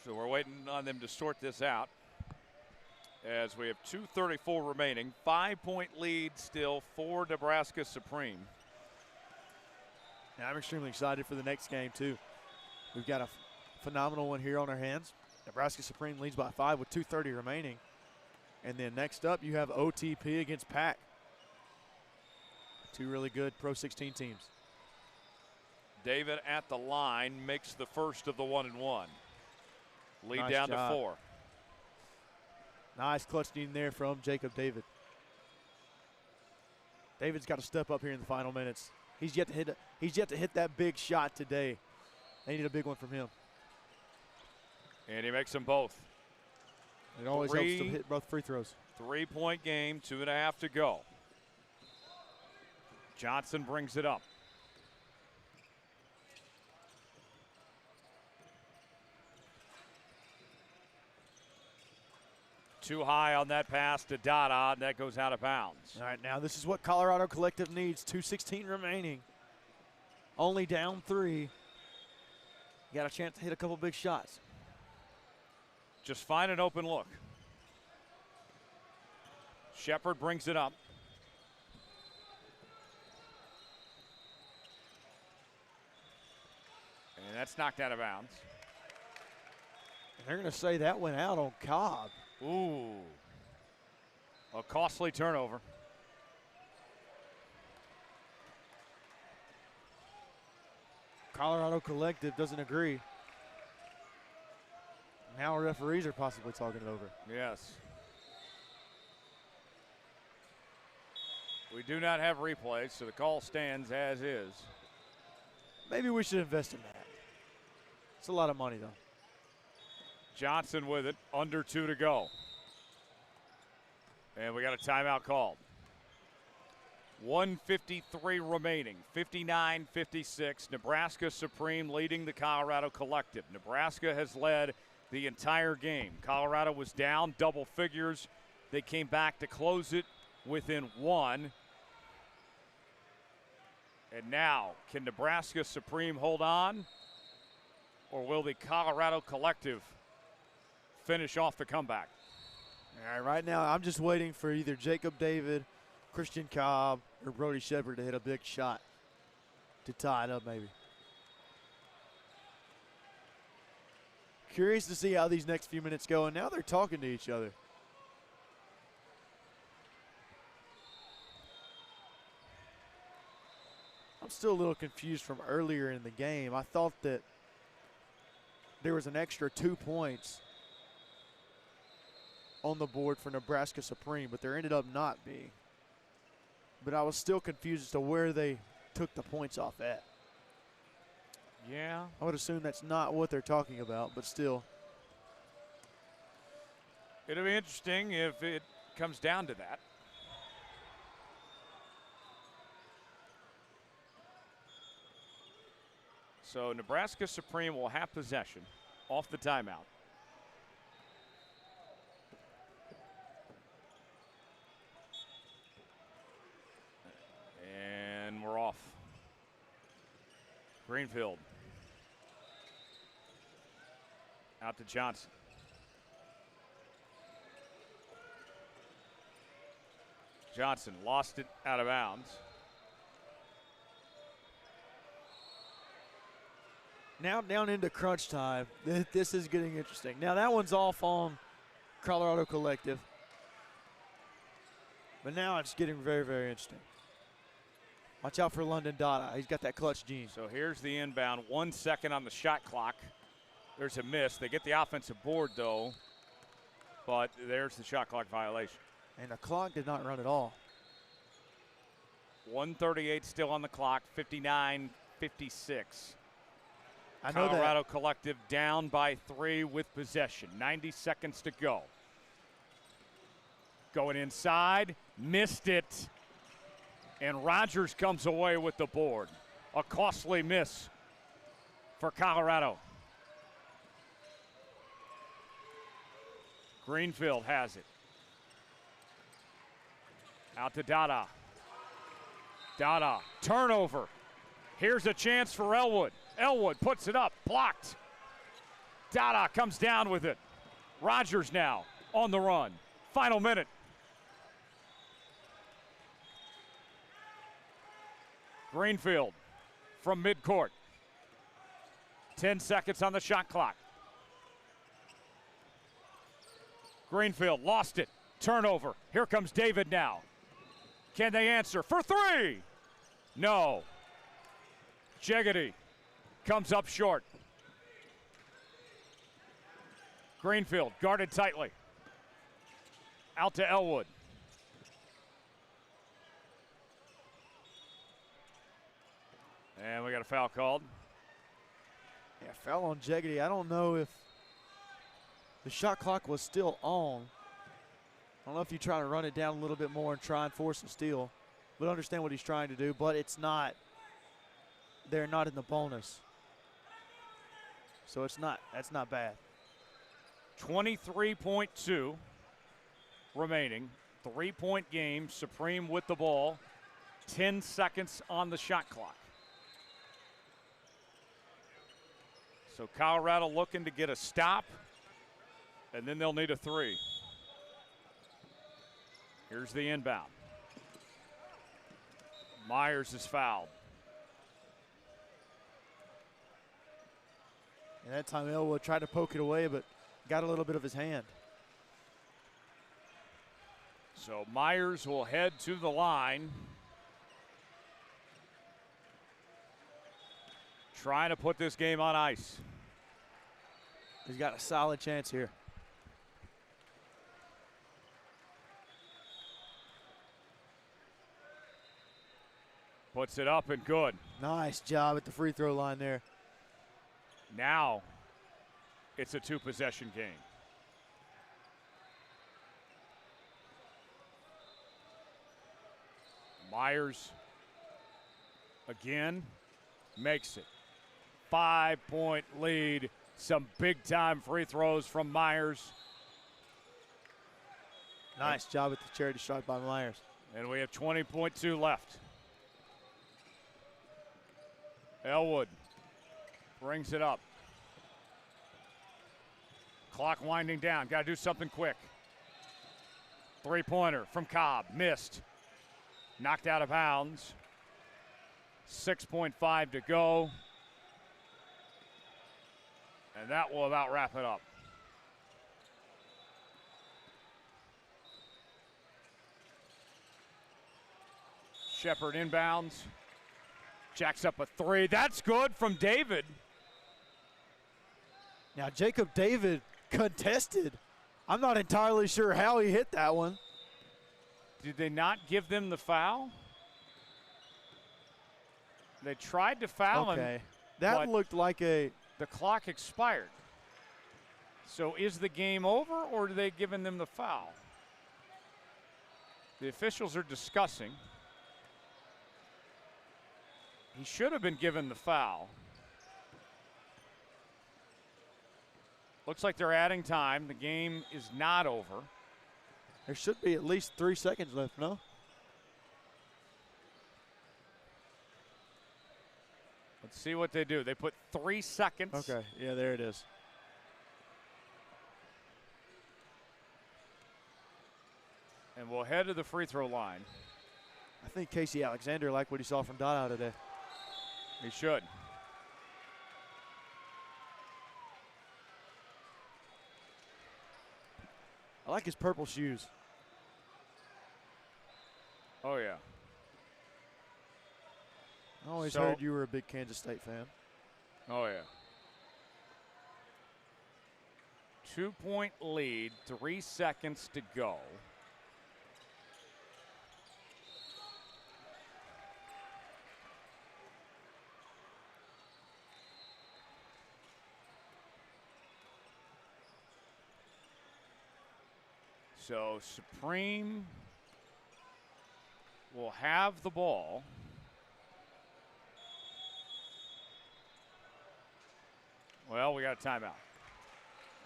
So we're waiting on them to sort this out as we have 2:34 remaining. 5-point lead still for Nebraska Supreme. And I'm extremely excited for the next game, too. We've got a phenomenal one here on our hands. Nebraska Supreme leads by 5 with 2:30 remaining. And then next up, you have OTP against PAC. Two really good Pro16 teams. David at the line makes the first of the 1-and-1. Lead Nice down job. to 4. Nice clutching there from Jacob David. David's got to step up here in the final minutes. He's yet to hit that big shot today. They need a big one from him. And he makes them both. It always helps to hit both free throws. 3-point game, 2.5 to go. Johnson brings it up. Too high on that pass to Dada, and that goes out of bounds. All right, now this is what Colorado Collective needs. 2:16 remaining. Only down 3. You got a chance to hit a couple big shots. Just find an open look. Shepard brings it up. And that's knocked out of bounds. And they're going to say that went out on Cobb. Ooh. A costly turnover. Colorado Collective doesn't agree. Now referees are possibly talking it over. Yes. We do not have replays, so the call stands as is. Maybe we should invest in that. It's a lot of money, though. Johnson with it, under 2 to go. And we got a timeout called. 1:53 remaining, 59-56. Nebraska Supreme leading the Colorado Collective. Nebraska has led the entire game. Colorado was down double figures. They came back to close it within 1. And now, can Nebraska Supreme hold on? Or will the Colorado Collective finish off the comeback? All right, right now I'm just waiting for either Jacob David, Christian Cobb, or Brody Shepard to hit a big shot to tie it up maybe. Curious to see how these next few minutes go, and now they're talking to each other. I'm still a little confused from earlier in the game. I thought that there was an extra 2 points on the board for Nebraska Supreme, but there ended up not being. But I was still confused as to where they took the points off at. Yeah. I would assume that's not what they're talking about, but still. It'll be interesting if it comes down to that. So Nebraska Supreme will have possession off the timeout. And we're off. Greenfield. Out to Johnson. Johnson lost it out of bounds. Now down into crunch time. This is getting interesting. Now that one's off on Colorado Collective. But now it's getting very, very interesting. Watch out for London Dada. He's got that clutch gene. So here's the inbound. 1 second on the shot clock. There's a miss. They get the offensive board, though. But there's the shot clock violation. And the clock did not run at all. 1:38 still on the clock. 59-56. I know Colorado Collective down by 3 with possession. 90 seconds to go. Going inside. Missed it. And Rogers comes away with the board. A costly miss for Colorado. Greenfield has it. Out to Dada. Dada, turnover. Here's a chance for Elwood. Elwood puts it up, blocked. Dada comes down with it. Rogers now on the run. Final minute. Greenfield from midcourt. 10 seconds on the shot clock. Greenfield lost it. Turnover. Here comes David now. Can they answer for three? No. Jeggedy comes up short. Greenfield guarded tightly. Out to Elwood. And we got a foul called. Yeah, foul on Jeggedy. I don't know if the shot clock was still on. I don't know if you try to run it down a little bit more and try and force a steal. But understand what he's trying to do, but it's not, they're not in the bonus. So that's not bad. 23.2 remaining. 3-point game. Supreme with the ball. 10 seconds on the shot clock. So Colorado looking to get a stop, and then they'll need a three. Here's the inbound. Myers is fouled. And that time Elwood tried to poke it away, but got a little bit of his hand. So Myers will head to the line. Trying to put this game on ice. He's got a solid chance here. Puts it up and good. Nice job at the free throw line there. Now it's a two-possession game. Myers again makes it. 5-point lead. Some big-time free throws from Myers. Nice job at the charity stripe by Myers. And we have 20.2 left. Elwood brings it up. Clock winding down. Got to do something quick. Three-pointer from Cobb. Missed. Knocked out of bounds. 6.5 to go. And that will about wrap it up. Shepard inbounds. Jacks up a three. That's good from David. Now Jacob David contested. I'm not entirely sure how he hit that one. Did they not give them the foul? They tried to foul him. That looked like the clock expired. So is the game over, or are they giving them the foul? The officials are discussing. He should have been given the foul. Looks like they're adding time. The game is not over. There should be at least 3 seconds left, no? Let's see what they do. They put 3 seconds. Okay, yeah, there it is. And we'll head to the free throw line. I think Casey Alexander liked what he saw from Dada today. He should. I like his purple shoes. Oh, yeah. I always heard you were a big Kansas State fan. Oh, yeah. 2-point lead, 3 seconds to go. So Supreme will have the ball. Well, we got a timeout.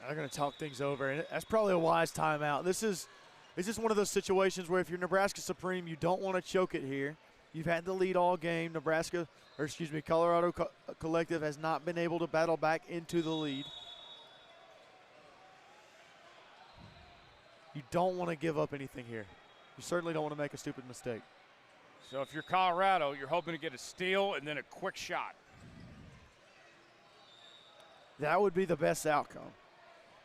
They're going to talk things over, and that's probably a wise timeout. This is one of those situations where if you're Nebraska Supreme, you don't want to choke it here. You've had the lead all game. Colorado Collective has not been able to battle back into the lead. You don't want to give up anything here. You certainly don't want to make a stupid mistake. So if you're Colorado, you're hoping to get a steal and then a quick shot. That would be the best outcome.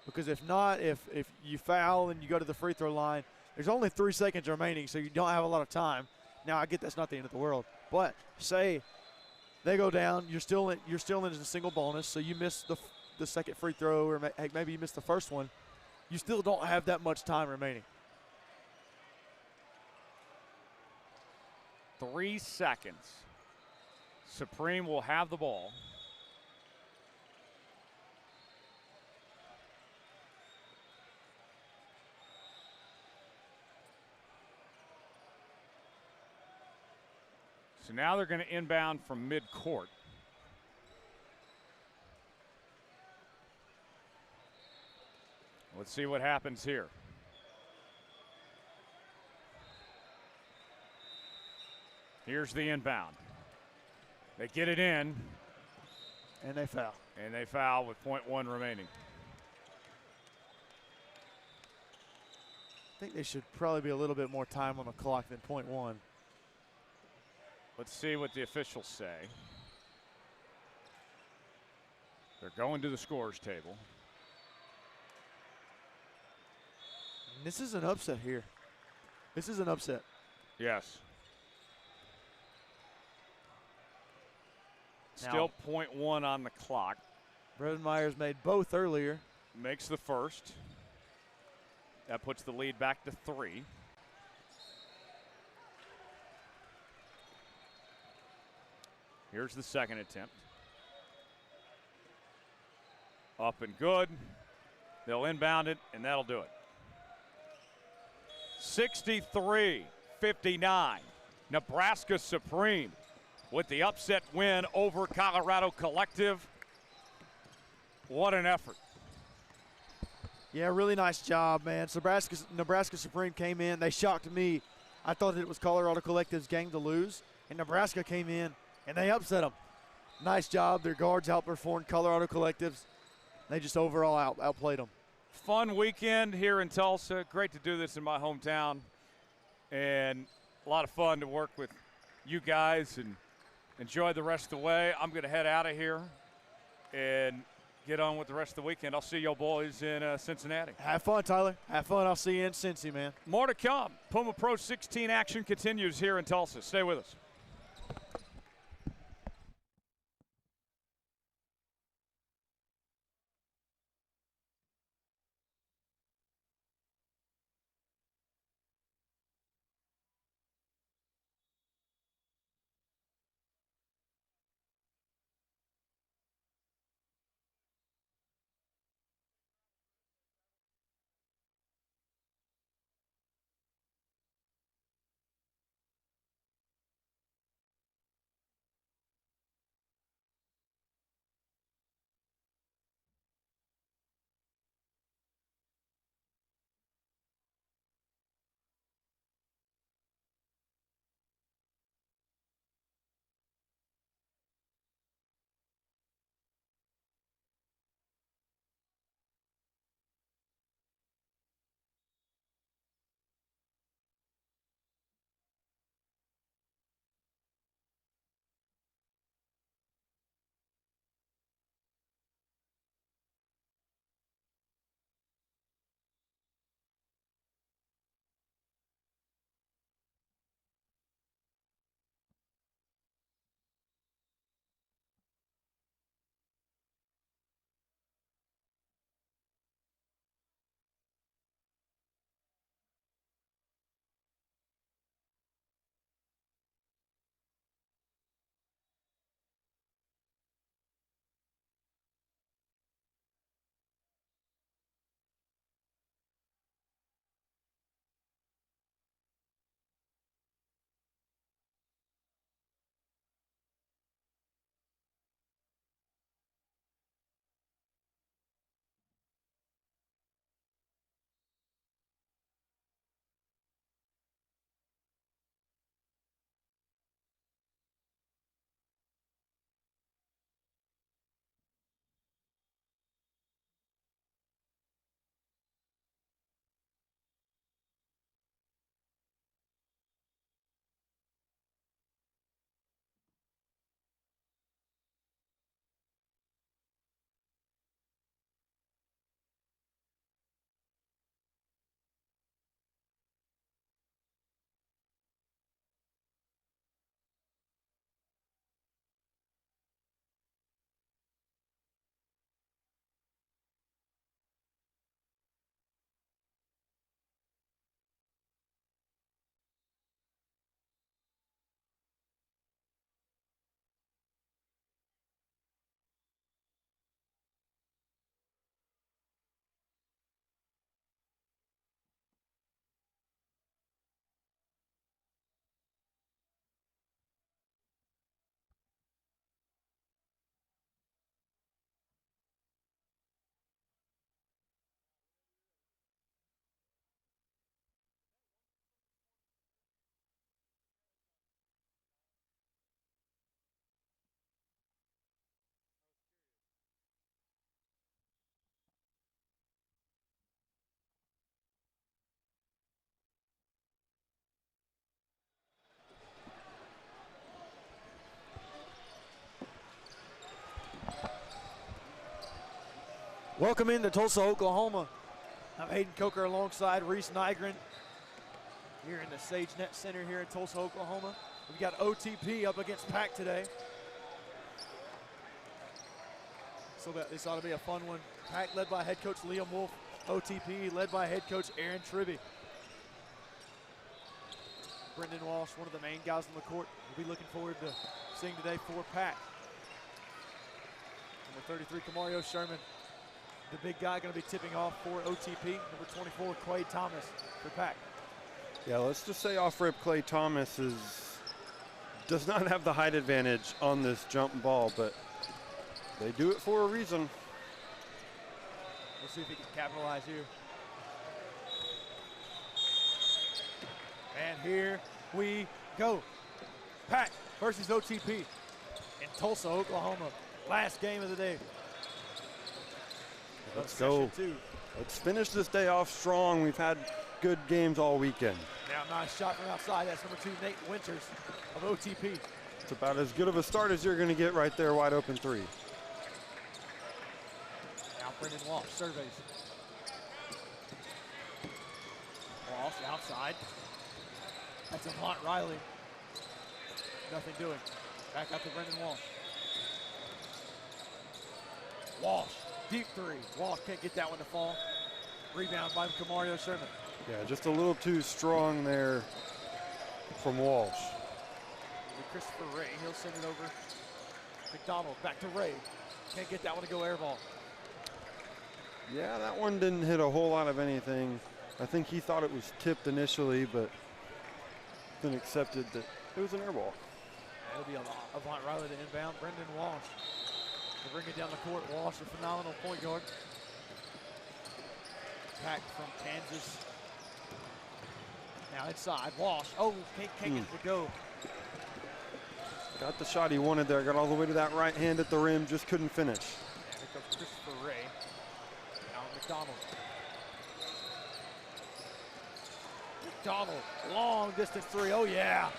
Because if not, if you foul and you go to the free throw line, there's only 3 seconds remaining, so you don't have a lot of time. Now, I get that's not the end of the world. But say they go down, you're still in a single bonus, so you miss the second free throw, or maybe you missed the first one. You still don't have that much time remaining. 3 seconds. Supreme will have the ball. So now they're going to inbound from midcourt. Let's see what happens here. Here's the inbound. They get it in. And they foul. And they foul with .1 remaining. I think they should probably be a little bit more time on the clock than .1. Let's see what the officials say. They're going to the scorers table. This is an upset here. This is an upset. Yes. Still .1 on the clock. Brevin Myers made both earlier. Makes the first. That puts the lead back to 3. Here's the second attempt. Up and good. They'll inbound it, and that'll do it. 63-59. Nebraska Supreme with the upset win over Colorado Collective. What an effort. Yeah, really nice job, man. Nebraska Supreme came in. They shocked me. I thought it was Colorado Collective's game to lose, and Nebraska came in, and they upset them. Nice job. Their guards outperformed Colorado Collectives. They just overall outplayed them. Fun weekend here in Tulsa. Great to do this in my hometown. And a lot of fun to work with you guys and enjoy the rest of the way. I'm going to head out of here and get on with the rest of the weekend. I'll see you boys in Cincinnati. Have fun, Tyler. Have fun. I'll see you in Cincy, man. More to come. Puma Pro 16 action continues here in Tulsa. Stay with us. Welcome into Tulsa, Oklahoma. I'm Hayden Coker alongside Reese Nygren here in the Sage Net Center here in Tulsa, Oklahoma. We've got OTP up against PAC today. So this ought to be a fun one. PAC led by head coach Liam Wolf. OTP led by head coach Aaron Tribby. Brendan Walsh, one of the main guys on the court. We'll be looking forward to seeing today for PAC. Number 33, Kamario Sherman. The big guy going to be tipping off for OTP. Number 24, Quade Thomas for PAC. Yeah, let's just say off-rip Clay Thomas does not have the height advantage on this jump ball, but they do it for a reason. We'll see if he can capitalize here. And here we go. PAC versus OTP in Tulsa, Oklahoma. Last game of the day. Let's go. Let's finish this day off strong. We've had good games all weekend. Now nice shot from outside. That's number 2, Nate Winters of OTP. It's about as good of a start as you're going to get right there, wide open 3. Now Brendan Walsh surveys. Walsh outside. That's Avant Riley. Nothing doing. Back out to Brendan Walsh. Walsh, deep 3. Walsh can't get that one to fall. Rebound by Kamario Sherman. Yeah, just a little too strong there from Walsh. Christopher Ray, he'll send it over. McDonald back to Ray. Can't get that one to go air ball. Yeah, that one didn't hit a whole lot of anything. I think he thought it was tipped initially, but then accepted that it was an air ball. It'll be Avant Riley to inbound. Brendan Walsh to bring it down the court. Walsh, a phenomenal point guard. PAC from Kansas. Now inside, Walsh. Oh, can't get it to go. Got the shot he wanted there. Got all the way to that right hand at the rim. Just couldn't finish. And here comes Christopher Ray. Now McDonald. McDonald, long distance 3. Oh yeah.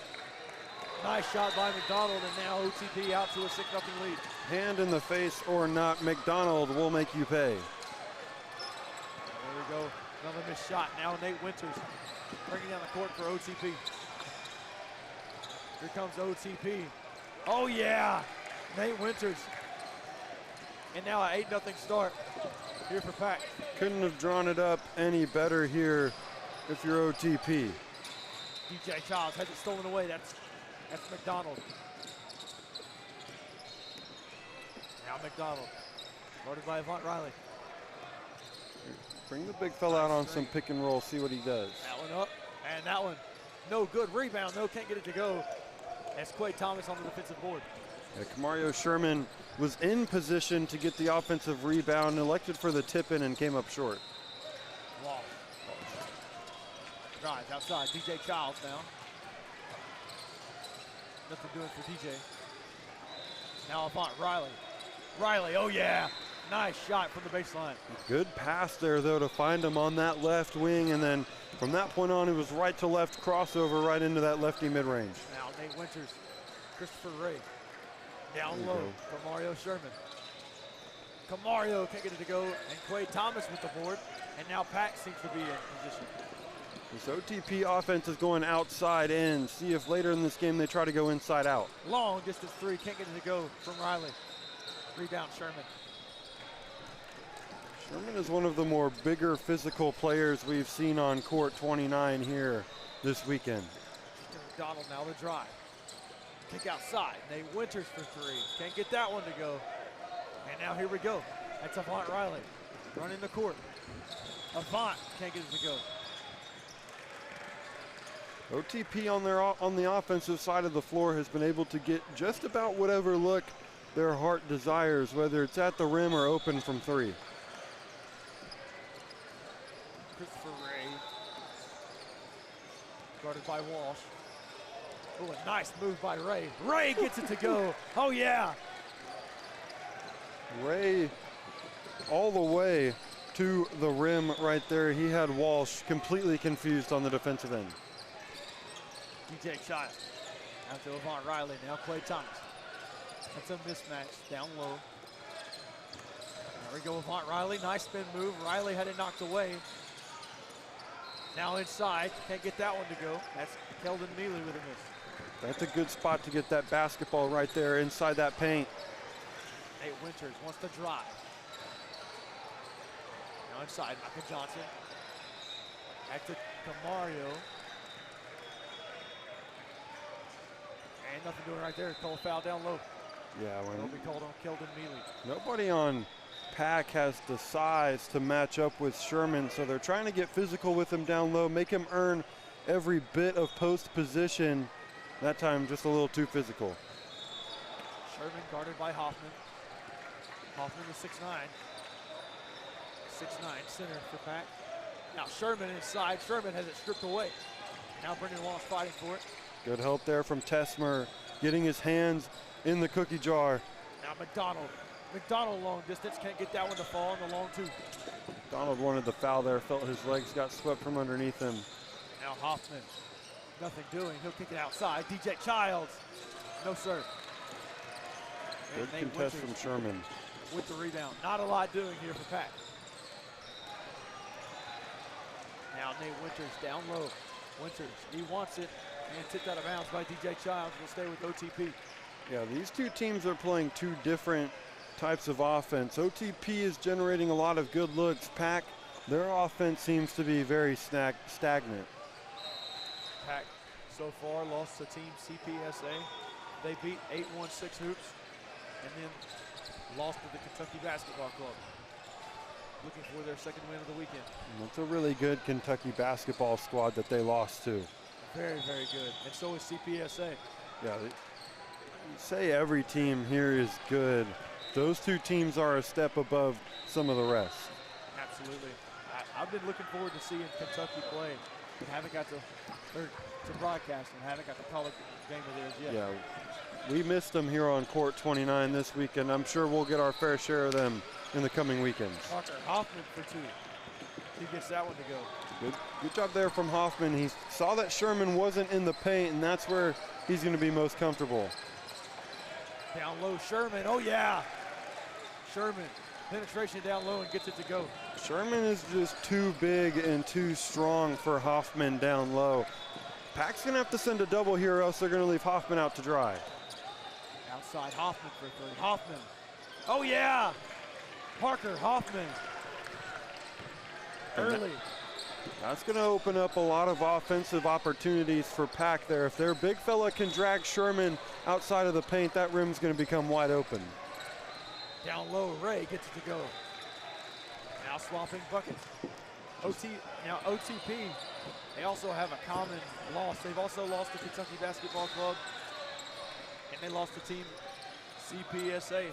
Nice shot by McDonald, and now OTP out to a 6-0 lead. Hand in the face or not, McDonald will make you pay. There we go. Another missed shot. Now Nate Winters bringing down the court for OTP. Here comes OTP. Oh yeah, Nate Winters. And now an 8-0 start here for PAC. Couldn't have drawn it up any better here if you're OTP. DJ Childs has it stolen away. That's McDonald. Now McDonald, guarded by Avant Riley. Bring the big fella out on some pick and roll, see what he does. That one up, and that one, no good. Rebound, no, can't get it to go. That's Quade Thomas on the defensive board. Yeah, Kamario Sherman was in position to get the offensive rebound, elected for the tip-in, and came up short. Walsh. Drives outside, DJ Childs now. Nothing doing for DJ. Now Avant Riley. Riley, oh yeah. Nice shot from the baseline. Good pass there, though, to find him on that left wing, and then from that point on, it was right to left crossover right into that lefty mid-range. Now Nate Winters, Christopher Ray. Down low, Kamario Sherman. Kamario can't get it to go, and Quade Thomas with the board, and now PAC seems to be in position. This OTP offense is going outside in. See if later in this game they try to go inside out. Long distance 3, can't get it to go from Riley. Rebound Sherman. Sherman is one of the more bigger physical players we've seen on court 29 here this weekend. McDonald now the drive. Kick outside. Nate Winters for 3. Can't get that one to go. And now here we go. That's Avant Riley running the court. Avant can't get it to go. OTP on the offensive side of the floor has been able to get just about whatever look their heart desires, whether it's at the rim or open from 3. Christopher Ray, guarded by Walsh. Oh, a nice move by Ray. Ray gets it to go. Oh yeah. Ray all the way to the rim right there. He had Walsh completely confused on the defensive end. DJ Child. Out to Avant Riley. Now Quade Thomas. That's a mismatch down low. There we go with Riley. Nice spin move. Riley had it knocked away. Now inside. Can't get that one to go. That's Keldon Mealy with a miss. That's a good spot to get that basketball right there inside that paint. Nate Winters wants to drive. Now inside, Michael Johnson. Back to Camario. And nothing doing right there. Call a foul down low. Yeah, It'll be called on Keldon Mealy. nobody on Pack has the size to match up with Sherman, so they're trying to get physical with him down low, make him earn every bit of post position. That time, just a little too physical. Sherman guarded by Hoffman. Hoffman is 6'9". 6'9", center for Pack. Now Sherman inside. Sherman has it stripped away. Now Brendan Walsh fighting for it. Good help there from Tesmer, getting his hands in the cookie jar. Now McDonald. McDonald long distance. Can't get that one to fall on the long two. Donald wanted the foul there, felt his legs got swept from underneath him. Now Hoffman. Nothing doing. He'll kick it outside. DJ Childs. No sir. Good And Nate contest Winters from Sherman. with the rebound. Not a lot doing here for Pack. Now Nate Winters down low. Winters, he wants it. And tipped out of bounds by DJ Childs. Will stay with OTP. Yeah, these two teams are playing two different types of offense. OTP is generating a lot of good looks. Pack, their offense seems to be very stagnant. Pack so far lost to Team CPSA. They beat 816 Hoops and then lost to the Kentucky Basketball Club. Looking for their second win of the weekend. It's a really good Kentucky basketball squad that they lost to. Very, very good. And so is CPSA. Yeah, you say every team here is good. Those two teams are a step above some of the rest. Absolutely. I've been looking forward to seeing Kentucky play, but haven't got to broadcast and haven't got to call a game of theirs yet. Yeah, we missed them here on Court 29 this weekend. I'm sure we'll get our fair share of them in the coming weekends. Parker Hoffman for two. He gets that one to go. Good job there from Hoffman. He saw that Sherman wasn't in the paint, and that's where he's going to be most comfortable. Down low, Sherman. Oh, yeah. Sherman. Penetration down low and gets it to go. Sherman is just too big and too strong for Hoffman down low. Pack's going to have to send a double here, or else they're going to leave Hoffman out to dry. Outside Hoffman for three. Hoffman. Oh, yeah. Parker Hoffman. Early. That's going to open up a lot of offensive opportunities for Pack there. If their big fella can drag Sherman outside of the paint, that rim's going to become wide open. Down low, Ray gets it to go. Now swapping buckets. Now OTP, they also have a common loss. They've also lost to Kentucky Basketball Club, and they lost to Team CPSA.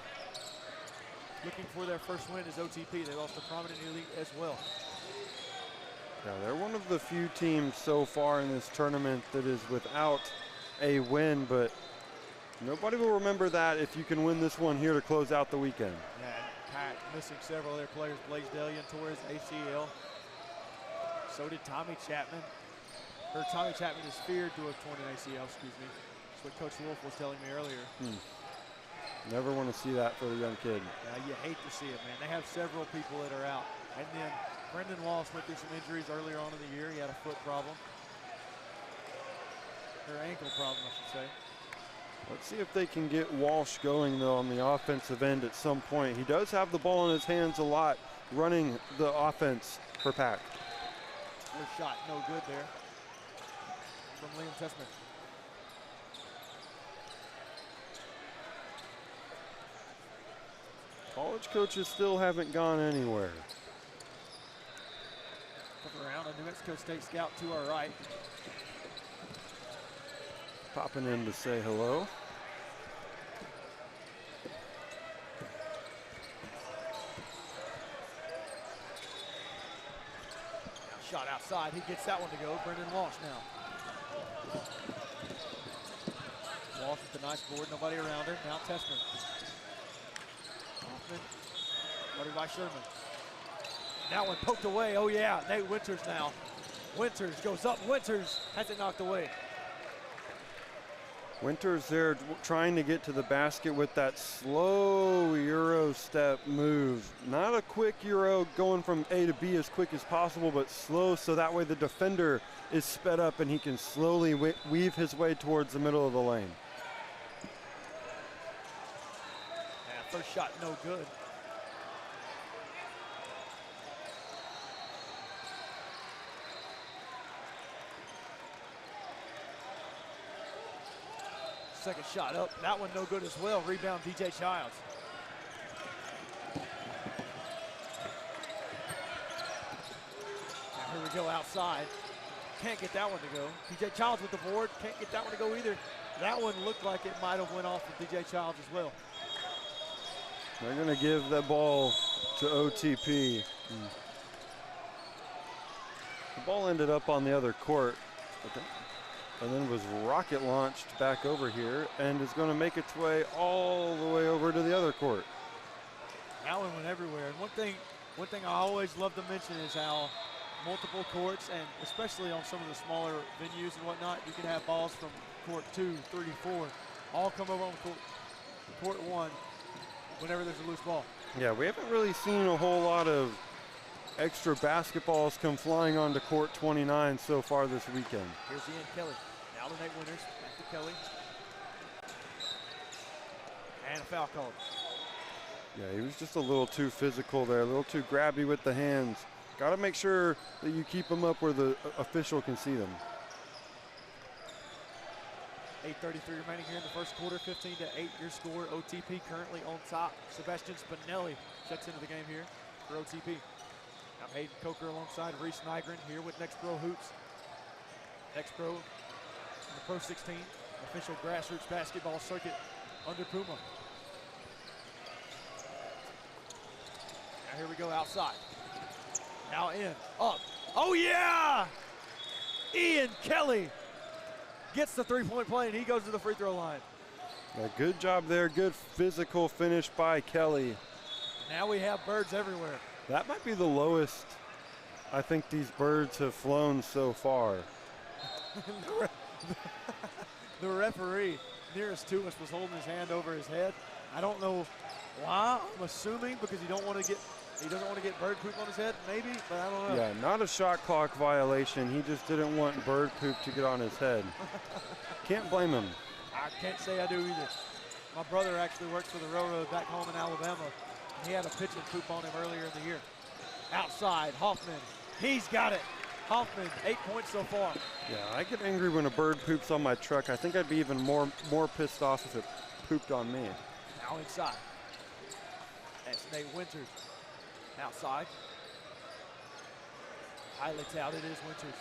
Looking for their first win is OTP. They lost to Prominent Elite as well. Yeah, they're one of the few teams so far in this tournament that is without a win, but nobody will remember that if you can win this one here to close out the weekend. Yeah, Pack missing several of their players. Blaze Delian tore his ACL. So did Tommy Chapman. Tommy Chapman is feared to have torn an ACL, excuse me. That's what Coach Wolf was telling me earlier. Never want to see that for the young kid. You hate to see it, man. They have several people that are out. And then Brendan Walsh went through some injuries earlier on in the year. He had a foot problem. Or ankle problem, I should say. Let's see if they can get Walsh going, though, on the offensive end at some point. He does have the ball in his hands a lot, running the offense for Pack. First shot, no good there from Liam Tessman. College coaches still haven't gone anywhere. Coming around, a New Mexico State scout to our right. Popping in to say hello. Shot outside, he gets that one to go. Brendan Walsh now. Walsh with a nice board, nobody around her. Now Tessman. Hoffman, guarded by Sherman. That one poked away, oh yeah, Nate Winters now. Winters goes up, Winters has it knocked away. Winters there trying to get to the basket with that slow Euro step move. Not a quick Euro going from A to B as quick as possible, but slow so that way the defender is sped up and he can slowly weave his way towards the middle of the lane. Yeah, first shot no good. Second shot up, that one no good as well. Rebound, DJ Childs. Now here we go outside. Can't get that one to go. DJ Childs with the board, can't get that one to go either. That one looked like it might have went off of DJ Childs as well. They're gonna give that ball to OTP. The ball ended up on the other court, and then was rocket launched back over here and is going to make its way all the way over to the other court. That one went everywhere. And one thing I always love to mention is how multiple courts, and especially on some of the smaller venues and whatnot, you can have balls from court 2, 3, 4, all come over on court 1 whenever there's a loose ball. Yeah, we haven't really seen a whole lot of extra basketballs come flying onto court 29 so far this weekend. Here's Ian Kelly. Now to Nate Winters, back to Kelly. And a foul called. Yeah, he was just a little too physical there, a little too grabby with the hands. Got to make sure that you keep them up where the official can see them. 8:33 remaining here in the first quarter, 15-8 your score. OTP currently on top. Sebastian Spinelli checks into the game here for OTP. Now Hayden Coker alongside Reese Nygren here with Next Pro Hoops. Next Pro in the PRO16 official grassroots basketball circuit under Puma. Now here we go outside. Now in, up. Oh yeah! Ian Kelly gets the three-point play and he goes to the free throw line. Yeah, good job there, good physical finish by Kelly. Now we have birds everywhere. That might be the lowest I think these birds have flown so far. The referee nearest to us was holding his hand over his head. I don't know why. I'm assuming because he doesn't want to get bird poop on his head, maybe, but I don't know. Yeah, not a shot clock violation. He just didn't want bird poop to get on his head. Can't blame him. I can't say I do either. My brother actually works for the railroad back home in Alabama. And he had a pitch and poop on him earlier in the year. Outside, Hoffman. He's got it. Hoffman, 8 points so far. Yeah, I get angry when a bird poops on my truck. I think I'd be even more pissed off if it pooped on me. Now inside. That's Nate Winters. Outside. Highly touted is Winters.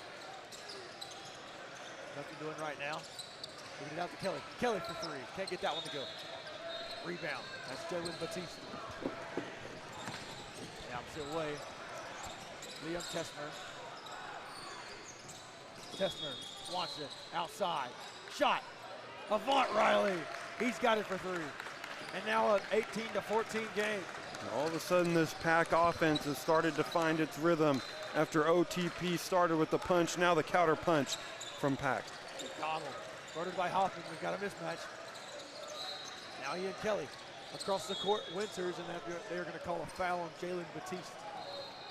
Nothing doing right now. Moving it out to Kelly. Kelly for three. Can't get that one to go. Rebound. That's Jalen Batista. The opposite way. Liam Tessmer. Tessmer wants it. Outside. Shot. Avant Riley. He's got it for three. And now an 18-14 game. All of a sudden, this Pack offense has started to find its rhythm after OTP started with the punch. Now the counter punch from Pack. McConnell, guarded by Hoffman. We've got a mismatch. Now Ian Kelly across the court. Winters, and they're going to call a foul on Jalen Batiste.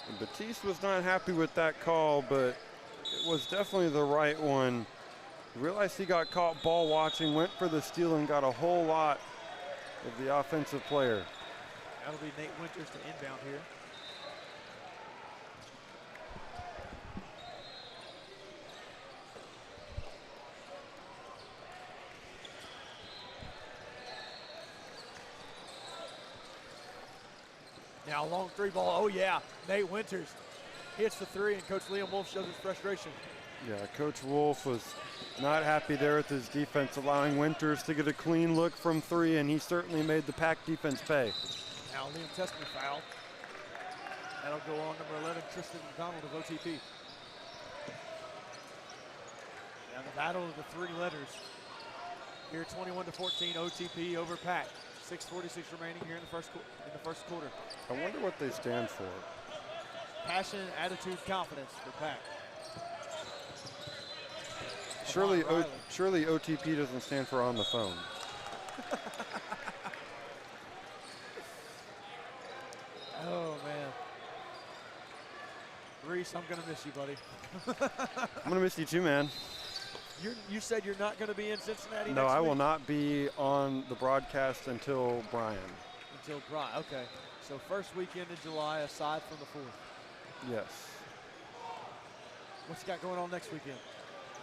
And Batiste was not happy with that call, but it was definitely the right one. Realized he got caught ball watching, went for the steal, and got a whole lot of the offensive player. That'll be Nate Winters to inbound here. Now long three ball, oh yeah, Nate Winters hits the three and Coach Liam Wolf shows his frustration. Yeah, Coach Wolf was not happy there with his defense, allowing Winters to get a clean look from three, and he certainly made the Pack defense pay. Now Liam Tessmer fouled. That'll go on number 11, Tristan McDonald of OTP. Now the battle of the three letters. Here 21-14 OTP over Pack. 6:46 remaining here in the first quarter. I wonder what they stand for. Passion, attitude, confidence for Pack. surely, Riley. surely OTP doesn't stand for on the phone. Oh, man. Reese, I'm going to miss you, buddy. I'm going to miss you too, man. You said you're not going to be in Cincinnati No, next I week? will not be on the broadcast until Brian. Until Brian, okay. So first weekend in July aside from the 4th. Yes. What's you got going on next weekend?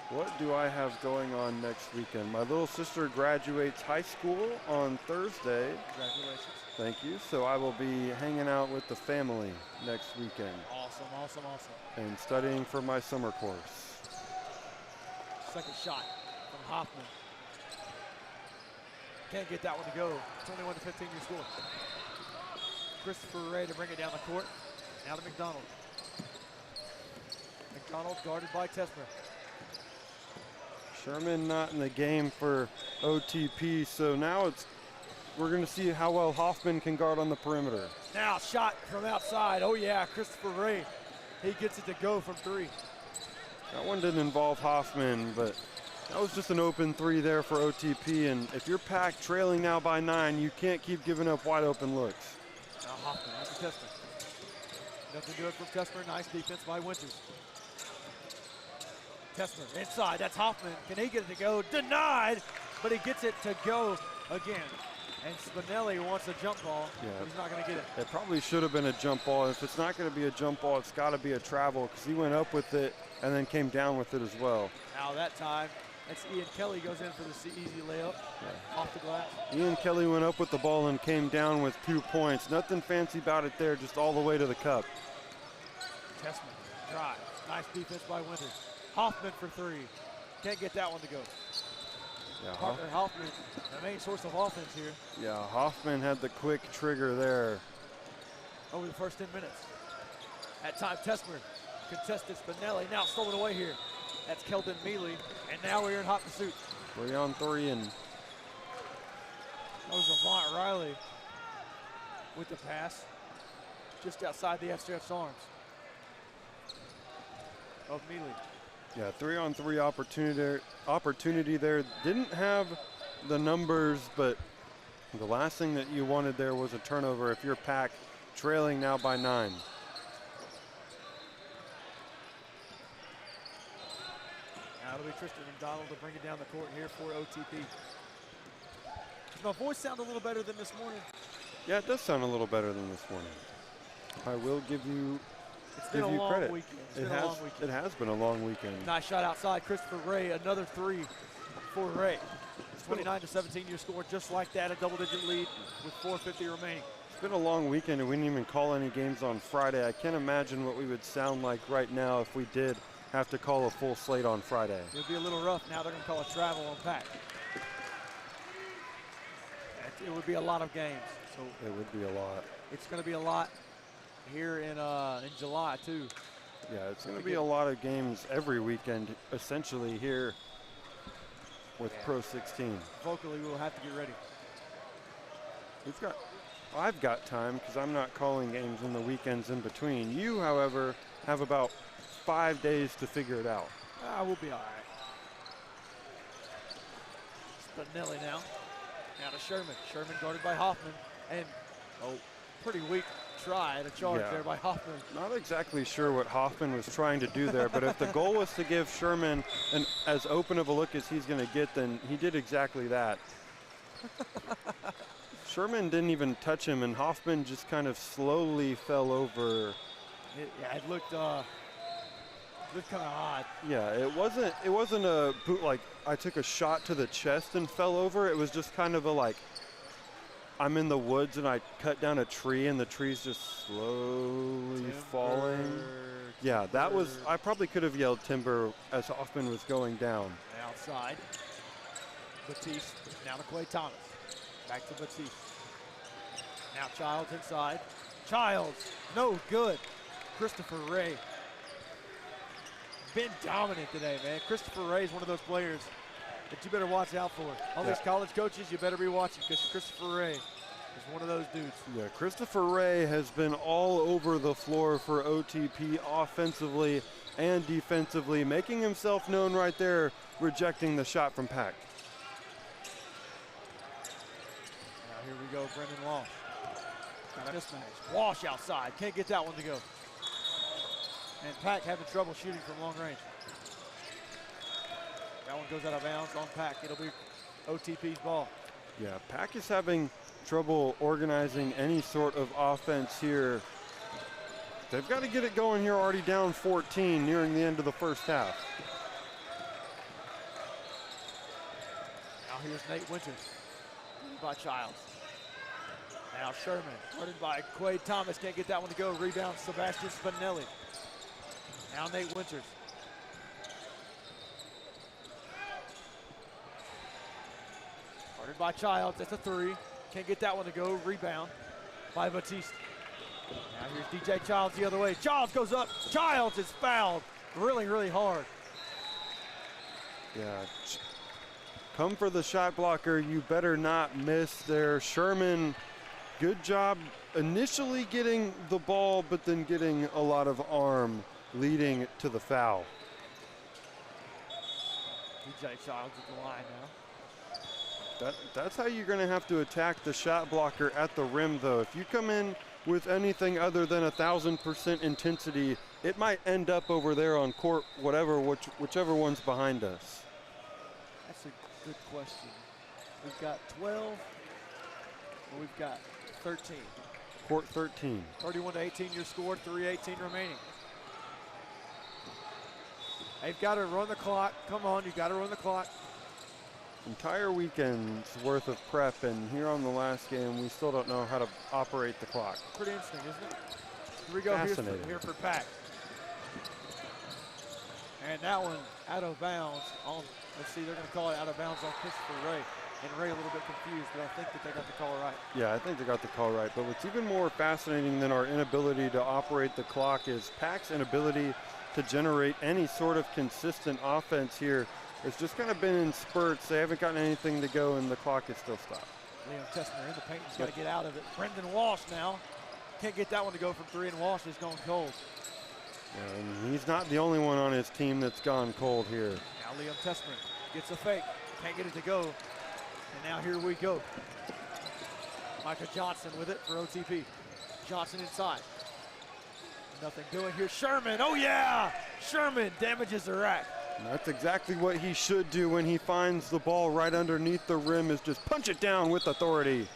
What do I have going on next weekend? My little sister graduates high school on Thursday. Congratulations. Thank you. So I will be hanging out with the family next weekend Awesome, awesome, awesome. and studying for my summer course. Second shot from Hoffman. Can't get that one to go. 21 to 15 your score. Christopher Ray to bring it down the court. Now to McDonald. McDonald guarded by Tesmer. Sherman not in the game for OTP, so now we're going to see how well Hoffman can guard on the perimeter. Now shot from outside. Oh yeah, Christopher Ray. He gets it to go from 3. That one didn't involve Hoffman, but that was just an open 3 there for OTP, and if you're packed trailing now by 9, you can't keep giving up wide open looks. Now Hoffman after Tesmer. Nothing good from Tesmer. Nice defense by Winters. Tesmer inside, that's Hoffman. Can he get it to go? Denied, but he gets it to go again. And Spinelli wants a jump ball. Yeah. He's not going to get it. It probably should have been a jump ball. If it's not going to be a jump ball, it's got to be a travel, because he went up with it and then came down with it as well. Now that time, that's Ian Kelly goes in for the easy layup off the glass. Ian Kelly went up with the ball and came down with 2 points. Nothing fancy about it there, just all the way to the cup. Tesman, drive. Nice defense by Winters. Hoffman for 3. Can't get that one to go. Yeah, Parker Hoffman, the main source of offense here yeah, Hoffman had the quick trigger there. over the first 10 minutes. That time, Tesmer contested Spinelli. Now stolen away here. That's Keldon Mealy. And now we're in hot pursuit. 3 on 3, and That was Avant Riley with the pass just outside the FCF's arms of Mealy. yeah, 3 on 3 opportunity there. Didn't have the numbers, but the last thing that you wanted there was a turnover if you're packed trailing now by 9. Now it'll be Tristan McDonald to bring it down the court here for OTP. Does my voice sound a little better than this morning? Yeah, it does sound a little better than this morning. I will give you It's been a long credit. weekend. It has been a long weekend. Nice shot outside, Christopher Ray. Another 3 for Ray. 29 to 17 your score, just like that, a double-digit lead with 4:50 remaining. It's been a long weekend, and we didn't even call any games on Friday. I can't imagine what we would sound like right now if we did have to call a full slate on Friday. It would be a little rough. Now they're going to call a travel on Pack. It would be a lot of games. So It would be a lot. it's going to be a lot here in July too. Yeah, it's going to be a lot of games every weekend, essentially, here with PRO16. Vocally, we will have to get ready. I've got time because I'm not calling games in the weekends in between. You, however, have about 5 days to figure it out. We'll be all right. Spinelli now. Now to Sherman. Sherman guarded by Hoffman. And, pretty weak try to charge Yeah. there by Hoffman. Not exactly sure what Hoffman was trying to do there, but if the goal was to give Sherman as open of a look as he's going to get, then he did exactly that. Sherman didn't even touch him, and Hoffman just kind of slowly fell over. It looked kind of odd. Yeah, it wasn't a boot like I took a shot to the chest and fell over. It was just kind of a like, I'm in the woods and I cut down a tree and the tree's just slowly falling. Yeah, that was, I probably could have yelled timber as Hoffman was going down. Outside. Batiste. Now to Clay Thomas. Back to Batiste. Now Childs inside. Childs. No good. Christopher Ray. Been dominant today, man. Christopher Ray is one of those players that you better watch out for. All these college coaches, you better be watching because Christopher Ray is one of those dudes. Yeah, Christopher Ray has been all over the floor for OTP offensively and defensively, making himself known right there rejecting the shot from Pack. Now here we go, Brendan Walsh. Got a mismatch. Walsh outside, can't get that one to go. And Pack having trouble shooting from long range. That one goes out of bounds on Pack. It'll be OTP's ball. Yeah, Pack is having trouble organizing any sort of offense here. They've got to get it going here, already down 14, nearing the end of the first half. Now here's Nate Winters, by Childs. Now Sherman, guarded by Quade Thomas, can't get that one to go. Rebound, Sebastian Spinelli. Now Nate Winters. Guarded by Childs, that's a three. Can't get that one to go. Rebound by Batiste. Now here's DJ Childs the other way. Childs goes up. Childs is fouled really, really hard. Yeah, come for the shot blocker. You better not miss there. Sherman, good job initially getting the ball, but then getting a lot of arm leading to the foul. DJ Childs at the line now. That's how you're going to have to attack the shot blocker at the rim, though. If you come in with anything other than 1,000% intensity, it might end up over there on court, whichever one's behind us. That's a good question. We've got 12, or we've got 13. Court 13. 31-18 your score, 3:18 remaining. They've got to run the clock. Come on, you've got to run the clock. Entire weekend's worth of prep, and here on the last game, we still don't know how to operate the clock. Pretty interesting, isn't it? Here we go, here for Pack. And that one out of bounds on, let's see, they're going to call it out of bounds on Christopher Ray. And Ray a little bit confused, but I think that they got the call right. Yeah, I think they got the call right. But what's even more fascinating than our inability to operate the clock is Pack's inability to generate any sort of consistent offense here. It's just kind of been in spurts. They haven't gotten anything to go, and the clock is still stopped. Liam Tessner in the paint. He's got to get out of it. Brendan Walsh now. Can't get that one to go from three, and Walsh is going cold. Yeah, and he's not the only one on his team that's gone cold here. Now Liam Tessner gets a fake. Can't get it to go. And now here we go. Micah Johnson with it for OTP. Johnson inside. Nothing doing here. Sherman, oh yeah! Sherman damages the rack. And that's exactly what he should do when he finds the ball right underneath the rim, is just punch it down with authority.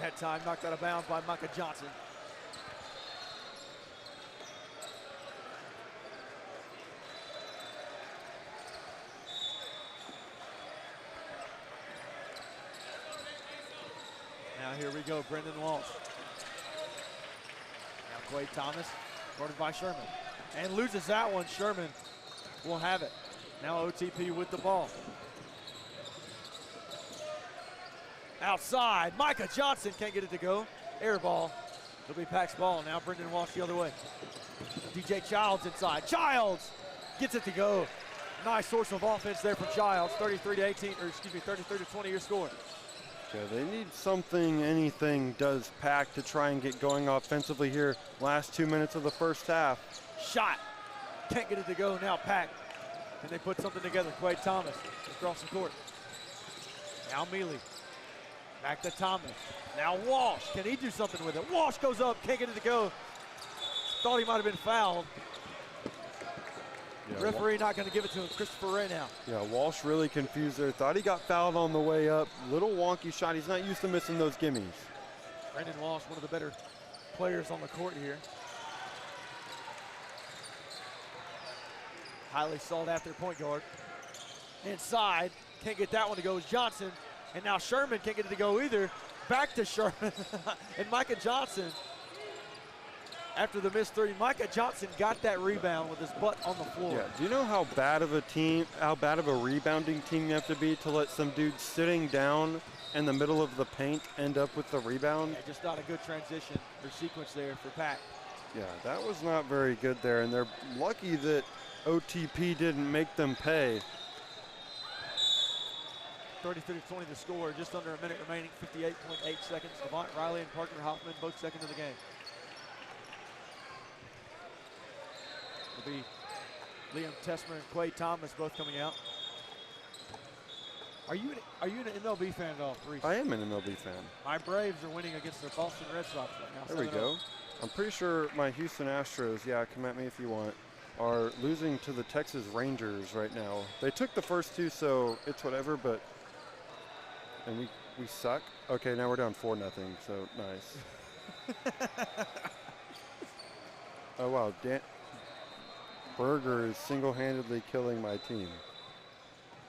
That time knocked out of bounds by Micah Johnson. Now here we go, Brendan Walsh. Now Quade Thomas, guarded by Sherman. And loses that one. Sherman will have it. Now OTP with the ball. Outside, Micah Johnson can't get it to go. Air ball. It'll be Pack's ball. Now Brendan Walsh the other way. DJ Childs inside. Childs gets it to go. Nice source of offense there from Childs. 33-18, or excuse me, 33-20 your score. Yeah, they need something, anything does Pack to try and get going offensively here. Last 2 minutes of the first half. Shot. Can't get it to go. Now Pack. And they put something together. Quade Thomas across the court. Now Mealy. Back to Thomas. Now Walsh. Can he do something with it? Walsh goes up. Can't get it to go. Thought he might have been fouled. Yeah, Referee not going to give it to him. Christopher Ray now. Yeah, Walsh really confused there. Thought he got fouled on the way up. Little wonky shot. He's not used to missing those gimmies. Brendan Walsh, one of the better players on the court here. Highly sought after point guard. Inside. Can't get that one to go. Is Johnson. And now Sherman can't get it to go either. Back to Sherman. And Micah Johnson. After the missed three, Micah Johnson got that rebound with his butt on the floor. Yeah, do you know how bad of a team, how bad of a rebounding team you have to be to let some dude sitting down in the middle of the paint end up with the rebound? Yeah, just not a good transition or sequence there for Pack. Yeah, that was not very good there, and they're lucky that OTP didn't make them pay. 33-20 to score, just under a minute remaining, 58.8 seconds. Devont Riley and Parker Hoffman both second in the game. It'll be Liam Tessmer and Quade Thomas both coming out. Are you an MLB fan at all, Reese? I am an MLB fan. My Braves are winning against the Boston Red Sox right now. There we go. I'm pretty sure my Houston Astros, yeah, come at me if you want, are losing to the Texas Rangers right now. They took the first two, so it's whatever, but, and we suck. Okay, now we're down 4-0, so nice. Oh, wow. Burger is single-handedly killing my team.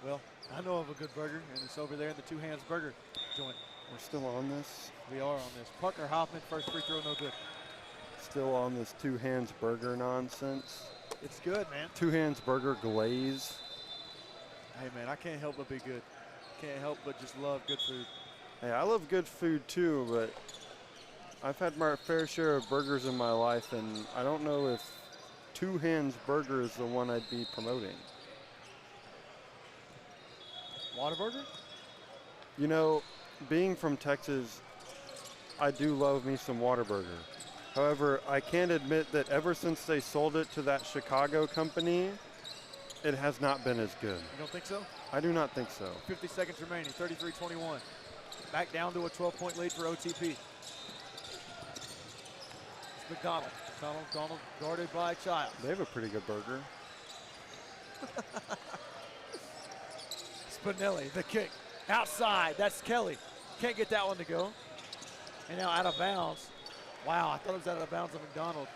Well, I know of a good burger, and it's over there in the Two Hands Burger joint. We're still on this? We are on this. Parker Hoffman, first free throw, no good. Still on this Two Hands Burger nonsense. It's good, man. Two Hands Burger glaze. Hey, man, I can't help but be good. Can't help but just love good food. Hey, I love good food too, but I've had my fair share of burgers in my life, and I don't know if Two Hands Burger is the one I'd be promoting. Whataburger? You know, being from Texas, I do love me some Whataburger. However, I can admit that ever since they sold it to that Chicago company, it has not been as good. You don't think so? I do not think so. 50 seconds remaining, 33-21. Back down to a 12-point lead for OTP. It's McDonald. McDonald guarded by Childs. They have a pretty good burger. Spinelli, the kick. Outside, that's Kelly. Can't get that one to go. And now out of bounds. Wow, I thought it was out of bounds of McDonald.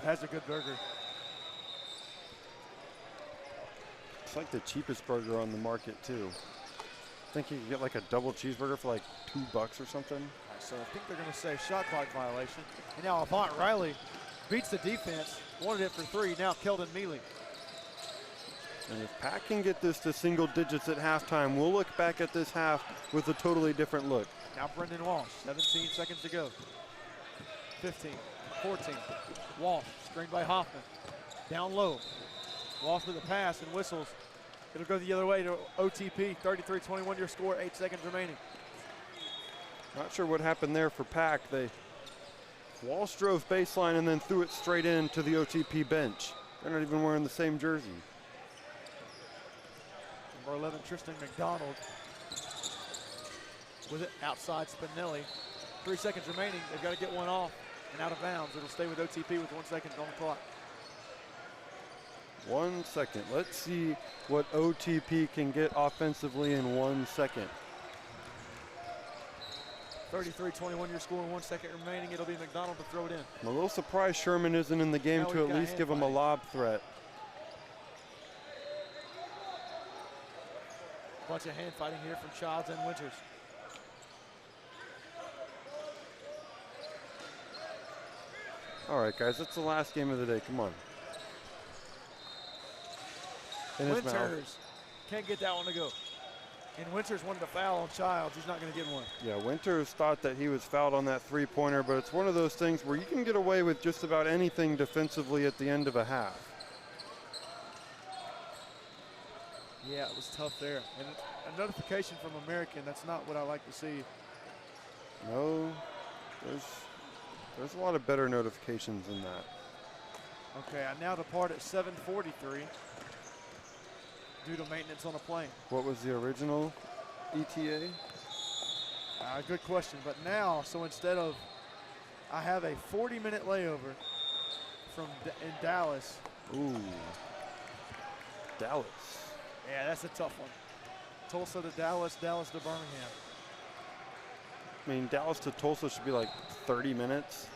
That's a good burger. It's like the cheapest burger on the market too. I think you can get like a double cheeseburger for like $2 or something. Right, so I think they're going to say shot clock violation. And now Avant Riley beats the defense. Wanted it for three. Now Keldon Mealy. And if Pat can get this to single digits at halftime, we'll look back at this half with a totally different look. Now Brendan Walsh, 17 seconds to go. 15, 14. Walsh, screened by Hoffman. Down low. Walsh with a pass and whistles. It'll go the other way to OTP. 33-21 your score, 8 seconds remaining. Not sure what happened there for Pack. Walsh drove baseline and then threw it straight into the OTP bench. They're not even wearing the same jersey. Number 11, Tristan McDonald. With it outside Spinelli. 3 seconds remaining. They've got to get one off and out of bounds. It'll stay with OTP with 1 second on the clock. 1 second. Let's see what OTP can get offensively in 1 second. 33-21 your score, 1 second remaining. It'll be McDonald to throw it in. I'm a little surprised Sherman isn't in the game Now to we've at got least hand give him a fighting. lob threat. Bunch of hand fighting here from Childs and Winters. All right, guys, it's the last game of the day. Come on. In his mouth. Winters can't get that one to go. And Winters wanted to foul on Childs. He's not going to get one. Yeah, Winters thought that he was fouled on that three-pointer, but it's one of those things where you can get away with just about anything defensively at the end of a half. Yeah, it was tough there. And a notification from American, that's not what I like to see. No, there's a lot of better notifications than that. Okay, I now depart at 7:43 due to maintenance on a plane. What was the original ETA? Good question, but now, so instead of, I have a 40-minute layover in Dallas. Ooh, Dallas. Yeah, that's a tough one. Tulsa to Dallas, Dallas to Birmingham. I mean, Dallas to Tulsa should be like 30 minutes,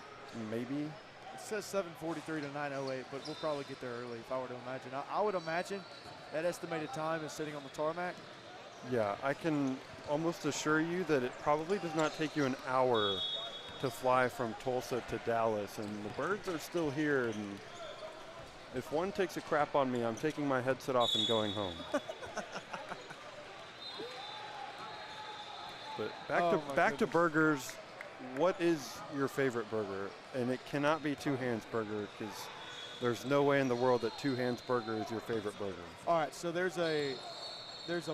maybe. It says 7:43 to 9:08, but we'll probably get there early if I were to imagine. I would imagine that estimated time is sitting on the tarmac. Yeah, I can almost assure you that it probably does not take you an hour to fly from Tulsa to Dallas, and the birds are still here, and if one takes a crap on me, I'm taking my headset off and going home. But back to burgers. What is your favorite burger? And it cannot be Two Hands Burger, because there's no way in the world that Two Hands Burger is your favorite burger. All right, so there's a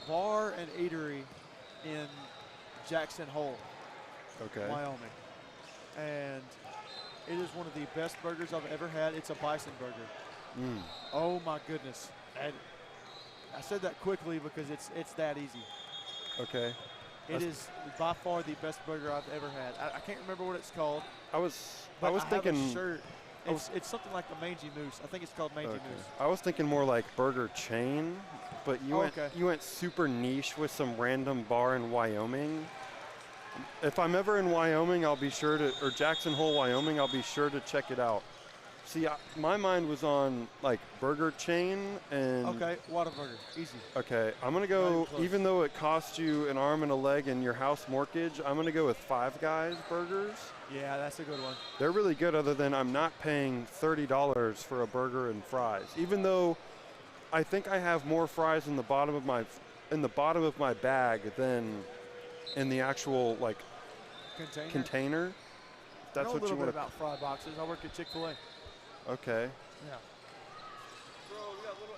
bar and eatery in Jackson Hole, Okay. Wyoming, and it is one of the best burgers I've ever had. It's a bison burger. Mm. Oh my goodness, I said that quickly because it's that easy. Okay. It is by far the best burger I've ever had. I can't remember what it's called. I was Have thinking. a shirt. It's something like the Mangy Moose. I think it's called Mangy Moose. I was thinking more like burger chain, but you went super niche with some random bar in Wyoming. If I'm ever in Wyoming, I'll be sure to, or Jackson Hole, Wyoming, I'll be sure to check it out. See, my mind was on like burger chain and. Okay, Whataburger, easy. Okay, I'm gonna go. Even though it costs you an arm and a leg and your house mortgage, I'm gonna go with Five Guys burgers. Yeah, that's a good one. They're really good. Other than I'm not paying $30 for a burger and fries, even though I think I have more fries in the bottom of my bag than in the actual like container. That's what you want. I know a little bit about fry boxes. I work at Chick-fil-A. Okay. Yeah. Bro, we got little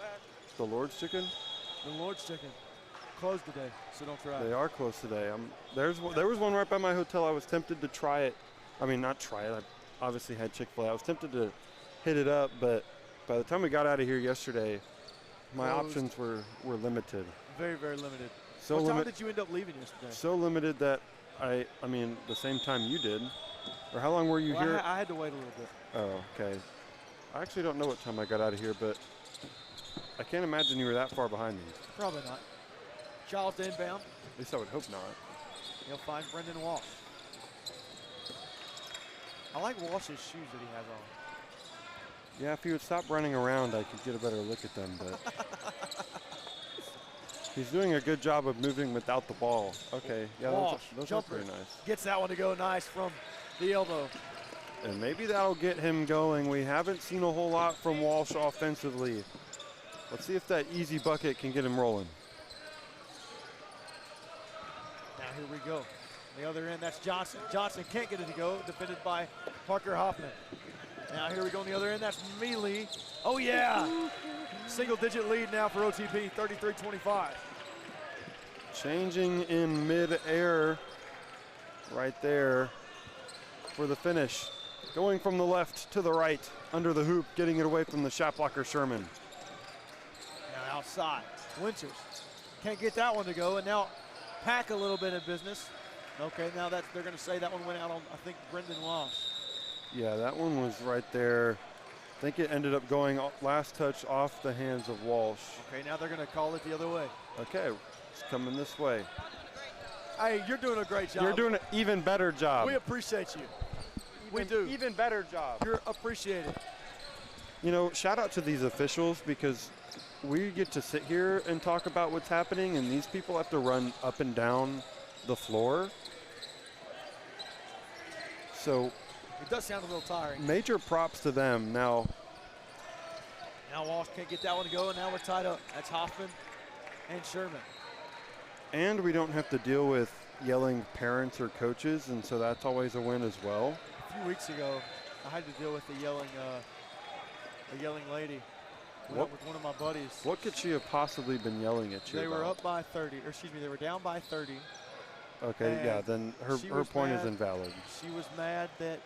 the Lord's Chicken? The Lord's Chicken. Closed today, so don't try it. They are closed today. There was one right by my hotel. I was tempted to try it. I mean, not try it. I obviously had Chick-fil-A. I was tempted to hit it up, but by the time we got out of here yesterday, my options were limited. Very, very limited. So what time did you end up leaving yesterday? So limited that I mean, the same time you did. Or how long were you here? I had to wait a little bit. Oh, okay. I actually don't know what time I got out of here, but I can't imagine you were that far behind me. Probably not. Child's inbound. At least I would hope not. He'll find Brendan Walsh. I like Walsh's shoes that he has on. Yeah, if he would stop running around, I could get a better look at them, but he's doing a good job of moving without the ball. Okay, yeah, those are pretty nice. Gets that one to go nice from the elbow. And maybe that'll get him going. We haven't seen a whole lot from Walsh offensively. Let's see if that easy bucket can get him rolling. Now here we go. The other end, that's Johnson. Johnson can't get it to go, defended by Parker Hoffman. Now here we go on the other end, that's Mealy. Oh yeah! Single-digit lead now for OTP, 33-25. Changing in mid-air right there for the finish. Going from the left to the right, under the hoop, getting it away from the shot blocker, Sherman. Now outside, Winters can't get that one to go, and now Pack a little bit of business. Okay, now they're going to say that one went out on, I think, Brendan Walsh. Yeah, that one was right there. I think it ended up going last touch off the hands of Walsh. Okay, now they're going to call it the other way. Okay, it's coming this way. Hey, you're doing a great job. You're doing an even better job. We appreciate you. We do. Even better job. You're appreciated. You know, shout out to these officials because we get to sit here and talk about what's happening, and these people have to run up and down the floor. So it does sound a little tiring. Major props to them. Now Walsh can't get that one to go, and now we're tied up. That's Hoffman and Sherman. And we don't have to deal with yelling parents or coaches, and so that's always a win as well. A few weeks ago, I had to deal with a yelling lady. With one of my buddies. What could she have possibly been yelling at you They about? were up by 30, or excuse me, they were down by 30. Okay, yeah, then her point is invalid. She was mad that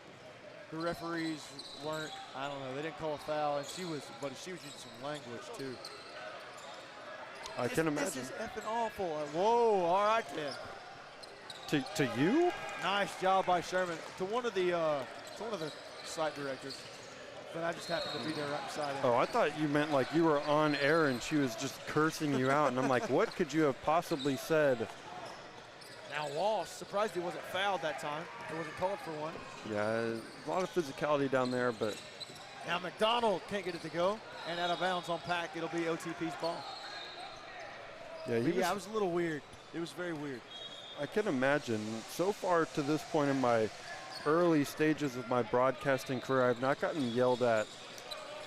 the referees weren't, I don't know, they didn't call a foul, and she was using some language too. I can imagine. This is effing awful. Whoa, all right then. To you? Nice job by Sherman. To one of the site directors. But I just happened to be there right beside him. Oh, I thought you meant like you were on air and she was just cursing you out. And I'm like, what could you have possibly said? Now Walsh, surprised he wasn't fouled that time. It wasn't called for one. Yeah, a lot of physicality down there, but. Now McDonald can't get it to go. And out of bounds on Pack, it'll be OTP's ball. Yeah, it was a little weird. It was very weird. I can imagine. So far to this point in my early stages of my broadcasting career, I've not gotten yelled at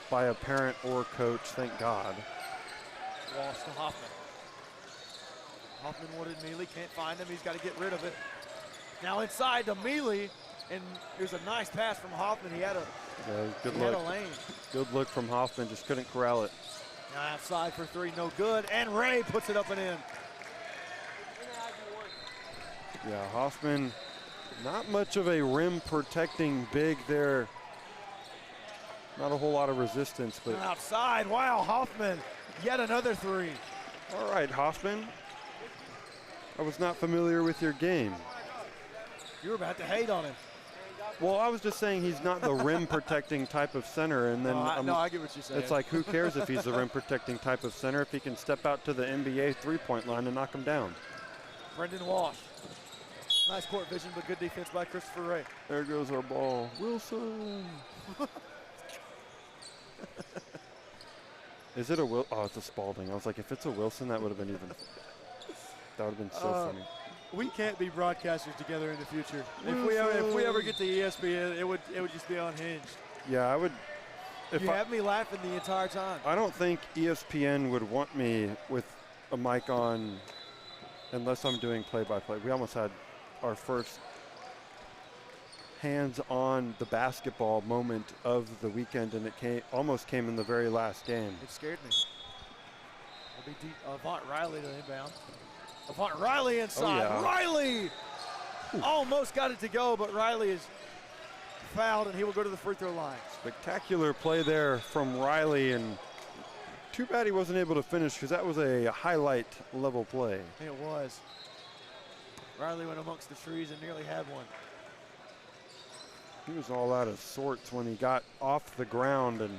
by a parent or coach, thank God. Walsh to Hoffman. Hoffman wanted Mealy, can't find him, he's got to get rid of it. Now inside to Mealy, and here's a nice pass from Hoffman. He had a lane. Good look from Hoffman, just couldn't corral it. Now outside for three, no good, and Ray puts it up and in. Yeah, Hoffman, not much of a rim protecting big there. Not a whole lot of resistance, but. Outside, wow, Hoffman, yet another three. All right, Hoffman. I was not familiar with your game. You were about to hate on him. Well, I was just saying he's not the rim protecting type of center, and then No, I get what you're saying. it's like, who cares if he's the rim protecting type of center if he can step out to the NBA three-point line and knock him down. Brendan Walsh. Nice court vision, but good defense by Christopher Ray. There goes our ball. Wilson. Is it a Will? Oh, it's a Spalding. I was like, if it's a Wilson, that would have been even. That would have been so funny. We can't be broadcasters together in the future. If we ever get to ESPN, it would just be unhinged. Yeah, I would. You have me laughing the entire time. I don't think ESPN would want me with a mic on unless I'm doing play-by-play. We almost had our first hands-on the basketball moment of the weekend, and it almost came in the very last game. It scared me. It'll be deep. Avant Riley to inbound. Avant Riley inside. Oh, yeah. Riley almost got it to go, but Riley is fouled, and he will go to the free throw line. Spectacular play there from Riley, and too bad he wasn't able to finish because that was a highlight level play. It was. Riley went amongst the trees and nearly had one. He was all out of sorts when he got off the ground, and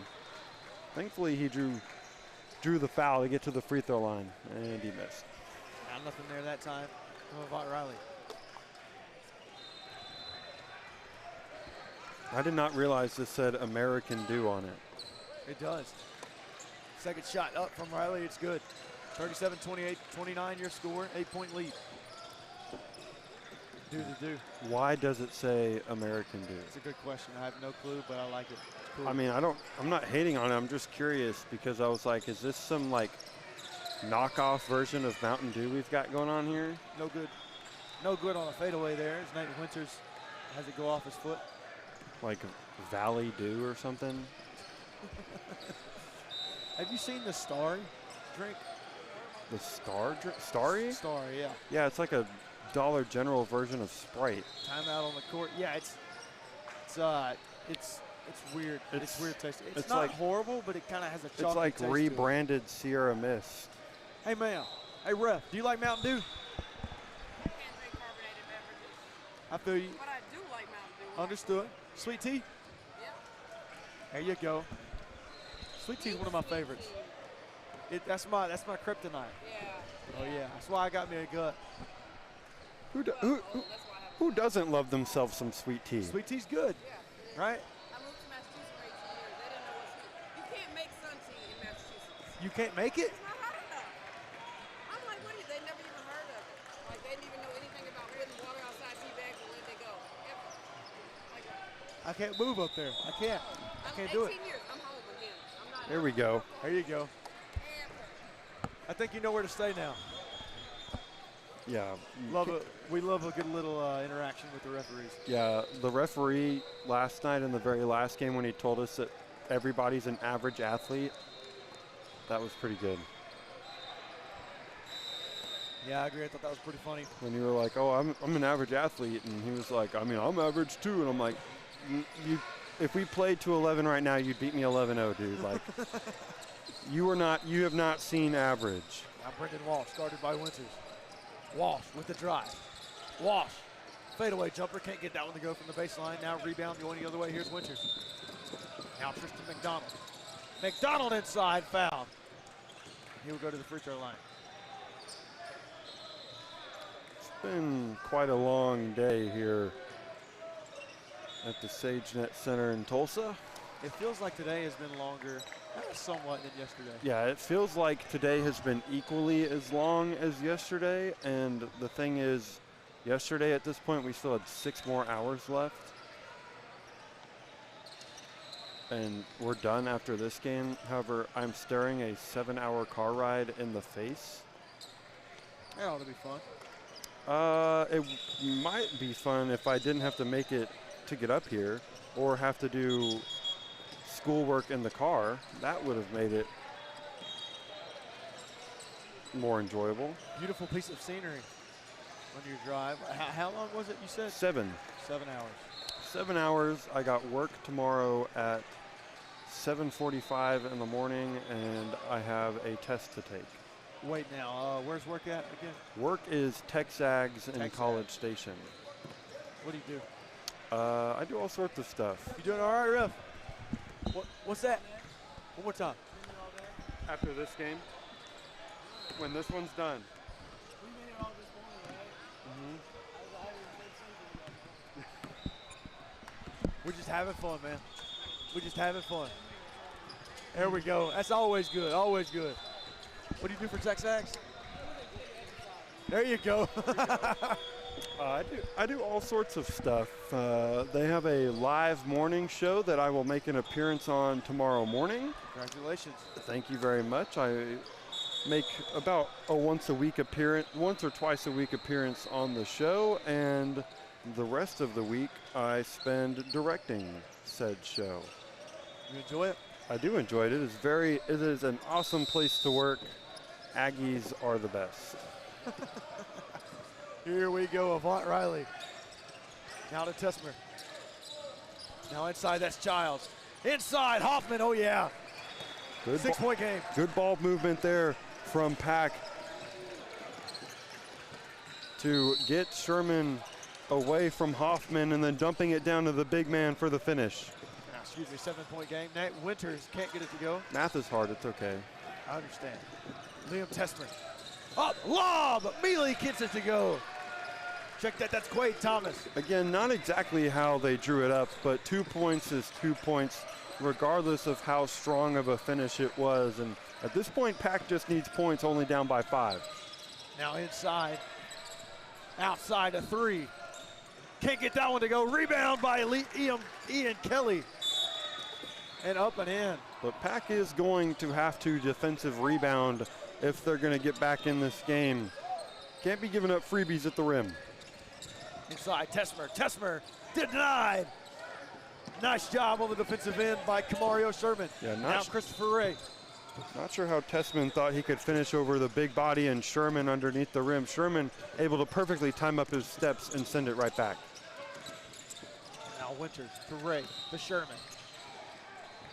thankfully he drew the foul to get to the free throw line, and he missed. Nothing there that time from Avant Riley. I did not realize this said American Dew on it. It does. Second shot up from Riley, it's good. 37-28, 29 your score, 8-point lead. Do the do. Why does it say American Dew? It's a good question. I have no clue, but I like it. It's cool. I mean, I'm not hating on it. I'm just curious because I was like, is this some like knockoff version of Mountain Dew we've got going on here? No good. No good on a fadeaway there. As Nate Winters has it go off his foot. Like Valley Dew or something? Have you seen the Starry drink? The Star drink? Starry? Starry, yeah. Yeah, it's like a Dollar General version of Sprite. Timeout on the court. Yeah, it's weird. It's weird tasting. It's not like horrible, but it kind of has a chocolate It's like taste rebranded Sierra Mist. Hey, ma'am. Hey, ref, do you like Mountain Dew? I can't drink carbonated beverages. I feel you. But I do like Mountain Dew. Understood. Sweet tea? Yep. There you go. Sweet tea is one of my favorites. That's my kryptonite. Yeah. Oh, yeah. That's why I got me a gut. Who doesn't love themselves some sweet tea? Sweet tea's good, Yeah. right? I moved to Massachusetts for 18 years. They didn't know what's sweet. You can't make sun tea in Massachusetts. You can't make it? It's not hot enough. I'm like, what? They never even heard of it. Like, they didn't even know anything about putting water outside tea bags and let it go. Ever. Like, I can't move up there. I can't. I can't do it. 18 years. I'm home again. I'm not. There we go. There you go. I think you know where to stay now. Yeah. Love it. We love a good little interaction with the referees. Yeah, the referee last night in the very last game when he told us that everybody's an average athlete, that was pretty good. Yeah, I agree. I thought that was pretty funny. When you were like, oh, I'm an average athlete, and he was like, I mean, I'm average too, and I'm like, if we played to 11 right now, you'd beat me 11-0, dude. Like, you have not seen average. Now Brendan Walsh, guarded by Winters. Walsh with the drive. Walsh, fadeaway jumper, can't get that one to go from the baseline. Now rebound going the other way. Here's Winters. Now Tristan McDonald. McDonald inside, foul. He will go to the free throw line. It's been quite a long day here at the SageNet Center in Tulsa. It feels like today has been longer, somewhat, than yesterday. Yeah, it feels like today has been equally as long as yesterday, and the thing is, yesterday at this point we still had 6 more hours left. And we're done after this game. However, I'm staring a 7-hour car ride in the face. That ought to be fun. It might be fun if I didn't have to make it to get up here or have to do schoolwork in the car. That would have made it more enjoyable. Beautiful piece of scenery on your drive. How long was it, you said? 7. 7 hours. 7 hours. I got work tomorrow at 7:45 in the morning, and I have a test to take. Wait now, where's work at again? Work is Texags in Texags. College Station. What do you do? I do all sorts of stuff. You doing all right, Ref? What's that? One more time. After this game, when this one's done. We made it all this morning, right? We're just having fun, man. We're just having fun. There we go. That's always good, always good. What do you do for Texags? There you go. I do all sorts of stuff. They have a live morning show that I will make an appearance on tomorrow morning. Congratulations. Thank you very much. I make about a once or twice a week appearance on the show, and the rest of the week I spend directing said show. You enjoy it? I do enjoy it. It is an awesome place to work. Aggies are the best. Here we go, Avant Riley. Now to Tessmer. Now inside, that's Childs. Inside, Hoffman, oh yeah. Good 6-point game. Good ball movement there from Pack to get Sherman away from Hoffman and then dumping it down to the big man for the finish. Now, excuse me, 7-point game. Nate Winters can't get it to go. Math is hard, it's okay. I understand. Liam Tessmer. Up, lob, Mealy gets it to go. Check that, that's Quade Thomas. Again, not exactly how they drew it up, but 2 points is 2 points, regardless of how strong of a finish it was. And at this point, Pack just needs points, only down by 5. Now inside, outside a 3. Can't get that one to go. Rebound by Ian Kelly. And up and in. But Pack is going to have to defensive rebound if they're going to get back in this game. Can't be giving up freebies at the rim. Inside, Tessmer. Tessmer denied. Nice job on the defensive end by Kamario Sherman. Yeah, now Christopher Ray. Not sure how Tessman thought he could finish over the big body and Sherman underneath the rim. Sherman able to perfectly time up his steps and send it right back. Now Winters to Ray to Sherman.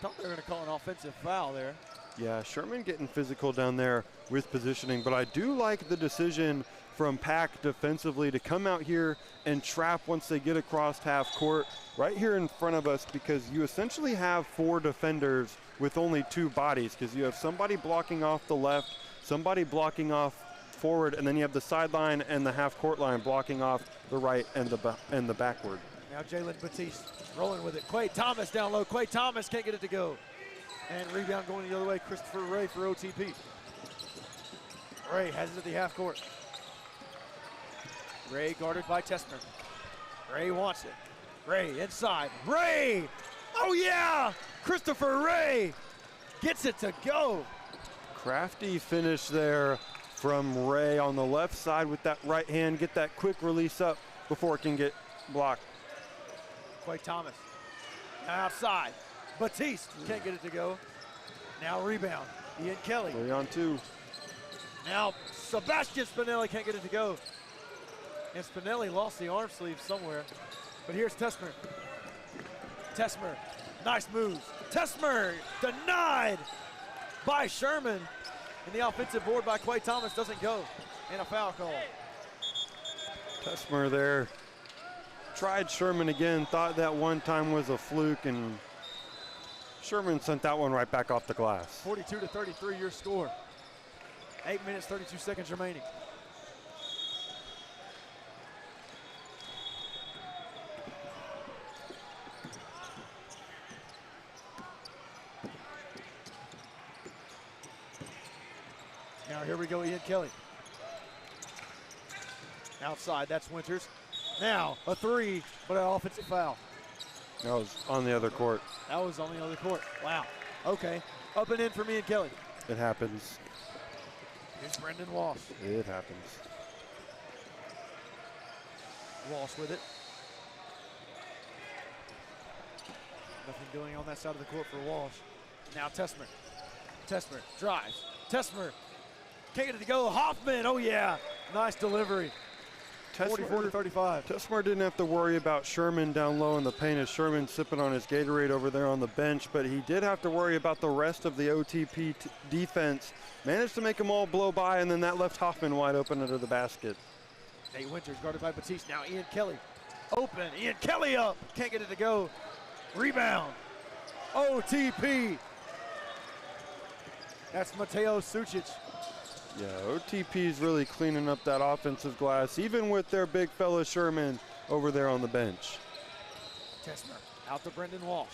Thought they were going to call an offensive foul there. Yeah, Sherman getting physical down there with positioning, but I do like the decision from Pack defensively to come out here and trap once they get across half court right here in front of us, because you essentially have 4 defenders with only 2 bodies, because you have somebody blocking off the left, somebody blocking off forward, and then you have the sideline and the half court line blocking off the right and the backward. Now Jalen Batiste rolling with it. Quade Thomas down low. Quade Thomas can't get it to go. And rebound going the other way, Christopher Ray for OTP. Ray has it at the half court. Ray guarded by Tessmer. Ray wants it. Ray inside. Ray! Oh yeah! Christopher Ray gets it to go. Crafty finish there from Ray on the left side with that right hand. Get that quick release up before it can get blocked. Quade Thomas. Now outside. Batiste can't get it to go. Now rebound. Ian Kelly. 3 on 2. Now Sebastian Spinelli can't get it to go. And Spinelli lost the arm sleeve somewhere. But here's Tessmer. Tessmer, nice moves. Tessmer denied by Sherman. And the offensive board by Quade Thomas doesn't go. And a foul call. Tessmer there. Tried Sherman again, thought that one time was a fluke, and Sherman sent that one right back off the glass. 42-33 your score. 8 minutes, 32 seconds remaining. Now here we go, Ian Kelly. Outside, that's Winters. Now a 3, but an offensive foul. That was on the other court. That was on the other court. Wow. Okay. Up and in for Ian Kelly. It happens. Here's Brendan Walsh. It happens. Walsh with it. Nothing doing on that side of the court for Walsh. Now Tessmer. Tessmer drives. Tessmer can't get it to go. Hoffman, oh yeah. Nice delivery. 44-35. Tesmar didn't have to worry about Sherman down low in the paint as Sherman sipping on his Gatorade over there on the bench, but he did have to worry about the rest of the OTP defense. Managed to make them all blow by, and then that left Hoffman wide open under the basket. Nate Winters guarded by Batiste. Now Ian Kelly open. Ian Kelly up. Can't get it to go. Rebound. OTP. That's Mateo Sucic. Yeah, OTP's really cleaning up that offensive glass, even with their big fella Sherman over there on the bench. Tesmer out to Brendan Walsh.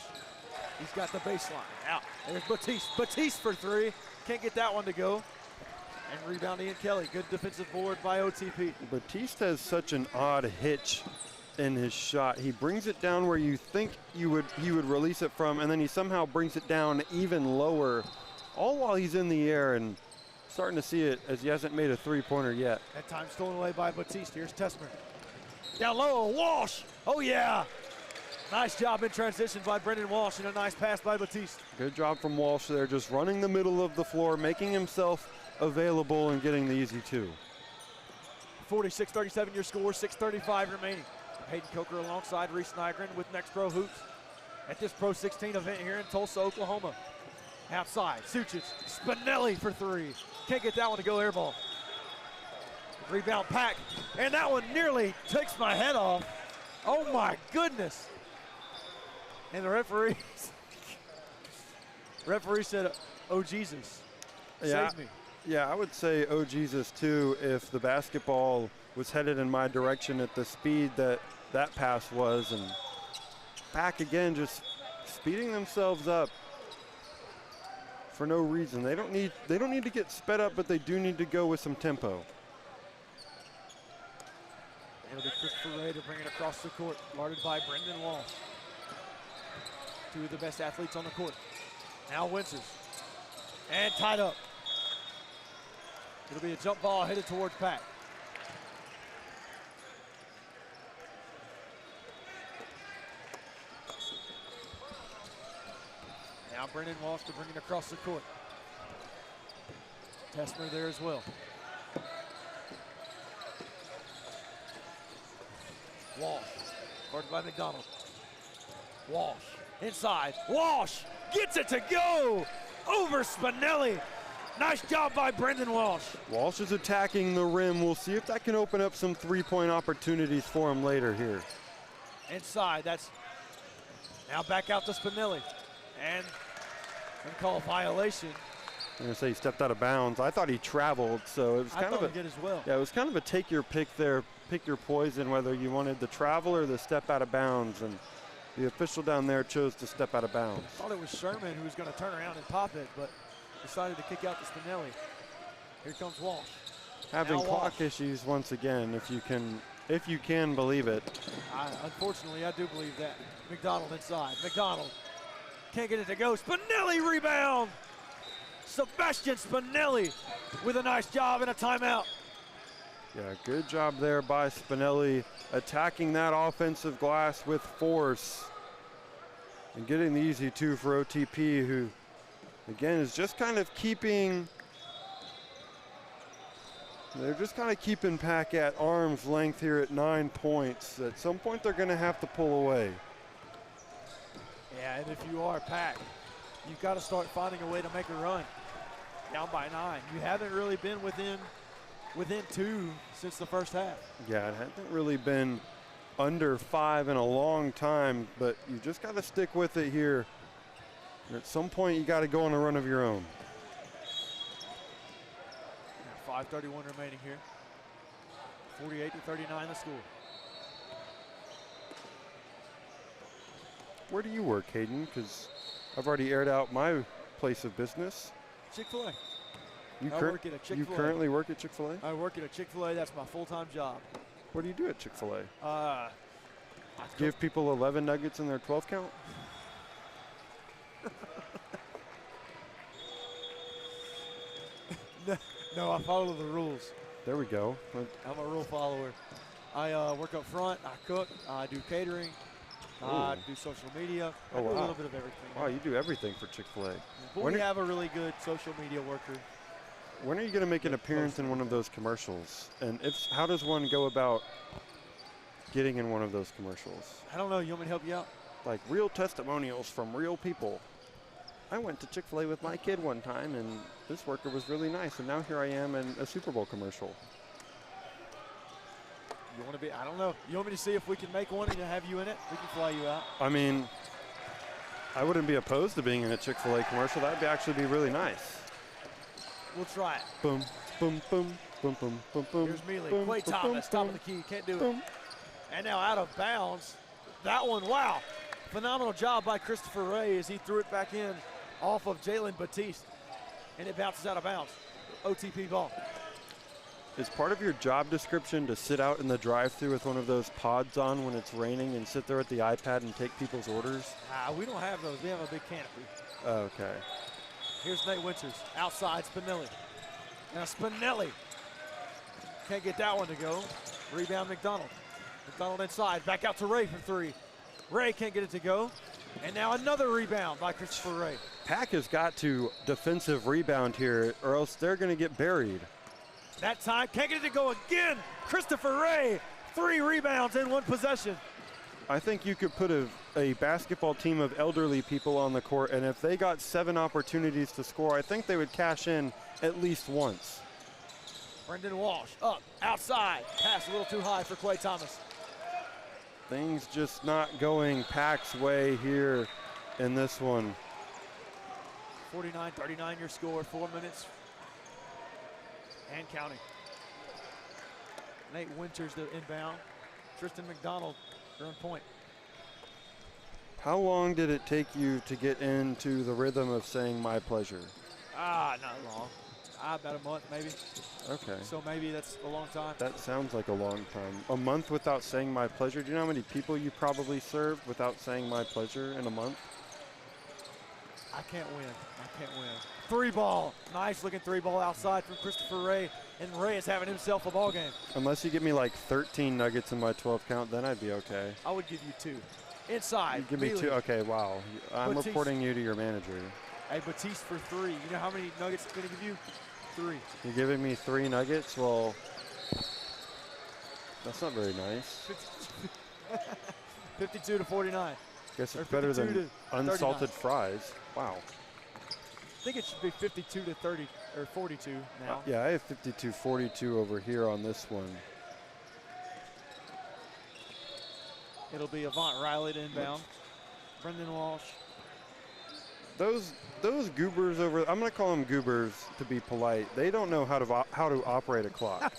He's got the baseline. Out. There's Batiste. Batiste for three. Can't get that one to go. And rebound Ian Kelly. Good defensive board by OTP. Batiste has such an odd hitch in his shot. He brings it down where you think he would release it from, and then he somehow brings it down even lower, all while he's in the air, and starting to see it as he hasn't made a three-pointer yet. That time stolen away by Batiste. Here's Tesmer. Down low, Walsh. Oh yeah. Nice job in transition by Brendan Walsh, and a nice pass by Batiste. Good job from Walsh there, just running the middle of the floor, making himself available and getting the easy two. 46-37 your score, 6:35 remaining. Hayden Coker alongside Reese Nygren with Next Pro Hoops at this Pro 16 event here in Tulsa, Oklahoma. Outside, Sucic, Spinelli for three. Can't get that one to go air ball. Rebound Pack, and that one nearly takes my head off. Oh my goodness. And the referee said, oh Jesus, Yeah. save me. Yeah, I would say, oh Jesus, too, if the basketball was headed in my direction at the speed that that pass was. And Pack again just speeding themselves up for no reason. They don't need to get sped up, but they do need to go with some tempo. It'll be Christopher Ray to bring it across the court, guarded by Brendan Walsh. Two of the best athletes on the court. Now Winters, and tied up. It'll be a jump ball headed towards Pack. Now Brendan Walsh to bring it across the court. Tesmer there as well. Walsh, guarded by McDonald. Walsh, inside. Walsh gets it to go over Spinelli. Nice job by Brendan Walsh. Walsh is attacking the rim. We'll see if that can open up some three-point opportunities for him later here. Inside, that's now back out to Spinelli. And call a violation. I'm gonna say he stepped out of bounds. I thought he traveled, so it was kind of he did as well. Yeah, it was kind of a take your pick there, pick your poison, whether you wanted the travel or the step out of bounds. And the official down there chose to step out of bounds. Thought it was Sherman who was going to turn around and pop it, but decided to kick out to Spinelli. Here comes Walsh. Having Now clock Walsh. issues once again, if you can believe it. Unfortunately, I do believe that. McDonald inside. McDonald can't get it to go. Spinelli rebound. Sebastian Spinelli with a nice job and a timeout. Yeah, good job there by Spinelli, attacking that offensive glass with force and getting the easy two for OTP, who again is just kind of keeping Pack at arm's length here at 9 points. At some point they're going to have to pull away. Yeah, and if you are Pack, you've got to start finding a way to make a run. Down by 9. You haven't really been within two since the first half. Yeah, it hasn't really been under 5 in a long time, but you just got to stick with it here. And at some point, you got to go on a run of your own. 5:31 remaining here. 48-39 the score. Where do you work, Hayden? Because I've already aired out my place of business. Chick-fil-A. You, I work at a Chick-fil-A. You currently work at Chick-fil-A? I work at a Chick-fil-A. That's my full-time job. What do you do at Chick-fil-A? I Give people 11 nuggets in their 12 count? No, I follow the rules. There we go. I'm a rule follower. I work up front. I cook. I do catering. I do social media. I do a little bit of everything. Wow, you do everything for Chick-fil-A. But we have a really good social media worker. when are you going to make an appearance in one of those commercials? And if, how does one go about getting in one of those commercials? I don't know. You want me to help you out? Like real testimonials from real people. I went to Chick-fil-A with my kid one time, and this worker was really nice, and now here I am in a Super Bowl commercial. You want to be? I don't know. You want me to see if we can make one and have you in it? We can fly you out. I mean, I wouldn't be opposed to being in a Chick-fil-A commercial. That'd actually be really nice. We'll try it. Boom, boom, boom, boom, boom, boom, boom. Here's Mealy. Boom, Quay boom, Thomas, boom, top of the key. Can't do boom. it. And now out of bounds. That one, wow. Phenomenal job by Christopher Ray as he threw it back in off of Jalen Batiste. And it bounces out of bounds. OTP ball. Is part of your job description to sit out in the drive-thru with one of those pods on when it's raining and sit there at the iPad and take people's orders? We don't have those. We have a big canopy. Okay. Here's Nate Winters. Outside, Spinelli. Now Spinelli can't get that one to go. Rebound McDonald. McDonald inside. Back out to Ray for three. Ray can't get it to go. And now another rebound by Christopher Ray. Pack has got to defensive rebound here or else they're going to get buried. That time, can't get it to go again. Christopher Ray, 3 rebounds in 1 possession. I think you could put a basketball team of elderly people on the court, and if they got 7 opportunities to score, I think they would cash in at least once. Brendan Walsh up, outside. Pass a little too high for Quay Thomas. Things just not going Pack's way here in this one. 49-39 your score, 4 minutes and counting. Nate Winters the inbound. Tristan McDonald, on point. How long did it take you to get into the rhythm of saying my pleasure? Not long. About a month maybe. Okay. So maybe that's a long time. That sounds like a long time. A month without saying my pleasure. Do you know how many people you probably served without saying my pleasure in a month? I can't win. I can't win. 3 ball. Nice looking 3 ball outside from Christopher Ray. And Ray is having himself a ball game. Unless you give me like 13 nuggets in my 12 count, then I'd be okay. I would give you 2. Inside. You give me Mealy. 2? Okay, wow. I'm Batiste. reporting you to your manager. Hey, Batiste for 3. You know how many nuggets it's going to give you? 3. You're giving me 3 nuggets? Well, that's not very nice. 52-49. Guess Or it's better 52 than to unsalted 39. fries. Wow. I think it should be 52-30 or 42 now. Yeah, I have 52-42 over here on this one. It'll be Avant Riley to inbound. Brendan Walsh. Those goobers over, I'm going to call them goobers to be polite. They don't know how to operate a clock.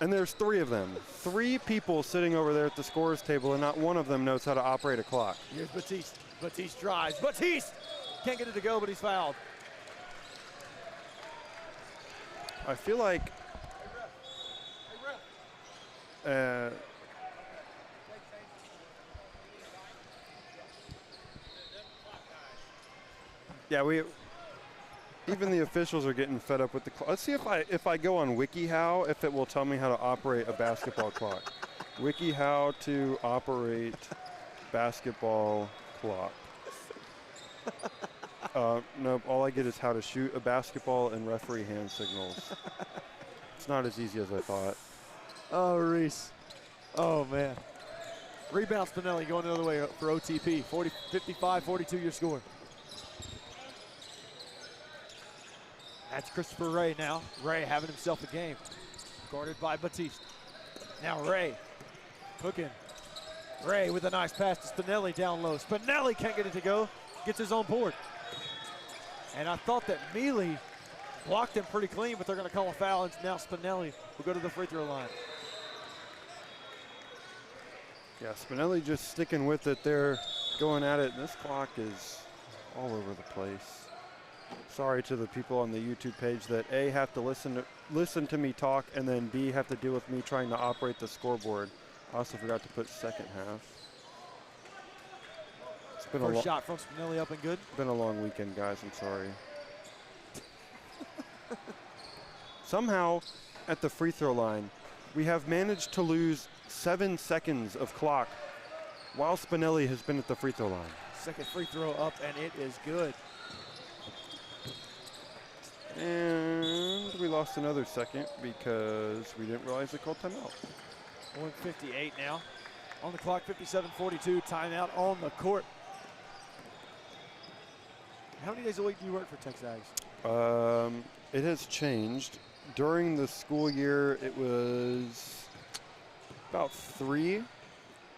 And there's 3 of them. 3 people sitting over there at the scorer's table, and not one of them knows how to operate a clock. Here's Batiste. Batiste drives. Batiste can't get it to go, but he's fouled. I feel like yeah, even the officials are getting fed up with the clock. Let's see if I go on WikiHow, if it will tell me how to operate a basketball clock. WikiHow to operate basketball clock. Nope, all I get is how to shoot a basketball and referee hand signals. It's not as easy as I thought. Oh, Reese. Oh, man. Rebound Spinelli going the other way for OTP. 55-42 your score. That's Christopher Ray now. Ray having himself a game. Guarded by Batiste. Now Ray cooking. Ray with a nice pass to Spinelli down low. Spinelli can't get it to go. Gets his own board. And I thought that Mealy blocked him pretty clean, but they're going to call a foul, and now Spinelli will go to the free throw line. Yeah, Spinelli just sticking with it there, going at it. And this clock is all over the place. Sorry to the people on the YouTube page that A, have to listen to me talk, and then B, have to deal with me trying to operate the scoreboard. I also forgot to put second half. It's been First shot from Spinelli up and good. Been a long weekend, guys. I'm sorry. Somehow, at the free throw line, we have managed to lose 7 seconds of clock while Spinelli has been at the free throw line. Second free throw up, and it is good. And we lost another second because we didn't realize they called timeout. 1:58 now. On the clock, 57:42, timeout on the court. How many days a week do you work for Texags? It has changed. During the school year, it was about 3.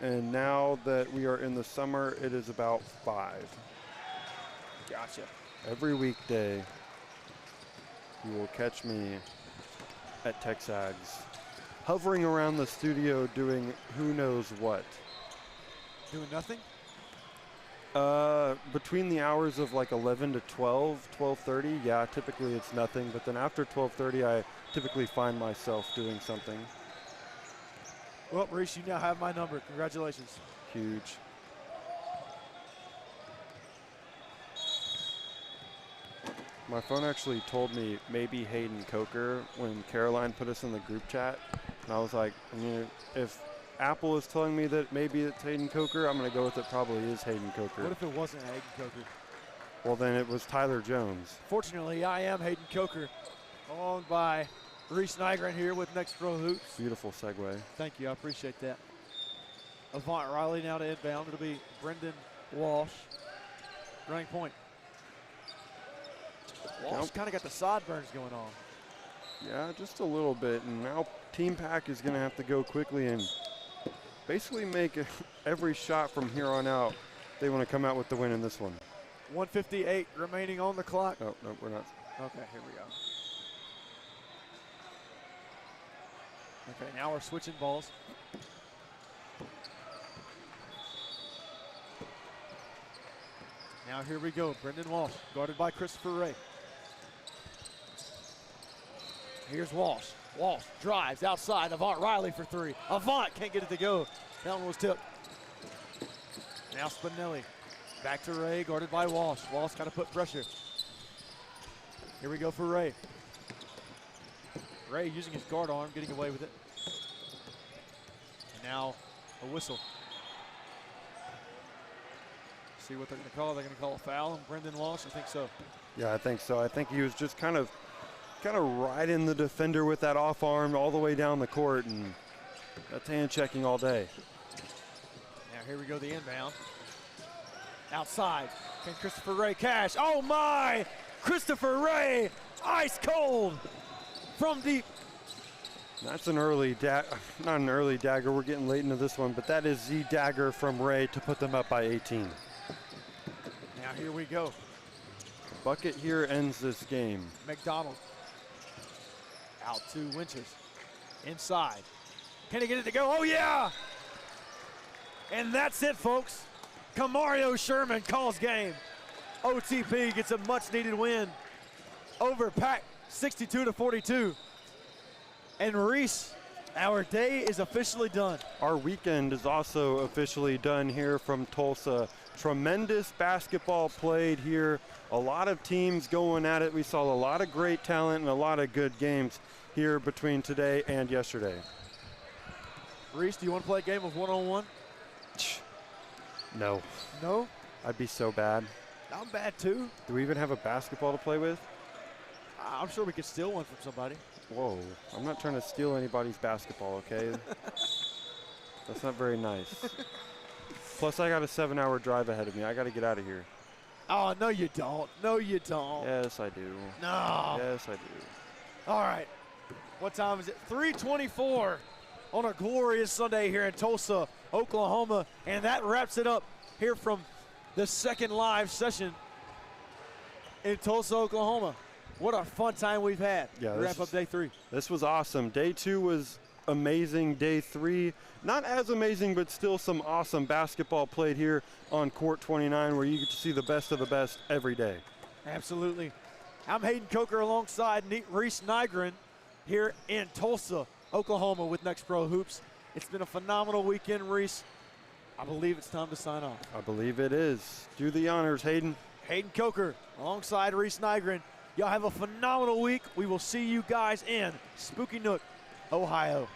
And now that we are in the summer, it is about 5. Gotcha. Every weekday, you will catch me at Texags, hovering around the studio doing who knows what. Doing nothing? Between the hours of like 11 to 12, 12:30, yeah, typically it's nothing. But then after 12:30, I typically find myself doing something. Well, Reese, you now have my number. Congratulations. Huge. My phone actually told me maybe Hayden Coker when Caroline put us in the group chat. And I was like, I mean, if Apple is telling me that maybe it's Hayden Coker, I'm going to go with it probably is Hayden Coker. What if it wasn't Hayden Coker? Well, then it was Tyler Jones. Fortunately, I am Hayden Coker, owned by Reese Nygren here with Next Pro Hoops. Beautiful segue. Thank you, I appreciate that. Avant Riley now to inbound. It'll be Brendan Walsh, running point. Walsh kind of got the sideburns going on. Yeah, just a little bit. And now Team Pack is going to have to go quickly and basically make every shot from here on out. They want to come out with the win in this one. 1:58 remaining on the clock. Oh, no, we're not. Okay, here we go. Okay, now we're switching balls. Now here we go. Brendan Walsh, guarded by Christopher Ray. Here's Walsh. Walsh drives outside. Avant Riley for 3. Avant can't get it to go. That one was tipped. Now Spinelli. Back to Ray, guarded by Walsh. Walsh got to put pressure. Here we go for Ray. Ray using his guard arm, getting away with it. And now a whistle. See what they're going to call. They're going to call a foul on Brendan Walsh. I think so. Yeah, I think so. I think he was just kind of riding the defender with that off arm all the way down the court, and that's hand checking all day. Now here we go, the inbound. Outside, can Christopher Ray cash? Oh my! Christopher Ray, ice cold from deep. That's an early not an early dagger. We're getting late into this one, but that is the dagger from Ray to put them up by 18. Now here we go. Bucket here ends this game. McDonald out to Winters. Inside. Can he get it to go? Oh yeah! And that's it, folks. Kamario Sherman calls game. OTP gets a much needed win over Pack 62-42. And Reese, our day is officially done. Our weekend is also officially done here from Tulsa. Tremendous basketball played here. A lot of teams going at it. We saw a lot of great talent and a lot of good games here between today and yesterday. Reese, do you want to play a game of one-on-one? No. No? I'd be so bad. I'm bad too. Do we even have a basketball to play with? I'm sure we could steal one from somebody. Whoa, I'm not trying to steal anybody's basketball, okay? That's not very nice. Plus, I got a 7-hour drive ahead of me. I got to get out of here. Oh, no you don't. No you don't. Yes, I do. No. Yes, I do. All right. What time is it? 3:24 on a glorious Sunday here in Tulsa, Oklahoma. And that wraps it up here from the second live session in Tulsa, Oklahoma. What a fun time we've had. Yeah, to wrap up day 3. This was awesome. Day 2 was amazing. Day 3, not as amazing, but still some awesome basketball played here on Court 29, where you get to see the best of the best every day. Absolutely. I'm Hayden Coker alongside Reese Nygren here in Tulsa, Oklahoma with Next Pro Hoops. It's been a phenomenal weekend, Reese. I believe it's time to sign off. I believe it is. Do the honors, Hayden. Hayden Coker alongside Reese Nygren. Y'all have a phenomenal week. We will see you guys in Spooky Nook, Ohio.